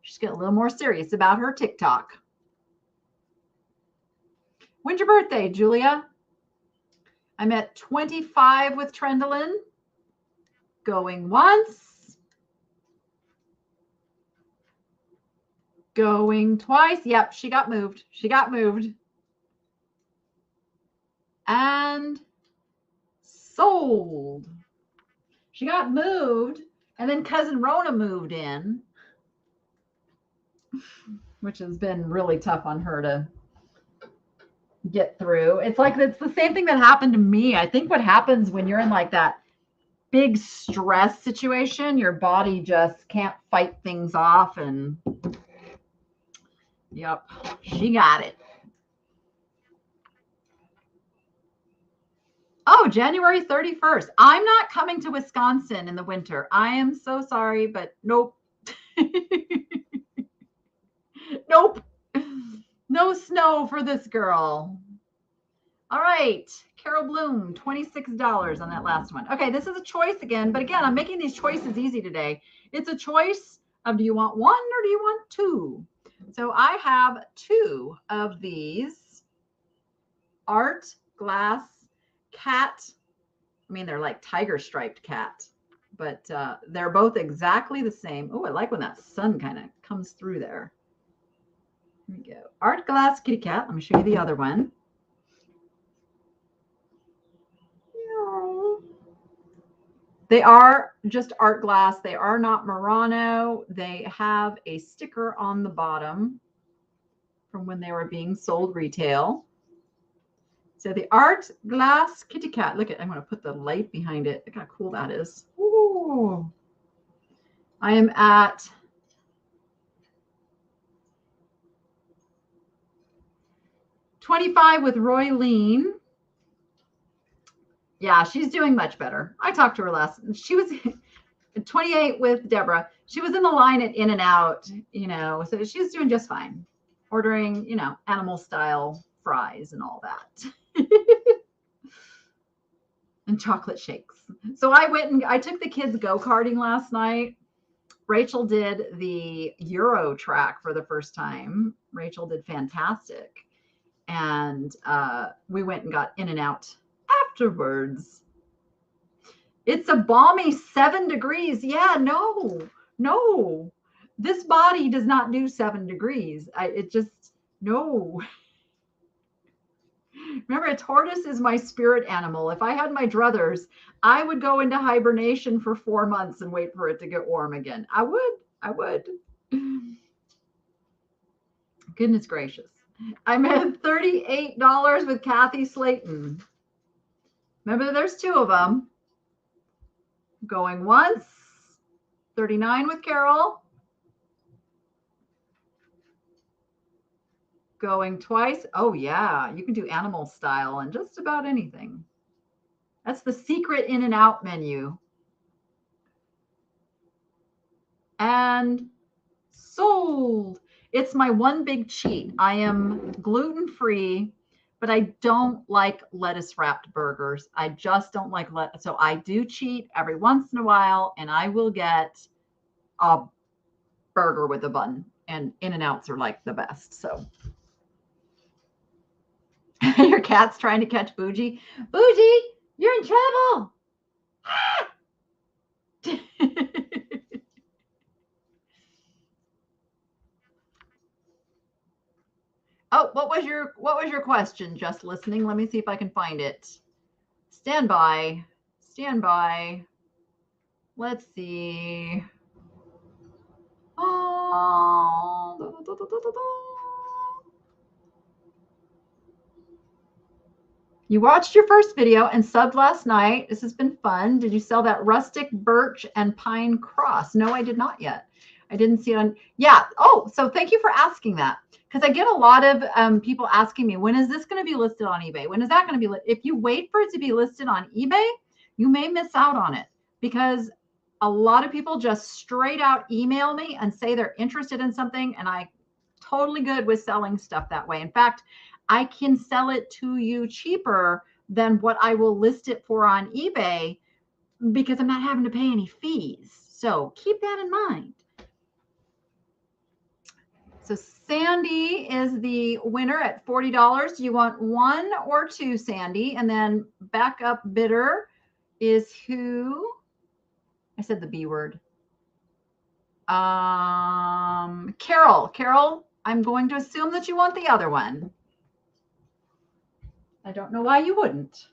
Speaker 1: she's getting a little more serious about her TikTok. When's your birthday, Julia? I'm at 25 with Trendolin. Going once. Going twice. Yep, she got moved. She got moved. And sold. She got moved, and then cousin Rona moved in, which has been really tough on her to get through. It's the same thing that happened to me. I think what happens when you're in like that big stress situation, your body just can't fight things off, and yep, she got it. Oh, January 31st. I'm not coming to Wisconsin in the winter. I am so sorry, but nope. Nope. No snow for this girl. All right. Carol Bloom, $26 on that last one. Okay, this is a choice again, but again, I'm making these choices easy today. It's a choice of do you want one or do you want two? So I have two of these art glass cat. I mean, they're like tiger striped cat, but they're both exactly the same. Oh, I like when that sun kind of comes through there. Here we go. Art glass kitty cat. Let me show you the other one. They are just art glass. They are not Murano. They have a sticker on the bottom from when they were being sold retail. So the art glass kitty cat. Look at, I'm going to put the light behind it. Look how cool that is. Ooh. I am at $25 with Roy Lean. Yeah, she's doing much better. I talked to her last. She was 28 with Deborah. She was in the line at In-N-Out, so she's doing just fine. Ordering, animal style fries and all that. And chocolate shakes. So I took the kids go-karting last night. Rachel did the Euro track for the first time. Rachel did fantastic. And we went and got In-N-Out afterwards. It's a balmy 7 degrees. Yeah, no. This body does not do 7 degrees. No. Remember, a tortoise is my spirit animal. If I had my druthers, I would go into hibernation for 4 months and wait for it to get warm again. I would. Goodness gracious. I'm at $38 with Kathy Slayton. Remember, there's two of them. Going once, 39 with Carol. Going twice. Oh yeah, you can do animal style and just about anything. That's the secret In-N-Out menu. And sold. It's my one big cheat. I am gluten-free, but I don't like lettuce wrapped burgers. I just don't like lettuce. So I do cheat every once in a while, and I will get a burger with a bun. And In-N-Outs are like the best. So your cat's trying to catch Bougie. Bougie, you're in trouble. Oh, what was your question? Just listening. Let me see if I can find it. Stand by. Let's see. You watched your first video and subbed last night. This has been fun. Did you sell that rustic birch and pine cross? No, I did not yet. I didn't see it on. Yeah. Oh, so thank you for asking that, because I get a lot of people asking me, when is this going to be listed on eBay? When is that going to be listed? If you wait for it to be listed on eBay, you may miss out on it, because a lot of people just straight out email me and say they're interested in something, and I totally good with selling stuff that way. In fact, I can sell it to you cheaper than what I will list it for on eBay, because I'm not having to pay any fees. So keep that in mind. So Sandy is the winner at $40. Do you want one or two, Sandy? And then backup bidder is who? I said the B word. Carol, I'm going to assume that you want the other one. I don't know why you wouldn't.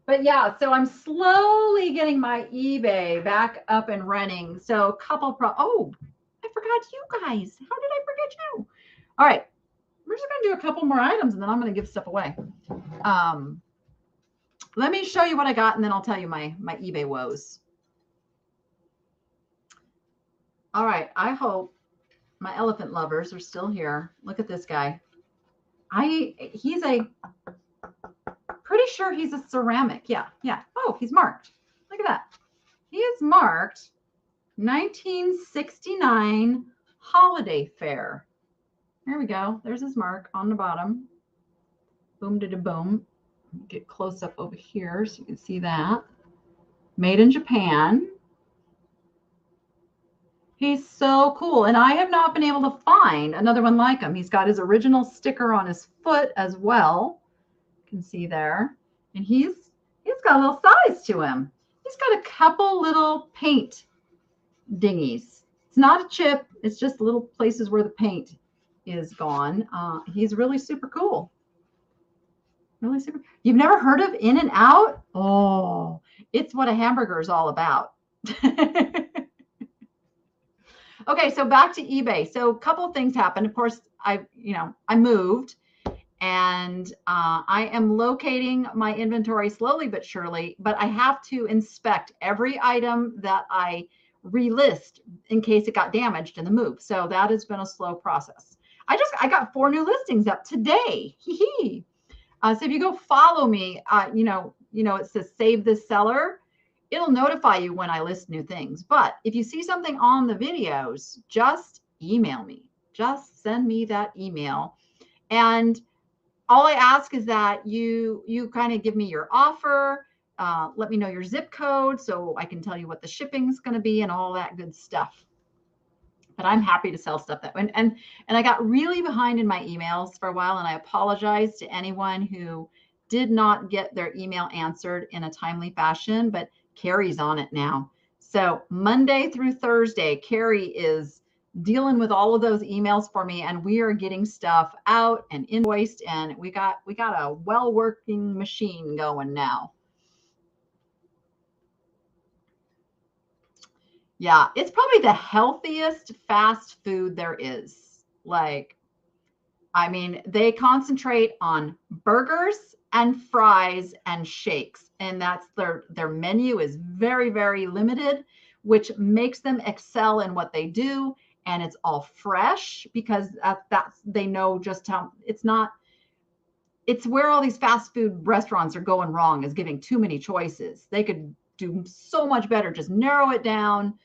Speaker 1: But yeah, so I'm slowly getting my eBay back up and running. So a couple oh, I forgot you guys. How did I forget you? All right. We're just going to do a couple more items, and then I'm going to give stuff away. Let me show you what I got, and then I'll tell you my eBay woes. All right. I hope my elephant lovers are still here. Look at this guy. He's pretty sure he's a ceramic. Yeah. Oh, he's marked. Look at that. He is marked 1969 Holiday Fair. There we go. There's his mark on the bottom. Boom da da boom. Get close up over here so you can see that. Made in Japan. He's so cool. And I have not been able to find another one like him. He's got his original sticker on his foot as well. You can see there. And he's got a little size to him. He's got a couple little paint dingies. It's not a chip. It's just little places where the paint is gone. He's really super cool. Really super. You've never heard of In and Out? Oh, it's what a hamburger is all about. Okay, so back to eBay. So a couple of things happened. Of course, I moved, and I am locating my inventory slowly but surely, but I have to inspect every item that I relist in case it got damaged in the move. So that has been a slow process. I got 4 new listings up today. So if you go follow me, it says save this seller. It'll notify you when I list new things. But if you see something on the videos, just email me. Just send me that email. And all I ask is that you kind of give me your offer. Let me know your zip code so I can tell you what the shipping's going to be and all that good stuff. But I'm happy to sell stuff that way. And I got really behind in my emails for a while, and I apologize to anyone who did not get their email answered in a timely fashion, but Carrie's on it now. So Monday through Thursday, Carrie is dealing with all of those emails for me, and we are getting stuff out and invoiced, and we got a well-working machine going now. Yeah, it's probably the healthiest fast food there is. Like, I mean, they concentrate on burgers and fries and shakes, and that's their menu is very, very limited, which makes them excel in what they do. And it's all fresh because that's they know just how it's where all these fast food restaurants are going wrong, is giving too many choices. They could do so much better. Just narrow it down,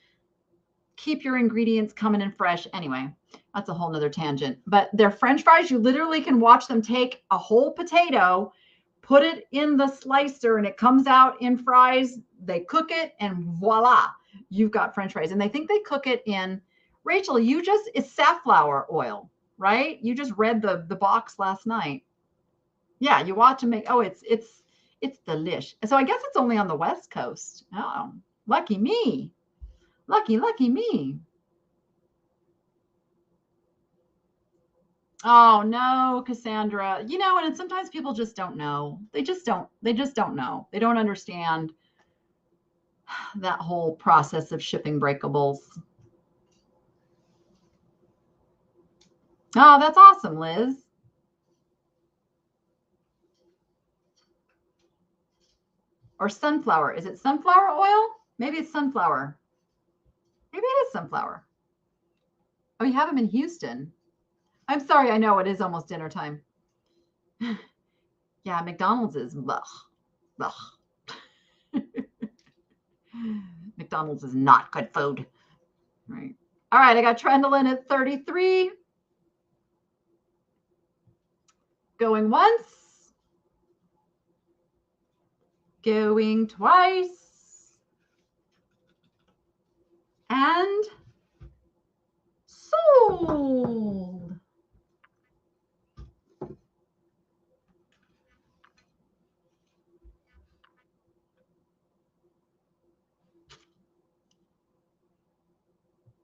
Speaker 1: keep your ingredients coming in fresh. Anyway, that's a whole nother tangent. But their French fries, you literally can watch them take a whole potato, put it in the slicer, and it comes out in fries. They cook it, and voila, you've got French fries. And they think they cook it in, Rachel, it's safflower oil, right? You just read the box last night. Yeah, you watch them make, it's delish. So I guess it's only on the West Coast. Oh, lucky me. Lucky me. Oh no, Cassandra. And sometimes people just don't know. They just don't know. They don't understand that whole process of shipping breakables. Oh, that's awesome, Liz. Or sunflower. Is it sunflower oil? Maybe it's sunflower. Maybe it is sunflower. Oh, you have them in Houston. I'm sorry. I know it is almost dinner time. Yeah, McDonald's is blech. McDonald's is not good food. Right. All right. I got Trendolin at 33. Going once. Going twice. And sold.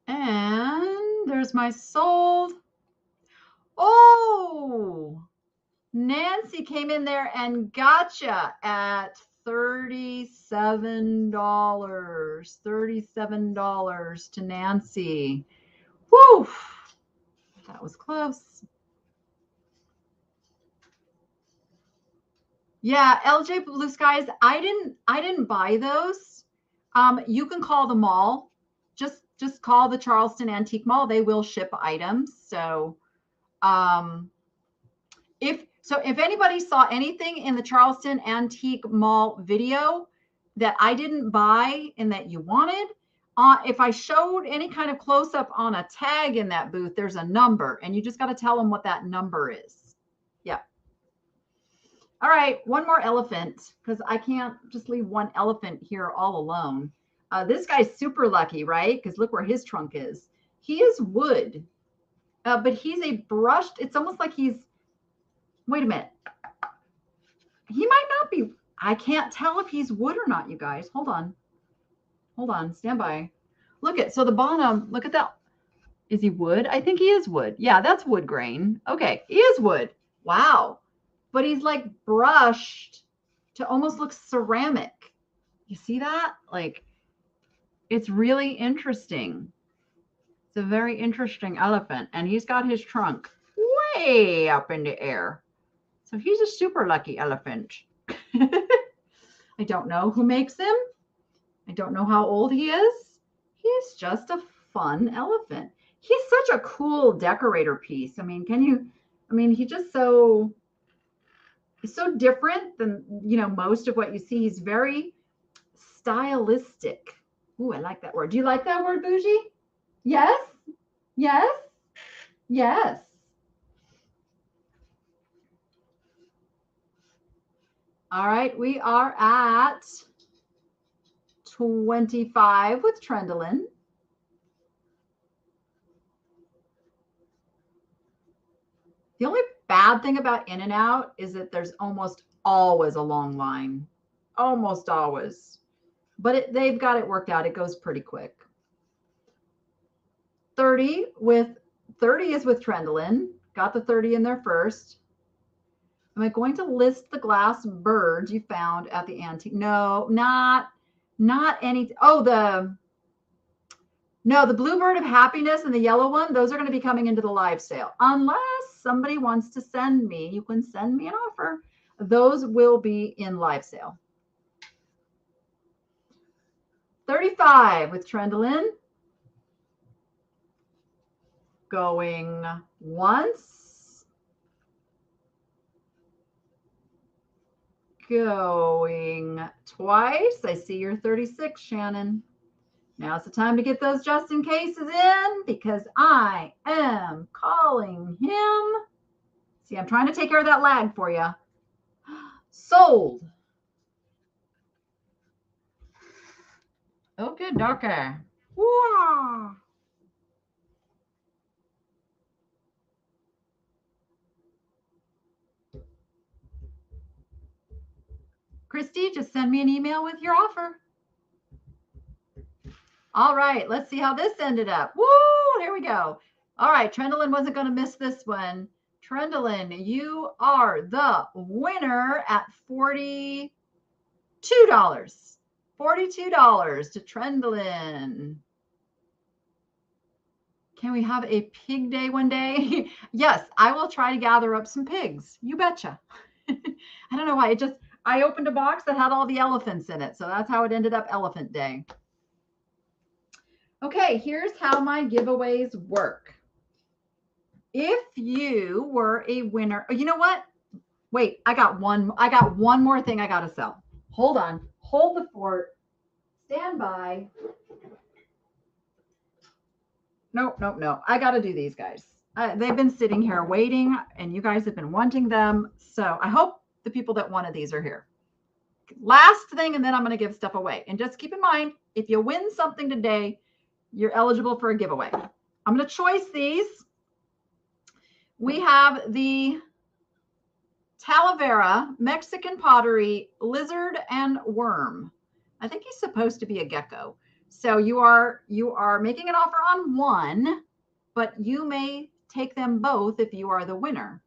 Speaker 1: And there's my sold. Oh, Nancy came in there and gotcha at $37. $37 to Nancy. Woo! That was close. Yeah, LJ Blue Skies. I didn't buy those. You can call the mall. Just call the Charleston Antique Mall. They will ship items. So, if anybody saw anything in the Charleston Antique Mall video that I didn't buy and that you wanted, if I showed any kind of close up on a tag in that booth, there's a number, and you just got to tell them what that number is. Yeah. All right, one more elephant, because I can't just leave one elephant here all alone. This guy's super lucky, right? Because look where his trunk is. He is wood, but he's a brushed. It's almost like he's. Wait a minute. He might not be. I can't tell if he's wood or not, you guys. Hold on. Hold on. Stand by. Look at, so the bottom, look at that. Is he wood? I think he is wood. Yeah, that's wood grain. Okay, he is wood. Wow. But he's like brushed to almost look ceramic. You see that? Like, it's really interesting. It's a very interesting elephant. And he's got his trunk way up in the air. So he's a super lucky elephant. I don't know who makes him. I don't know how old he is. He's just a fun elephant. He's such a cool decorator piece. I mean, he's just so different than, most of what you see. He's very stylistic. Ooh, I like that word. Do you like that word, Bougie? Yes? Yes? Yes. All right, we are at 25 with Trendolin. The only bad thing about In-N-Out is that there's almost always a long line. Almost always. But they've got it worked out. It goes pretty quick. 30 is with Trendolin. Got the 30 in there first. Am I going to list the glass birds you found at the antique? No, not any. Oh, the Bluebird of Happiness and the yellow one, those are going to be coming into the live sale. Unless somebody wants to send me, you can send me an offer. Those will be in live sale. 35 with Trendolin. Going once. Going twice. I see your 36, Shannon. Now's the time to get those just in cases in, because I am calling him. See, I'm trying to take care of that lag for you. Sold. Okay, dokie. Wow. Christy, just send me an email with your offer. All right, let's see how this ended up. Woo, here we go. All right, Trendolin wasn't going to miss this one. Trendolin, you are the winner at $42. $42 to Trendolin. Can we have a pig day one day? Yes, I will try to gather up some pigs. You betcha. I don't know why. I opened a box that had all the elephants in it. So that's how it ended up Elephant Day. Okay, here's how my giveaways work. If you were a winner, you know what? Wait, I got one more thing I got to sell. Hold on. Hold the fort. Stand by. No. I got to do these guys. They've been sitting here waiting, and you guys have been wanting them. So I hope the people that wanted these are here. Last thing, and then I'm going to give stuff away. And just keep in mind, if you win something today, you're eligible for a giveaway. I'm going to choice these. We have the Talavera Mexican Pottery Lizard and Worm. I think he's supposed to be a gecko. So you are making an offer on one, but you may take them both if you are the winner.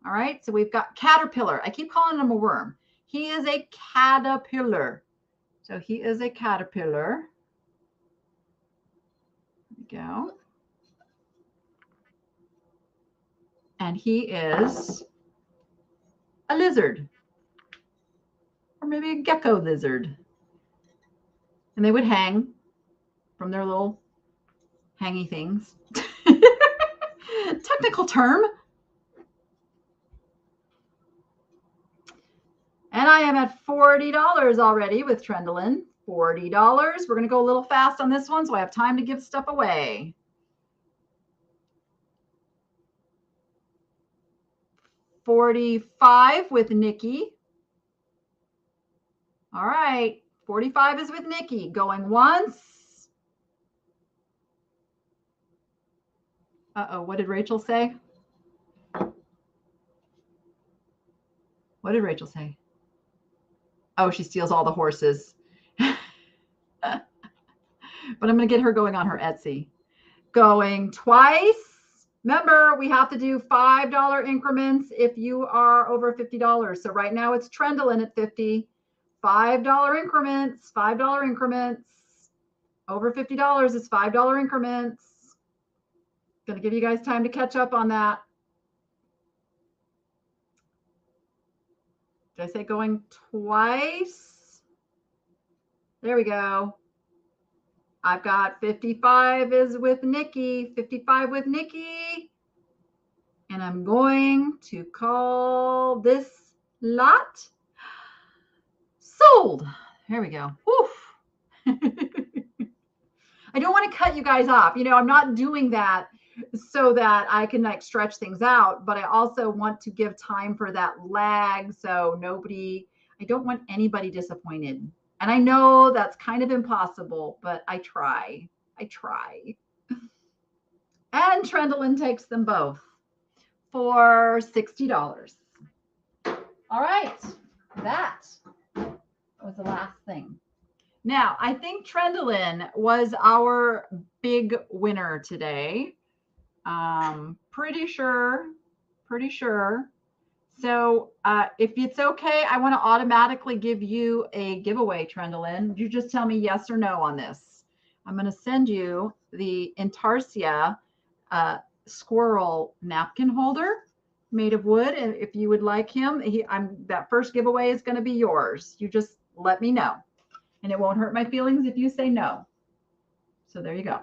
Speaker 1: All right. So we've got Caterpillar. I keep calling him a worm. He is a caterpillar. So he is a caterpillar. There we go. And he is a lizard, or maybe a gecko lizard. And they would hang from their little hangy things. Technical term. And I am at $40 already with Trendolin. $40. We're going to go a little fast on this one, so I have time to give stuff away. $45 with Nikki. All right, 45 is with Nikki. Going once. Uh-oh, what did Rachel say? What did Rachel say? Oh, she steals all the horses. But I'm going to get her going on her Etsy. Going twice. Remember, we have to do $5 increments if you are over $50. So right now it's Trendlin at 50. $5 increments, $5 increments. Over $50 is $5 increments. Going to give you guys time to catch up on that. Did I say going twice? There we go. I've got 55 is with Nikki, 55 with Nikki. And I'm going to call this lot sold. There we go. Woof. I don't want to cut you guys off. You know, I'm not doing that so that I can like stretch things out, but I also want to give time for that lag. So I don't want anybody disappointed. And I know that's kind of impossible, but I try. And Trendlin takes them both for $60. All right, that was the last thing. Now, I think Trendlin was our big winner today. Pretty sure. So if it's okay, I want to automatically give you a giveaway, Trendlin. You just tell me yes or no on this. I'm going to send you the Intarsia squirrel napkin holder made of wood. And if you would like him, that first giveaway is going to be yours. You just let me know. And it won't hurt my feelings if you say no. So there you go.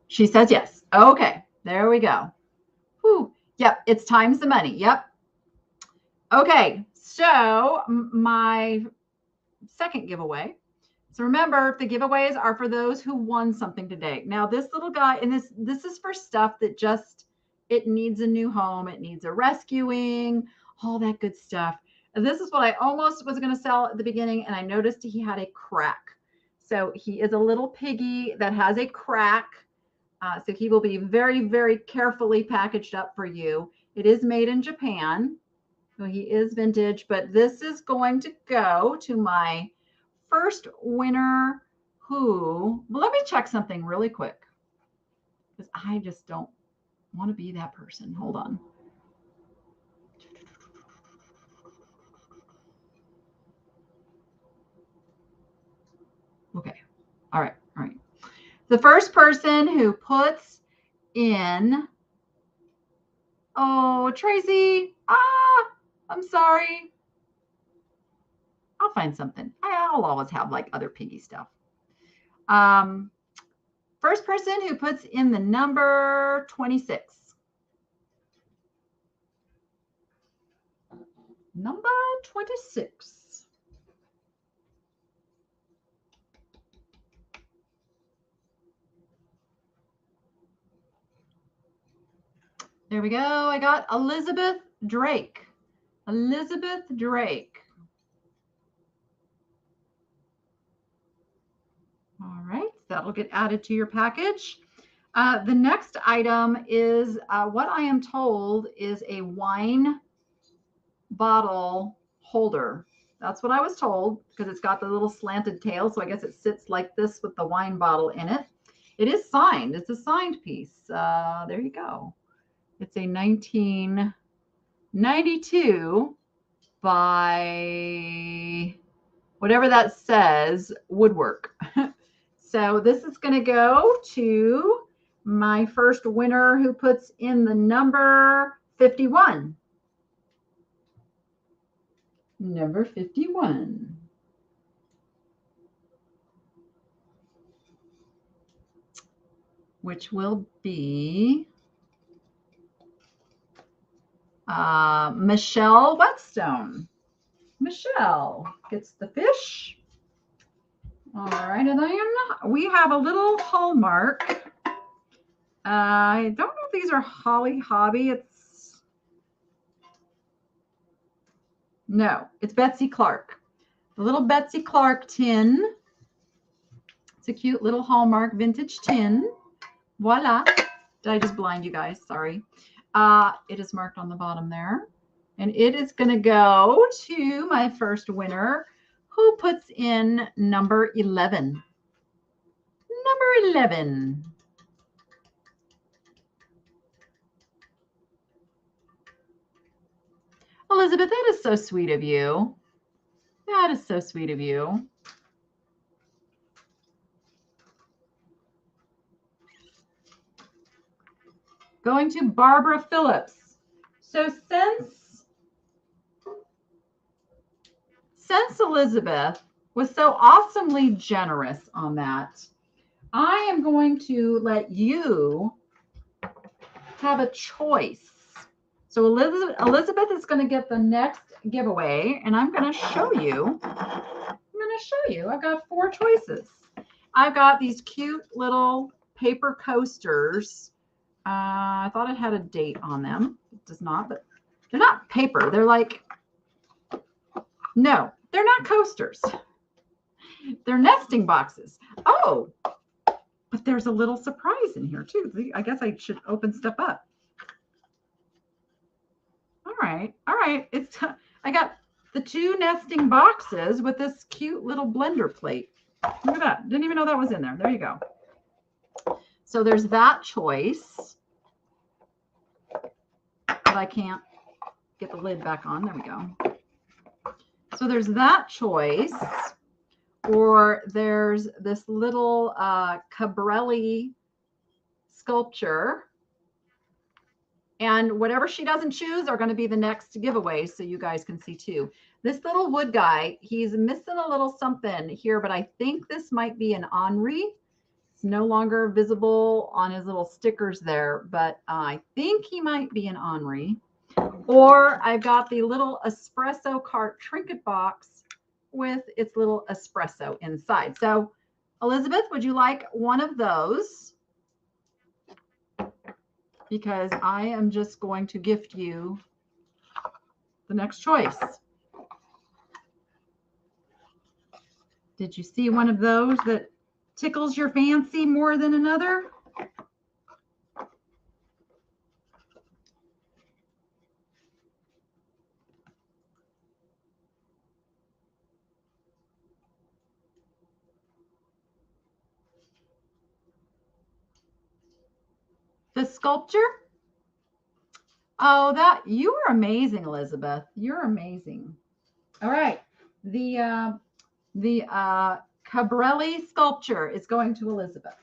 Speaker 1: She says yes. Okay, there we go. Whew. Yep, it's times the money. Yep. Okay, so my second giveaway. So remember, the giveaways are for those who won something today. Now, this little guy, and this is for stuff that it needs a new home. It needs a rescuing, all that good stuff. And this is what I almost was going to sell at the beginning, and I noticed he had a crack. So he is a little piggy that has a crack. So he will be very, very carefully packaged up for you. It is made in Japan. So he is vintage, but this is going to go to my first winner well, let me check something really quick because I just don't want to be that person. Hold on. Okay. All right. The first person who puts in, oh, Tracy, I'm sorry. I'll find something. I'll always have like other piggy stuff. First person who puts in the number 26. Number 26. There we go. I got Elizabeth Drake. Elizabeth Drake. All right, that'll get added to your package. The next item is what I am told is a wine bottle holder. That's what I was told because it's got the little slanted tail. So I guess it sits like this with the wine bottle in it. It is signed. It's a signed piece. There you go. It's a 1992 by whatever that says, woodwork. So this is going to go to my first winner who puts in the number 51. Number 51. Which will be Michelle Whetstone. Michelle gets the fish. All right, and then we have a little Hallmark. I don't know if these are Holly Hobby. No, it's Betsy Clark. The little Betsy Clark tin. It's a cute little Hallmark vintage tin. Voila. Did I just blind you guys? Sorry. It is marked on the bottom there. And it is going to go to my first winner, who puts in number 11. Number 11. Elizabeth, that is so sweet of you. That is so sweet of you. Going to Barbara Phillips. So since Elizabeth was so awesomely generous on that, I am going to let you have a choice. So Elizabeth is going to get the next giveaway, and I'm going to show you. I've got 4 choices. I've got these cute little paper coasters. I thought it had a date on them. It does not, but they're not paper. They're like, no, they're not coasters. They're nesting boxes. Oh, but there's a little surprise in here too. I guess I should open stuff up. All right. I got the 2 nesting boxes with this cute little blender plate. Look at that. Didn't even know that was in there. There you go. So there's that choice. But I can't get the lid back on. There we go. So there's that choice. Or there's this little Cabrelli sculpture. And whatever she doesn't choose are going to be the next giveaway, so you guys can see too. This little wood guy, he's missing a little something here, but I think this might be an Henri. It's no longer visible on his little stickers there, but I think he might be an Henri. Or I've got the little espresso cart trinket box with its little espresso inside. So Elizabeth, would you like one of those? Because I am just going to gift you the next choice. Did you see one of those that tickles your fancy more than another? The sculpture? Oh, you are amazing, Elizabeth. You're amazing. All right. The Cabrelli sculpture is going to Elizabeth.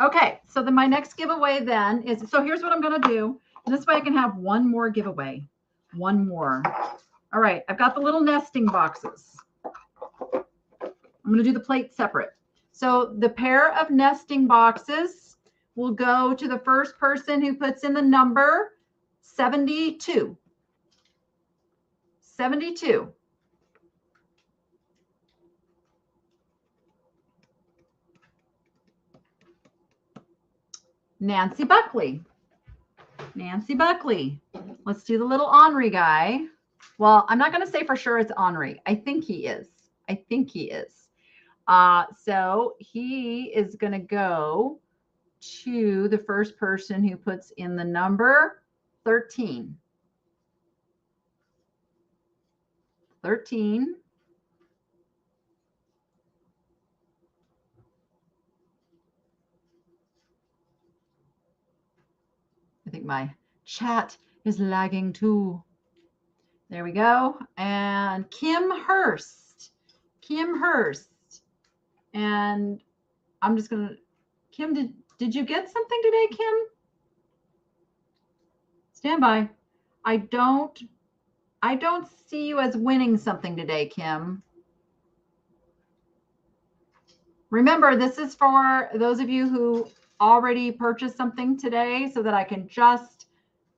Speaker 1: Okay, so then my next giveaway then is, so here's what I'm going to do. This way I can have one more giveaway. One more. All right, I've got the little nesting boxes. I'm going to do the plate separate. So the pair of nesting boxes will go to the first person who puts in the number 72. 72. Nancy Buckley. Nancy Buckley. Let's do the little Henri guy. Well, I'm not going to say for sure it's Henri. I think he is. So he is going to go to the first person who puts in the number 13. 13. I think my chat is lagging too. There we go. And Kim Hurst. Kim Hurst. And I'm just going to, Kim, did you get something today, Kim? Stand by. I don't see you as winning something today, Kim. Remember, this is for those of you who already purchased something today so that I can just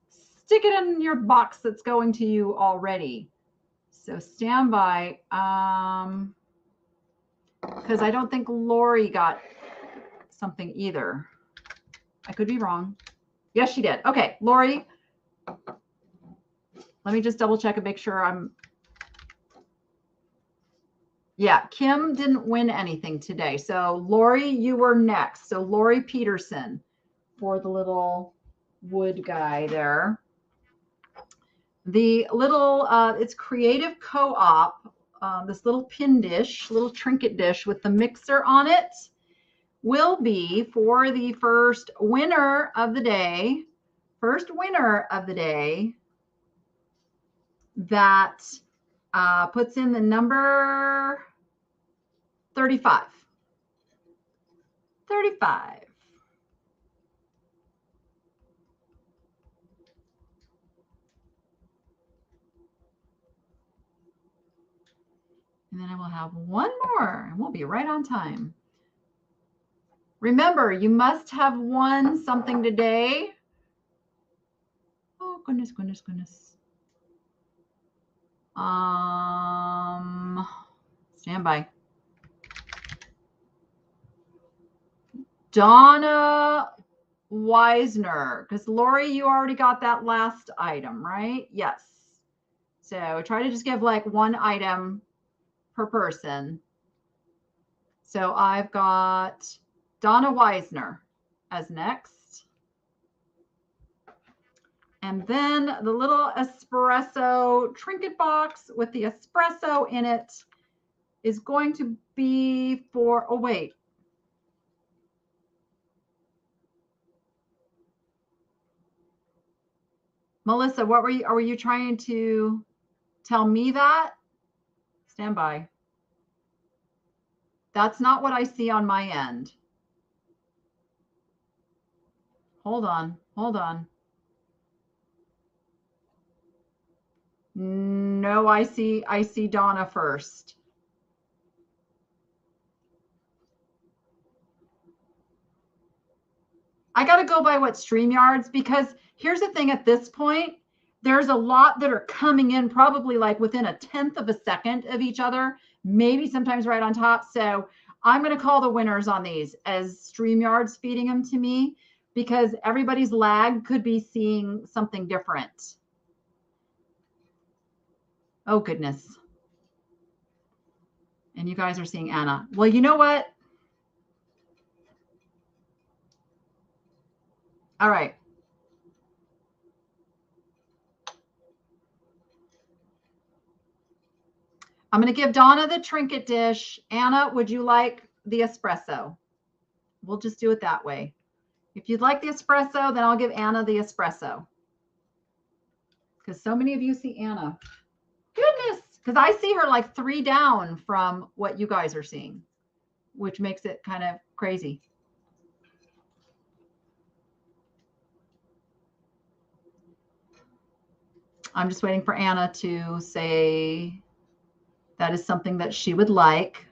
Speaker 1: stick it in your box that's going to you already. So stand by. Because I don't think Lori got something either. I could be wrong. Yes, she did. Okay, Lori. Let me just double check and make sure I'm. Yeah, Kim didn't win anything today. So Lori, you were next. So Lori Peterson for the little wood guy there. The little, it's Creative Co-op, this little pin dish, little trinket dish with the mixer on it will be for the first winner of the day. First winner of the day that puts in the number 35. 35. And then I will have one more, and we'll be right on time. Remember, you must have won something today. Oh, goodness, goodness, goodness. Stand by. Donna Weisner, because Lori, you already got that last item, right? Yes. So try to just give like one item per person. So I've got Donna Weisner as next. And then the little espresso trinket box with the espresso in it is going to be for, oh wait. Melissa, what were you trying to tell me that? Stand by. That's not what I see on my end. Hold on, hold on. No, I see Donna first. I got to go by what StreamYards, because here's the thing at this point, there's a lot that are coming in probably like within a 1/10 of a second of each other, maybe sometimes right on top. So I'm going to call the winners on these as StreamYard's feeding them to me, because everybody's lag could be seeing something different. Oh, goodness. And you guys are seeing Anna. Well, you know what? All right. I'm going to give Donna the trinket dish. Anna, would you like the espresso? We'll just do it that way. If you'd like the espresso, then I'll give Anna the espresso. Because so many of you see Anna. Goodness. Because I see her like 3 down from what you guys are seeing, which makes it kind of crazy. I'm just waiting for Anna to say that is something that she would like.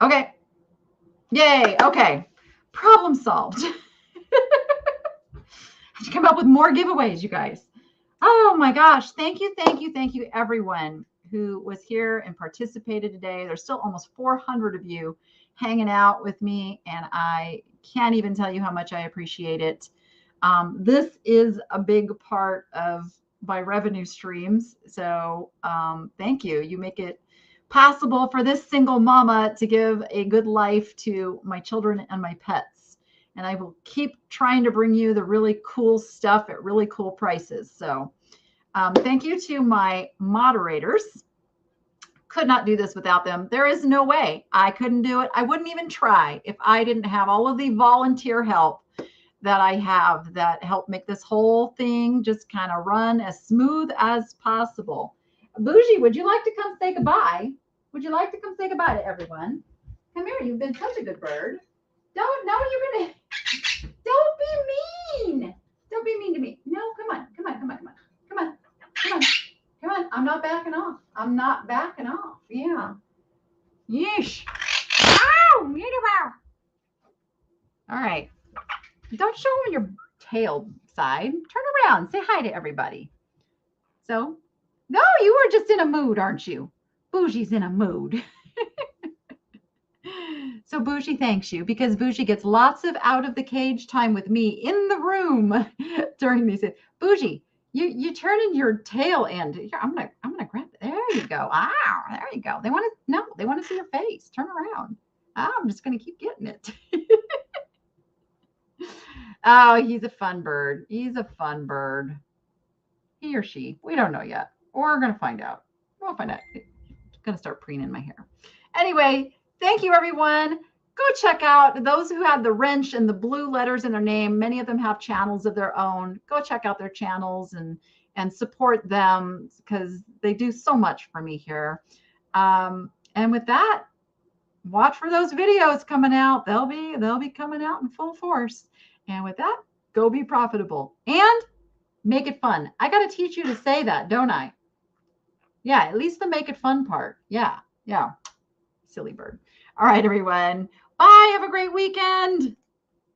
Speaker 1: Okay. Yay. Okay. Problem solved. I have to come up with more giveaways, you guys. Oh my gosh. Thank you, everyone who was here and participated today. There's still almost 400 of you hanging out with me, and I can't even tell you how much I appreciate it. This is a big part of my revenue streams. So thank you. You make it possible for this single mama to give a good life to my children and my pets. And I will keep trying to bring you the really cool stuff at really cool prices. So thank you to my moderators. Could not do this without them. There is no way I couldn't do it. I wouldn't even try if I didn't have all of the volunteer help that I have that help make this whole thing just kind of run as smooth as possible. Bougie, would you like to come say goodbye? Would you like to come say goodbye to everyone? Come here. You've been such a good bird. Don't be mean. Don't be mean to me. No, come on. I'm not backing off. Yeah. Yeesh. Ow! All right. Don't show me your tail side. Turn around. Say hi to everybody. So, no, you were just in a mood, aren't you? Bougie's in a mood. So Bougie thanks you because Bougie gets lots of out of the cage time with me in the room during these. Bougie, you turning your tail end. I'm gonna grab it. There you go. Ah, there you go. They want to see your face. Turn around. I'm just gonna keep getting it. Oh, he's a fun bird. He's a fun bird. He or she. We don't know yet. We're gonna find out. We'll find out. I'm gonna start preening my hair. Anyway, thank you, everyone. Go check out those who have the wrench and the blue letters in their name. Many of them have channels of their own. Go check out their channels and support them because they do so much for me here. And with that, watch for those videos coming out. They'll be coming out in full force. And with that, go be profitable and make it fun. I got to teach you to say that, don't I? Yeah, at least the make it fun part. Yeah. Silly bird. All right, everyone. Bye. Have a great weekend.